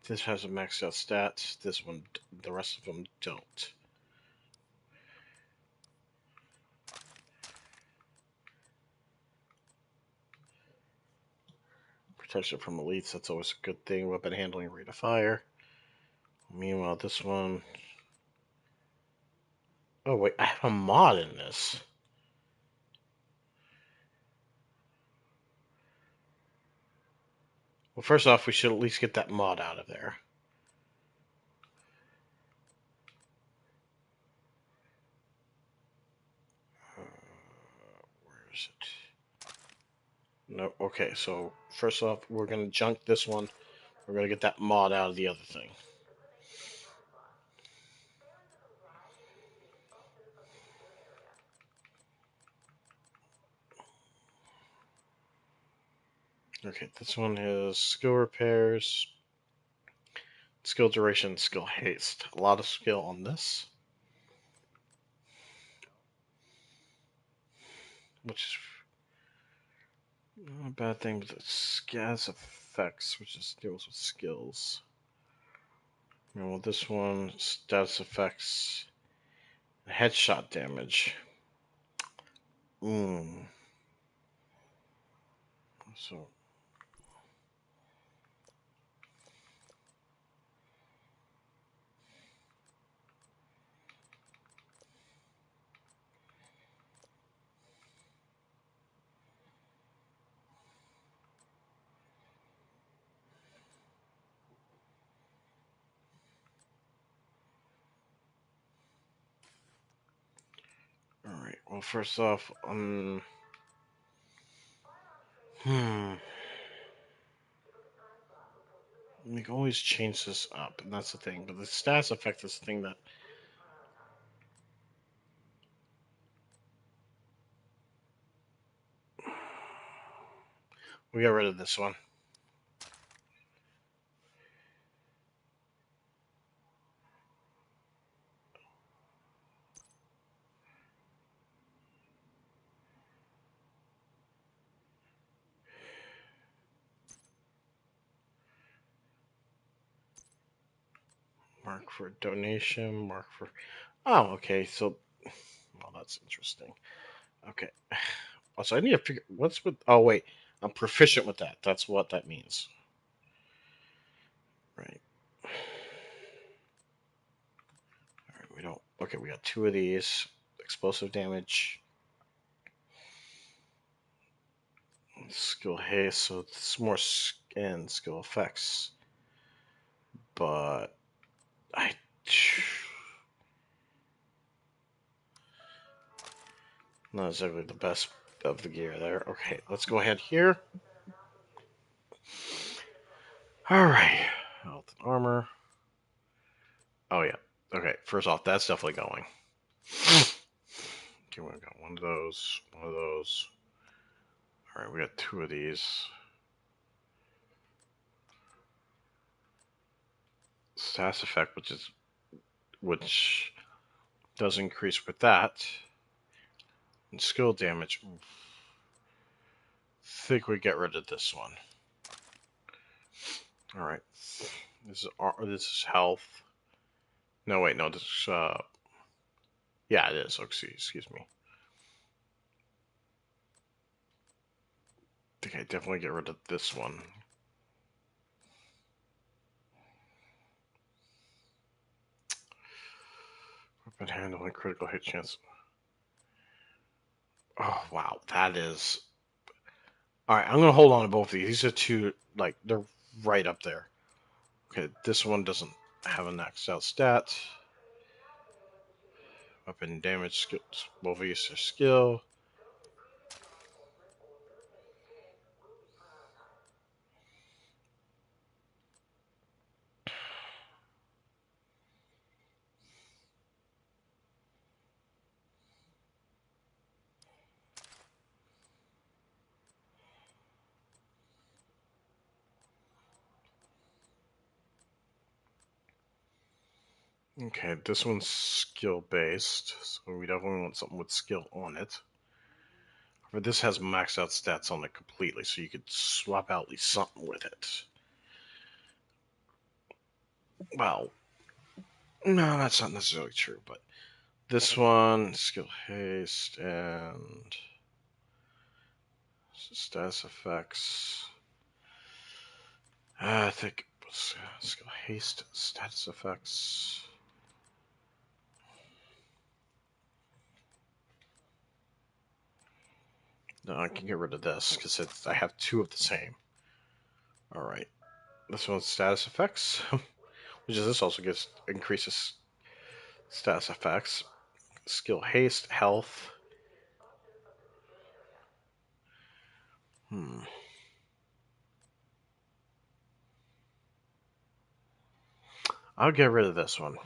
This has a maxed out stat. This one, the rest of them don't. Protection from elites, that's always a good thing. Weapon handling, rate of fire. Meanwhile, this one... Oh wait, I have a mod in this. Well, first off, we should at least get that mod out of there. Where is it? No, okay, so first off, we're going to junk this one. We're going to get that mod out of the other thing. Okay, this one has skill repairs, skill duration, skill haste. A lot of skill on this. Which is not a bad thing, but it has effects, which is deals with skills. Well, this one, status effects, headshot damage. So, alright, well, first off, we can always change this up, and that's the thing, but the status effect is the thing that we got rid of this one. Mark for donation, mark for... Oh, okay, so... Well, that's interesting. Okay. Also, I need to figure... What's with... Oh, wait. I'm proficient with that. That's what that means. Right. Alright, we don't... Okay, we got two of these. Explosive damage. Skill haste, so it's more skin skill effects. But... I... Not exactly the best of the gear there. Okay, let's go ahead here. Alright. Health and armor. Oh, yeah. Okay, first off, that's definitely going. Okay, we got one of those, one of those. Alright, we got two of these. Status effect, which does increase with that. And skill damage. I think we get rid of this one. Alright. This is health. No, wait, no, this is, yeah, it is. Excuse me. Okay, definitely get rid of this one. Weapon handling, critical hit chance. Oh, wow, that is... Alright, I'm gonna hold on to both of these. These are two, like, they're right up there. Okay, this one doesn't have a maxed out stat. Weapon damage skills. Both of these are skill. Okay, this one's skill based, so we definitely want something with skill on it. But this has maxed out stats on it completely, so you could swap out at least something with it. Well, no, that's not necessarily true, but this one, skill haste and status effects. I think skill haste, status effects. No, I can get rid of this because I have two of the same. All right, this one's status effects, which is this also gets increases status effects. Skill haste, health. I'll get rid of this one.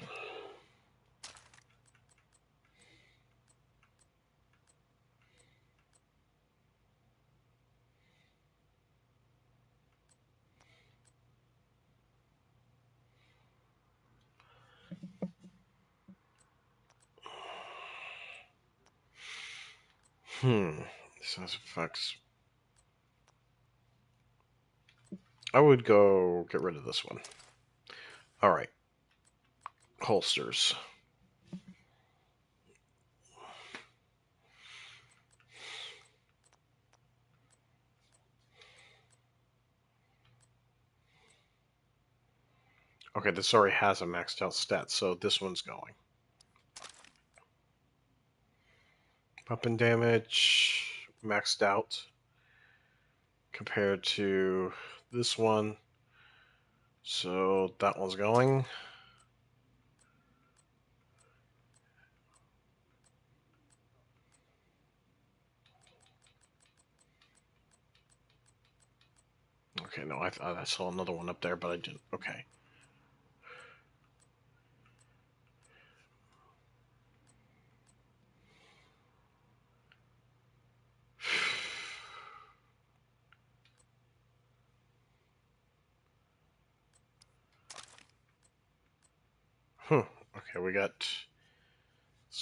Status effects. I would go get rid of this one. All right, holsters. Okay, this already has a maxed out stat, so this one's going. Weapon damage maxed out compared to this one, so that one's going. Okay, no, I thought I saw another one up there, but I didn't. Okay. Okay, we got.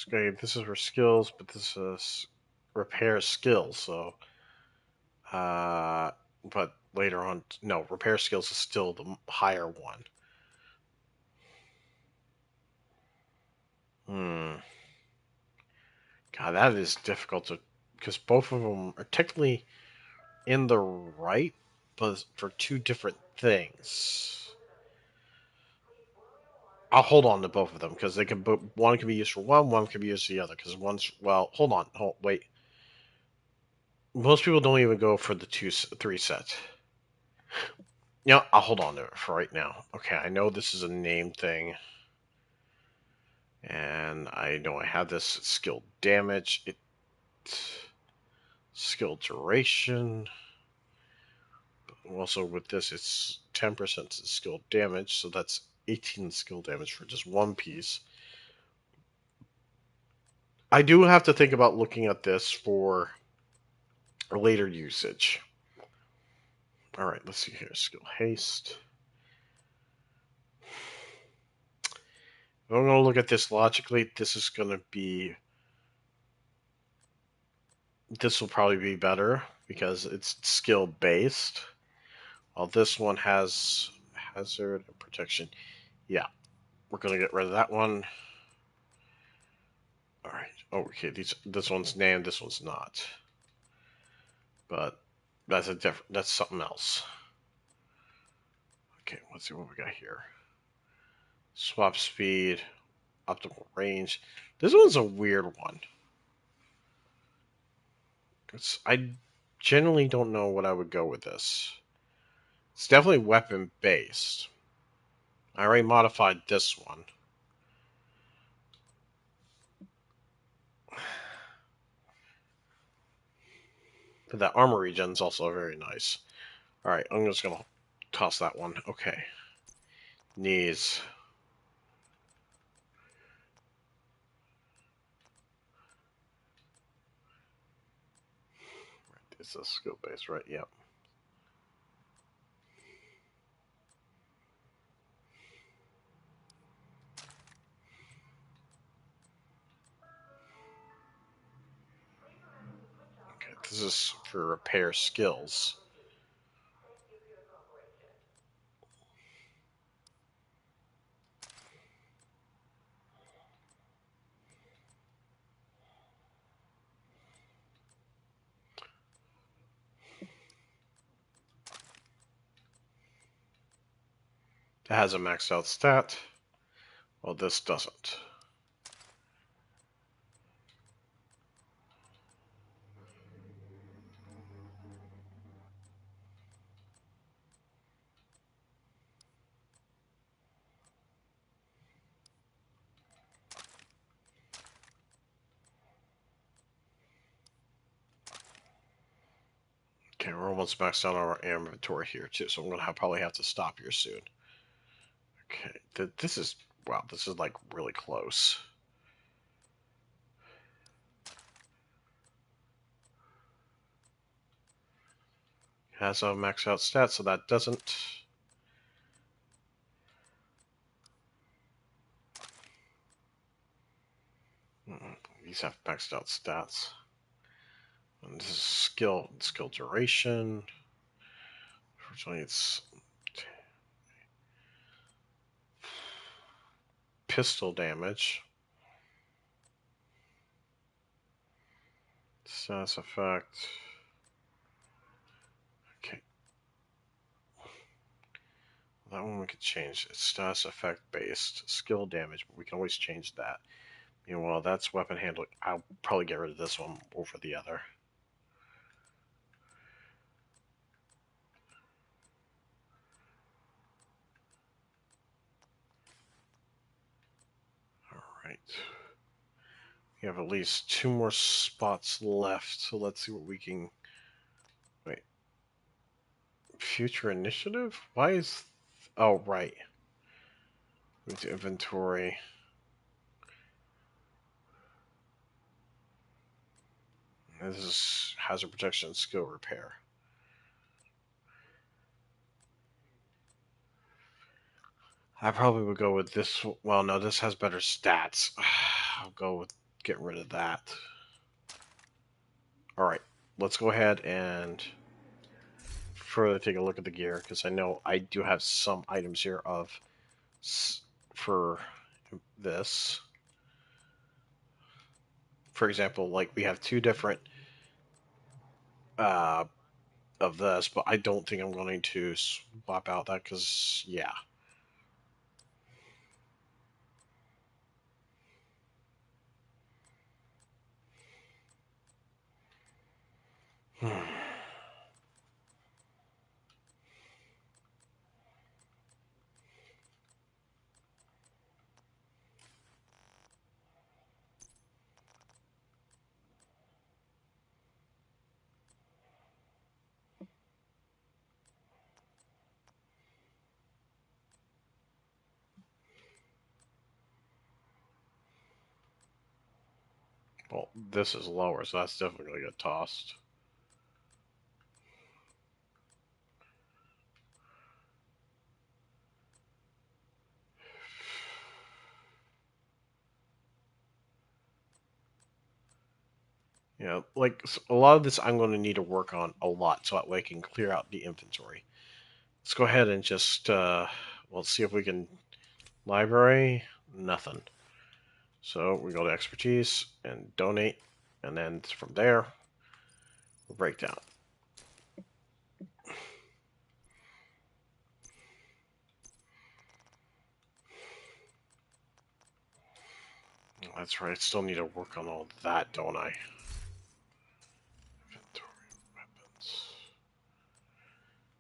Okay, this is for skills, but this is repair skills. So, but later on, no, repair skills is still the higher one. Hmm. God, that is difficult to because both of them are technically in the right, but for two different things. I'll hold on to both of them because they can. One can be used for one can be used for the other. Because one's hold on, wait. Most people don't even go for the 3 set. Yeah, I'll hold on to it for right now. Okay, I know this is a name thing, and I know I have this skill damage. Skill duration. Also, with this, it's 10% skill damage, so that's 18 skill damage for just one piece. I do have to think about looking at this for later usage. All right, let's see here. Skill haste. If I'm going to look at this logically, this is going to be. This will probably be better because it's skill based. While this one has hazard and protection. Yeah, we're going to get rid of that one. All right. Oh, okay. This one's named. This one's not. But that's a different. That's something else. Okay. Let's see what we got here. Swap speed, optimal range. This one's a weird one. I generally don't know what I would go with this. It's definitely weapon based. I already modified this one. But that armor regen is also very nice. Alright, I'm just gonna toss that one. Okay. Knees. It's a skill base, right? Yep. This is for repair skills. It has a maxed out stat. Well, this doesn't. Okay, we're almost maxed out on our inventory here too, so I'm gonna probably have to stop here soon. Okay, this is wow, this is like really close. Has a maxed out stat, so that doesn't. These have maxed out stats. And this is skill duration. Unfortunately, it's pistol damage. Status effect. Okay. That one we could change. It's status effect based. Skill damage, but we can always change that. Meanwhile, that's weapon handling. I'll probably get rid of this one over the other. Alright. We have at least 2 more spots left, so let's see what we can... Wait. Future initiative? Why is... Oh, right. Move to inventory. This is hazard protection and skill repair. I probably would go with this. Well, no, this has better stats. I'll go with getting rid of that. Alright, let's go ahead and further take a look at the gear, because I know I do have some items here of for this. For example, like we have 2 different of this, but I don't think I'm going to swap out that because, yeah. Well, this is lower, so that's definitely going to get tossed. Yeah, like a lot of this I'm going to need to work on a lot so that way I can clear out the inventory. Let's go ahead and just, well, see if we can... Library, nothing. So we go to expertise and donate, and then from there, we'll break down. That's right, I still need to work on all that, don't I?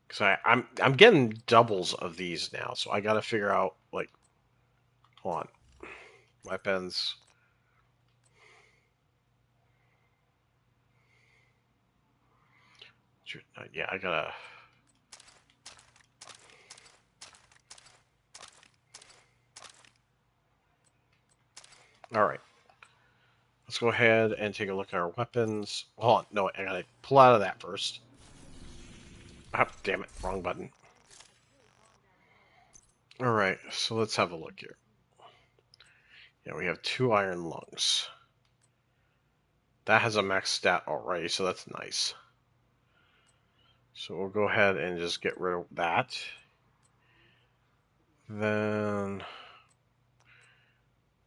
Because I'm getting doubles of these now, so I gotta figure out, like, hold on. Weapons. Yeah, I gotta... Alright. Let's go ahead and take a look at our weapons. Hold on, no, I gotta pull out of that first. Ah, damn it, wrong button. Alright, so let's have a look here. Yeah, we have 2 iron lungs. That has a max stat already, so that's nice. So we'll go ahead and just get rid of that. Then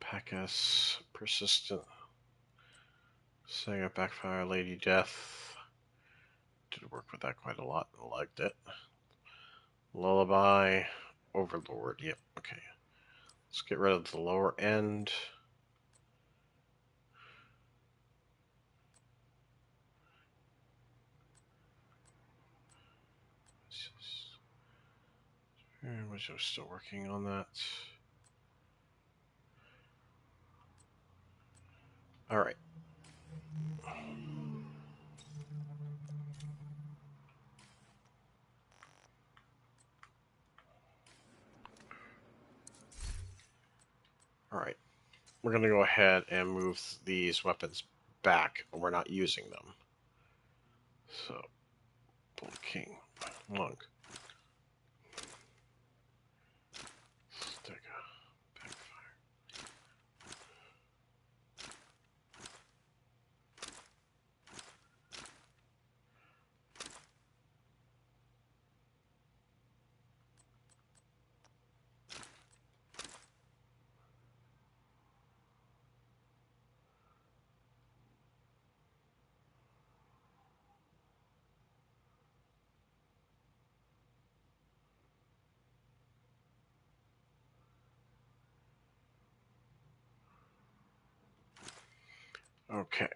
Pack S, Persistent, Sega Backfire, Lady Death. Did work with that quite a lot. Liked it. Lullaby, Overlord. Yep, okay. Let's get rid of the lower end. We're still working on that. Alright. Alright. We're going to go ahead and move these weapons back. We're not using them. So, Bull King, Monk, Stega, Backfire. Okay.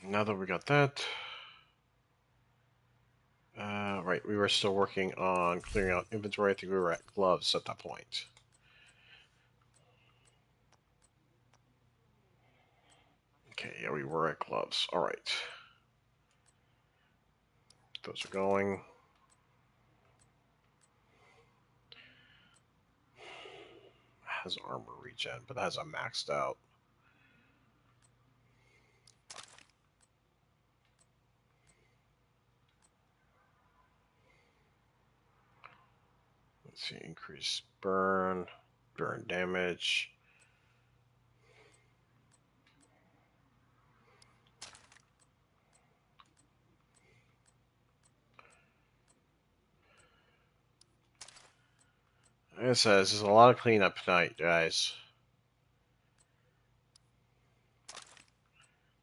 Now that we got that, right, we were still working on clearing out inventory. I think we were at gloves at that point. Okay, yeah, we were at gloves. All right. Those are going. Has armor regen, but has a maxed out. Let's see, increase burn damage. Like I said, this is a lot of cleanup tonight, guys.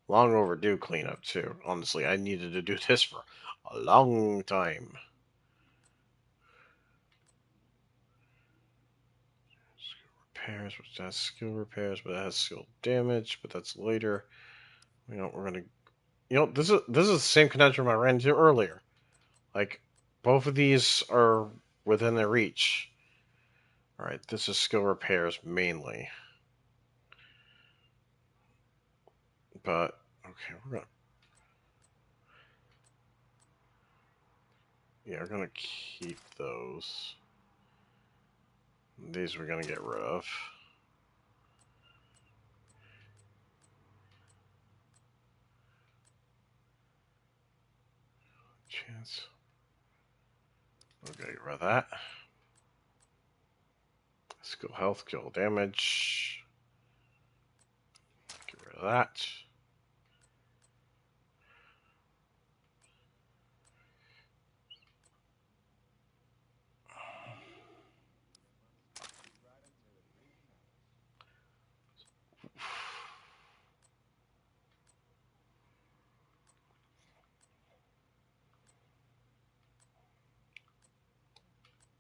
Long overdue cleanup, too. Honestly, I needed to do this for a long time. Repairs, which has skill repairs, but it has skill damage, but that's later. You know, we're gonna. You know, this is the same conundrum I ran into earlier. Like, both of these are within their reach. All right, this is skill repairs mainly, but okay, we're gonna keep those. These we're gonna get rid of. Chance. We'll get rid of that. Skill health, skill damage. Get rid of that.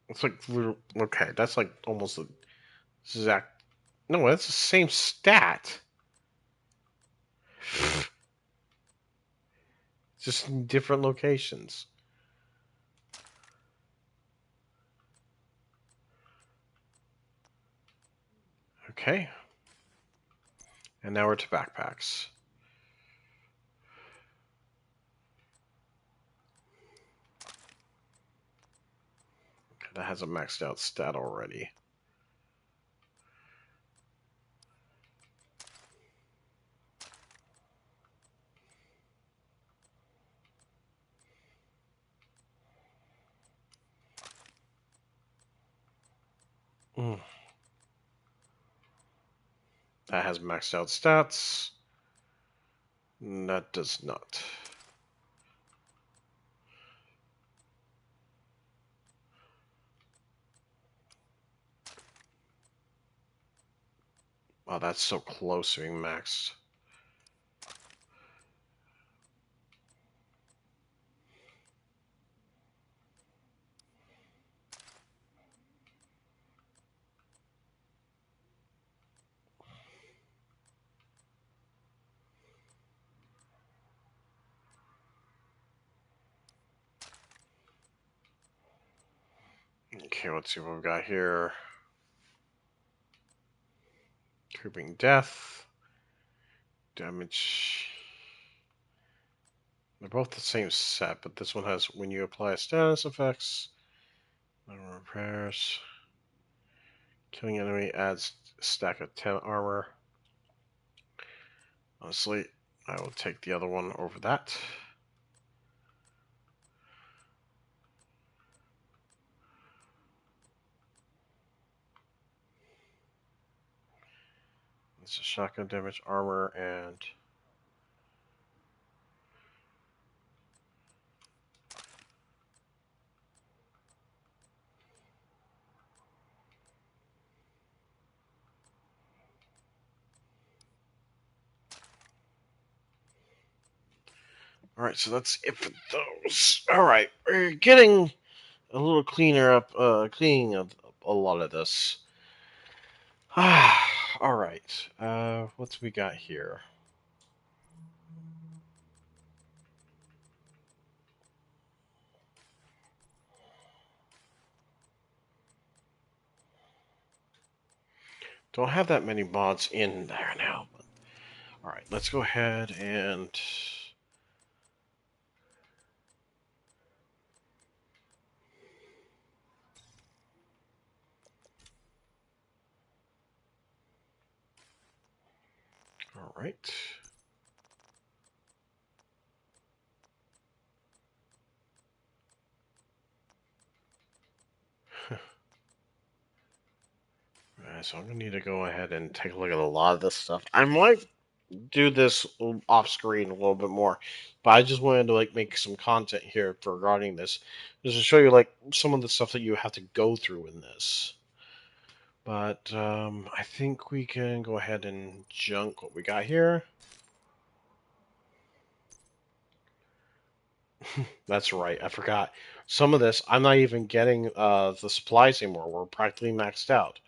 It's like, okay, that's like almost the exact. No, that's the same stat. Just in different locations. Okay. And now we're to backpacks. Okay, that has a maxed out stat already. Mm. That has maxed out stats. That does not. Wow, that's so close to being maxed. Okay, let's see what we've got here. Creeping Death. Damage. They're both the same set, but this one has when you apply status effects. Armor repairs. Killing enemy adds a stack of 10 armor. Honestly, I will take the other one over that. It's a shotgun damage, armor, and alright, so that's it for those. Alright, we're getting a little cleaner up, cleaning up a lot of this. Alright, what's we got here? Don't have that many mods in there now. Alright, let's go ahead and... Alright. Alright, so I'm going to need to go ahead and take a look at a lot of this stuff. I might do this off screen a little bit more, but I just wanted to like make some content here for regarding this, just to show you like some of the stuff that you have to go through in this. But I think we can go ahead and junk what we got here. That's right, I forgot. Some of this, I'm not even getting the supplies anymore. We're practically maxed out.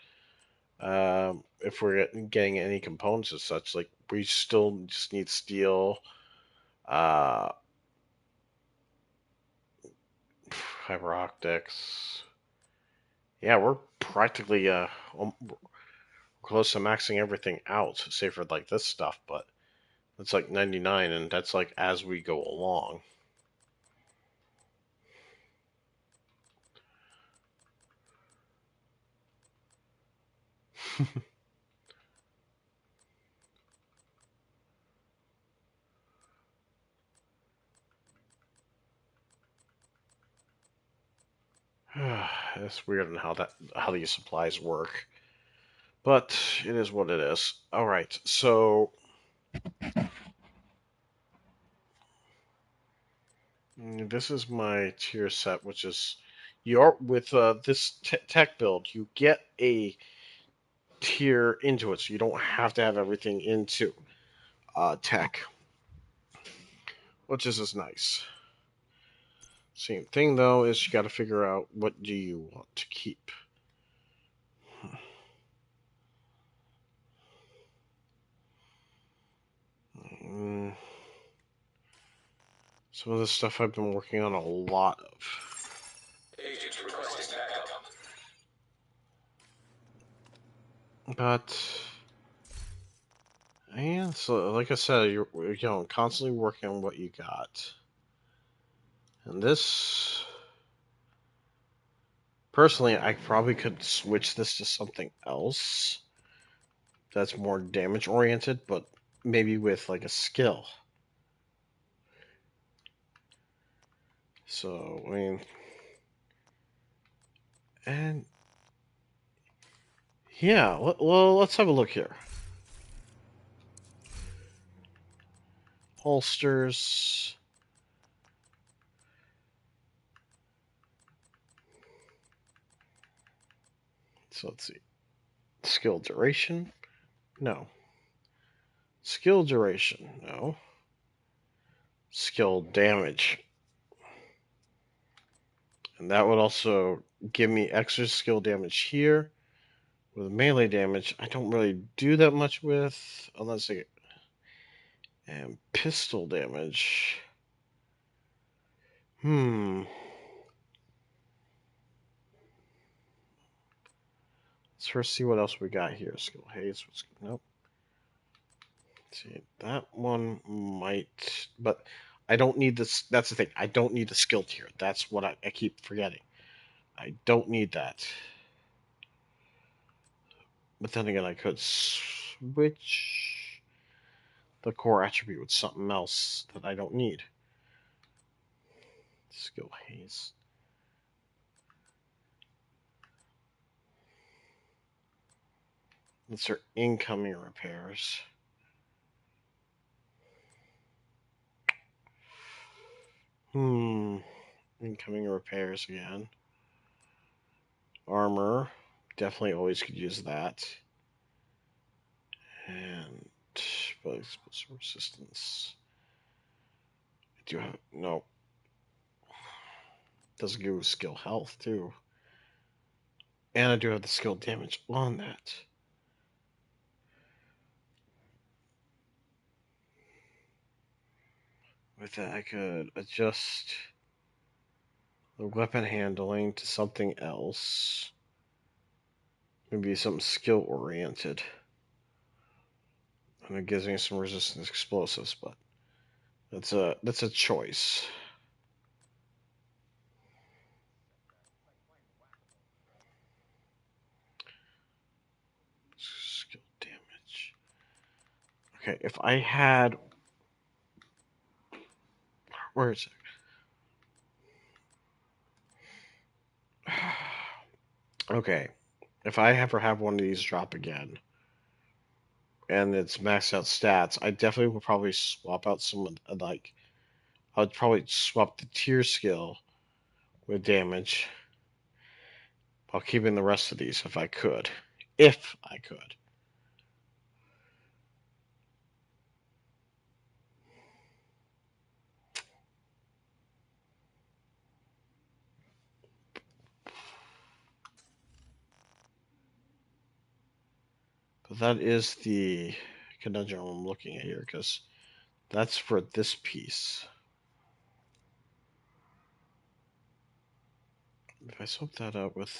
If we're getting any components as such, like we still just need steel, uh, fiber optics. Yeah, we're practically close to maxing everything out, save for like this stuff, but it's like 99, and that's like as we go along. It's weird on how these supplies work, but it is what it is. All right, so this is my tier set, which is you're with this tech build, you get a tier into it, so you don't have to have everything into tech, which is nice. Same thing though is you got to figure out what do you want to keep. Mm, some of the stuff I've been working on a lot of. Agent requesting backup. But and so like I said, you're constantly working on what you got. And this personally, I probably could switch this to something else that's more damage oriented, but maybe with like a skill. So, I mean, and yeah, well, let's have a look here. holsters. So let's see. Skill duration? No. Skill duration? No. Skill damage. And that would also give me extra skill damage here. With melee damage, I don't really do that much with, unless I get. And pistol damage. Let's first see what else we got here. Skill haze. Nope. See, that one might, but I don't need this. That's the thing. I don't need the skill tier. That's what I keep forgetting. I don't need that. But then again, I could switch the core attribute with something else that I don't need. Skill haze. These are incoming repairs. Incoming repairs again. Armor. Definitely always could use that. And explosive resistance. I do have no. Doesn't give skill health too. And I do have the skill damage on that. With that I could adjust the weapon handling to something else. Maybe something skill oriented. And it gives me some resistance explosives, but that's a choice. Skill damage. Okay, if I had, where is it? Okay, if I ever have one of these drop again, and it's maxed out stats, I definitely would probably swap out some like I would probably swap the tier skill with damage while keeping the rest of these if I could. If I could. But that is the conundrum I'm looking at here, because that's for this piece. If I swap that out with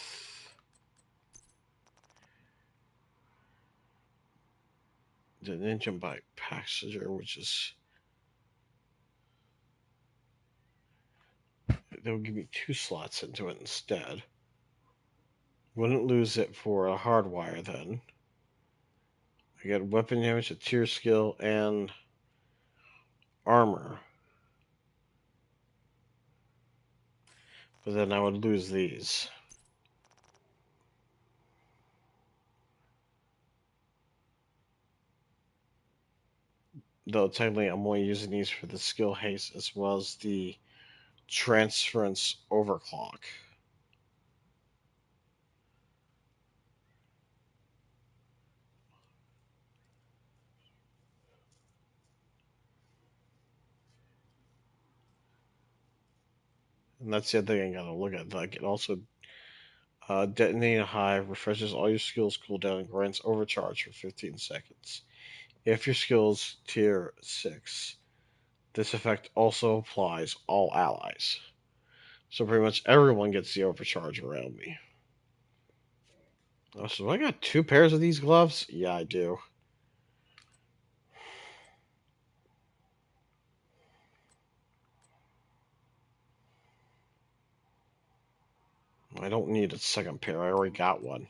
the Ninja Bike Passenger, which is, they'll give me 2 slots into it instead. Wouldn't lose it for a hardwire then. I get weapon damage, a tier skill, and armor. But then I would lose these. Though technically I'm only using these for the skill haste as well as the transference overclock. And that's the other thing I gotta look at. Like it also detonating a hive refreshes all your skills cooldown and grants overcharge for 15 seconds. If your skills tier 6, this effect also applies all allies. So pretty much everyone gets the overcharge around me. Oh, so I got 2 pairs of these gloves? Yeah, I do. I don't need a second pair. I already got one.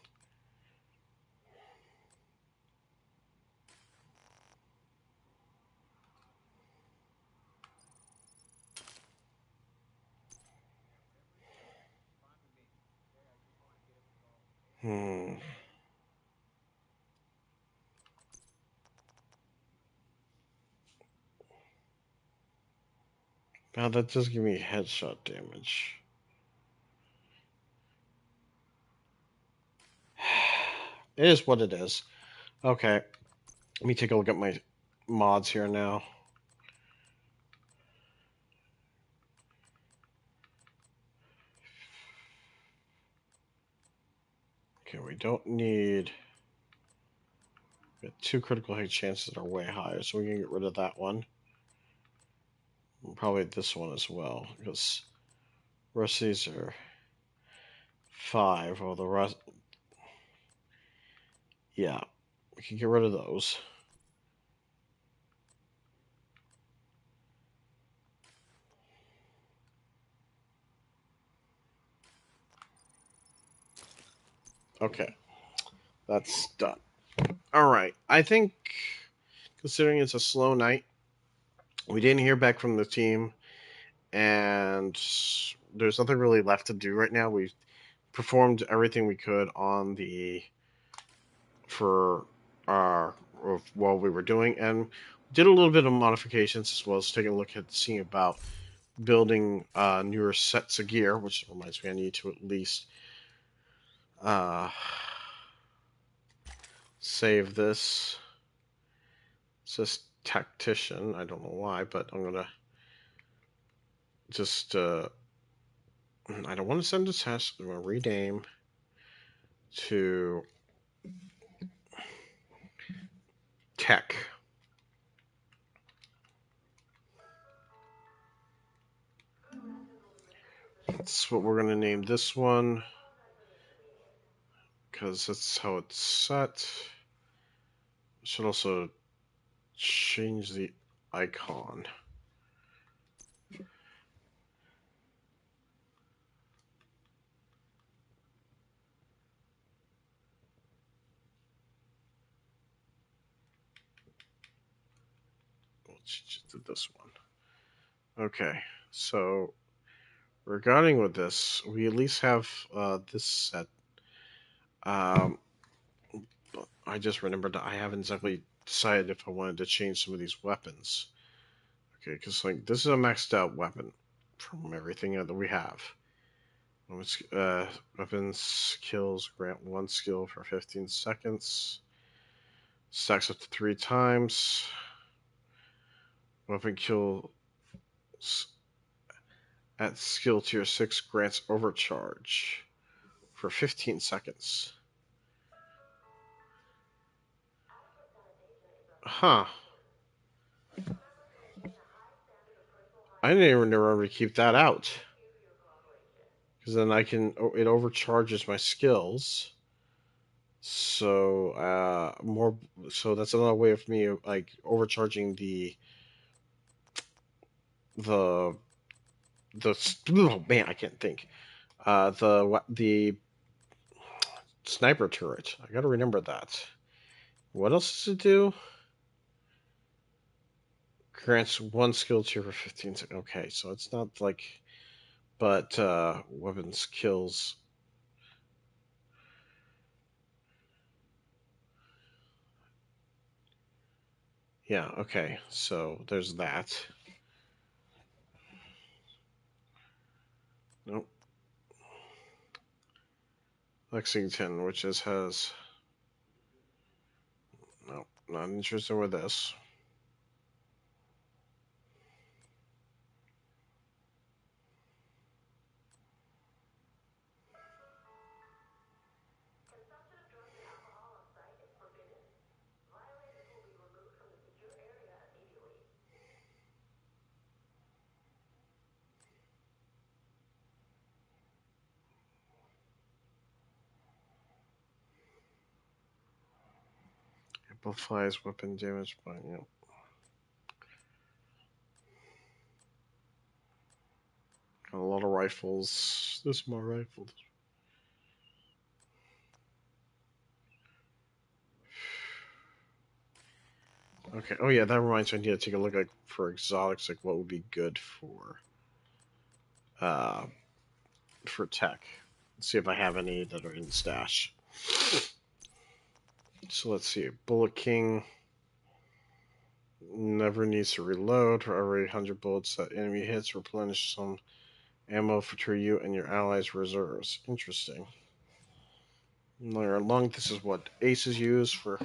Hmm. Now that does give me headshot damage. It is what it is. Okay, let me take a look at my mods here now. Okay, we don't need... We got 2 critical hit chances that are way higher, so we can get rid of that one. And probably this one as well, because the rest of these are 5, while the rest... Yeah, we can get rid of those. Okay, that's done. Alright, I think, considering it's a slow night, we didn't hear back from the team, and there's nothing really left to do right now. We've performed everything we could on the... for our... of what we were doing, and did a little bit of modifications as well as taking a look at seeing about building newer sets of gear, which reminds me I need to at least save this. It says tactician. I don't know why, but I'm gonna just I don't want to send this test. I'm gonna rename to tech. That's what we're gonna name this one, because that's how it's set. Should also change the icon. Let's just do this one. Okay, so regarding with this, we at least have this set. I just remembered that I haven't exactly decided if I wanted to change some of these weapons. Okay, because like this is a maxed out weapon from everything that we have. Weapons kills grant 1 skill for 15 seconds. Stacks up to 3 times. Weapon kills at skill tier 6 grants overcharge for 15 seconds. Huh. I didn't even remember to keep that out. Because then I can, it overcharges my skills. So, so that's another way of me, like, overcharging the, oh man, I can't think. The sniper turret. I gotta remember that. What else does it do? Grants 1 skill tier for 15 seconds. Okay, so it's not like, but weapons kills. Yeah, okay, so there's that. Nope. Lexington, which has... Nope, not interested with this. Amplifies weapon damage by, Got a lot of rifles. There's more rifles. Okay. Oh yeah, that reminds me. I need to take a look at for exotics, like what would be good uh for tech. Let's see if I have any that are in the stash. So let's see. Bullet King. Never needs to reload. For every 100 bullets that enemy hits, replenish some ammo for you and your allies' reserves. Interesting. Layer lung. This is what aces use for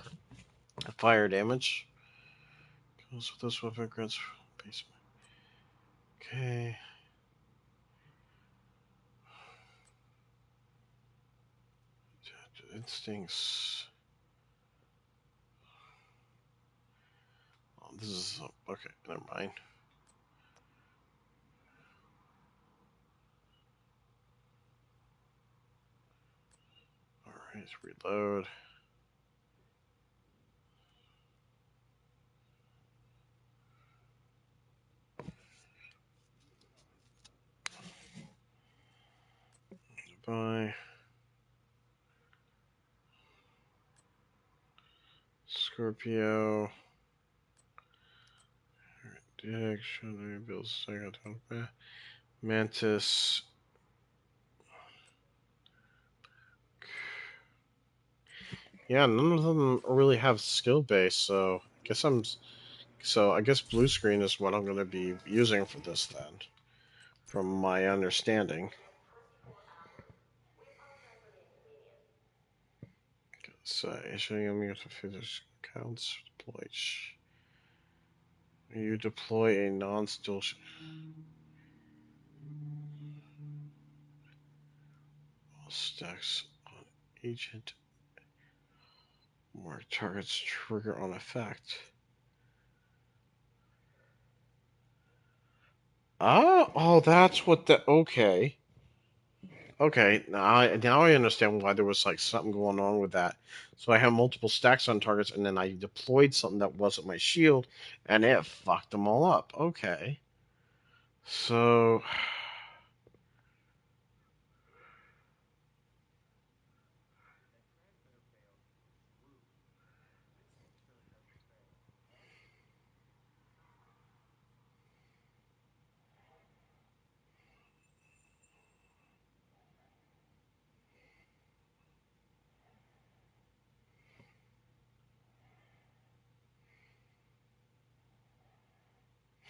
fire damage. Goes with this weapon. Grants basement. Okay. Instincts. Oh, this is okay. Never mind. All right. Reload. Bye. Scorpio. Dick. Should build second. Mantis. Yeah, none of them really have skill base, so I guess blue screen is what I'm going to be using for this then, from my understanding. So, issuing enemy to finish counts deployed. You deploy a non-still stacks on agent. Mark targets trigger on effect. Oh, that's what the okay. Okay, now I understand why there was like something going on with that. So I have multiple stacks on targets, and then I deployed something that wasn't my shield, and it fucked them all up. Okay, so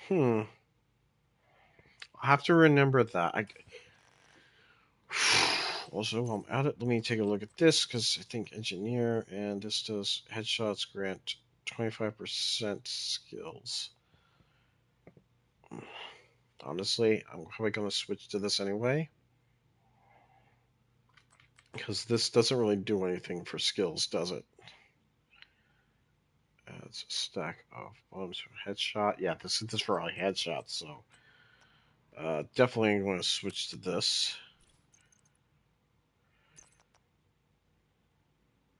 I have to remember that. Also, while I'm at it, let me take a look at this because I think engineer and this does headshots grant 25% skills. Honestly, I'm probably going to switch to this anyway because this doesn't really do anything for skills, does it? It's a stack of bombs for headshot. Yeah, this is for all headshots, so definitely going to switch to this.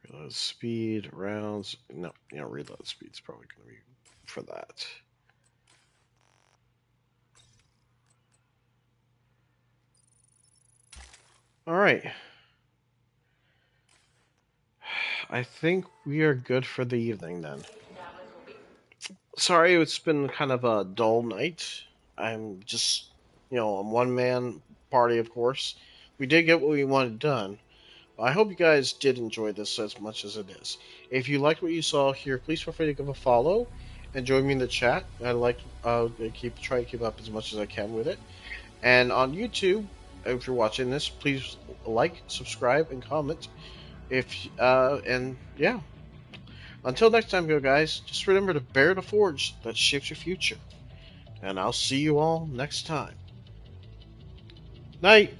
Reload speed, rounds. No, reload speed's probably going to be for that. All right. I think we are good for the evening then. Sorry, it's been kind of a dull night. I'm just, a one man party, of course. We did get what we wanted done. I hope you guys did enjoy this as much as it is. If you liked what you saw here, please feel free to give a follow and join me in the chat. I like try to keep up as much as I can with it. And on YouTube, if you're watching this, please like, subscribe, and comment. And yeah. Until next time, guys, just remember to bear the forge that shapes your future. And I'll see you all next time. Night!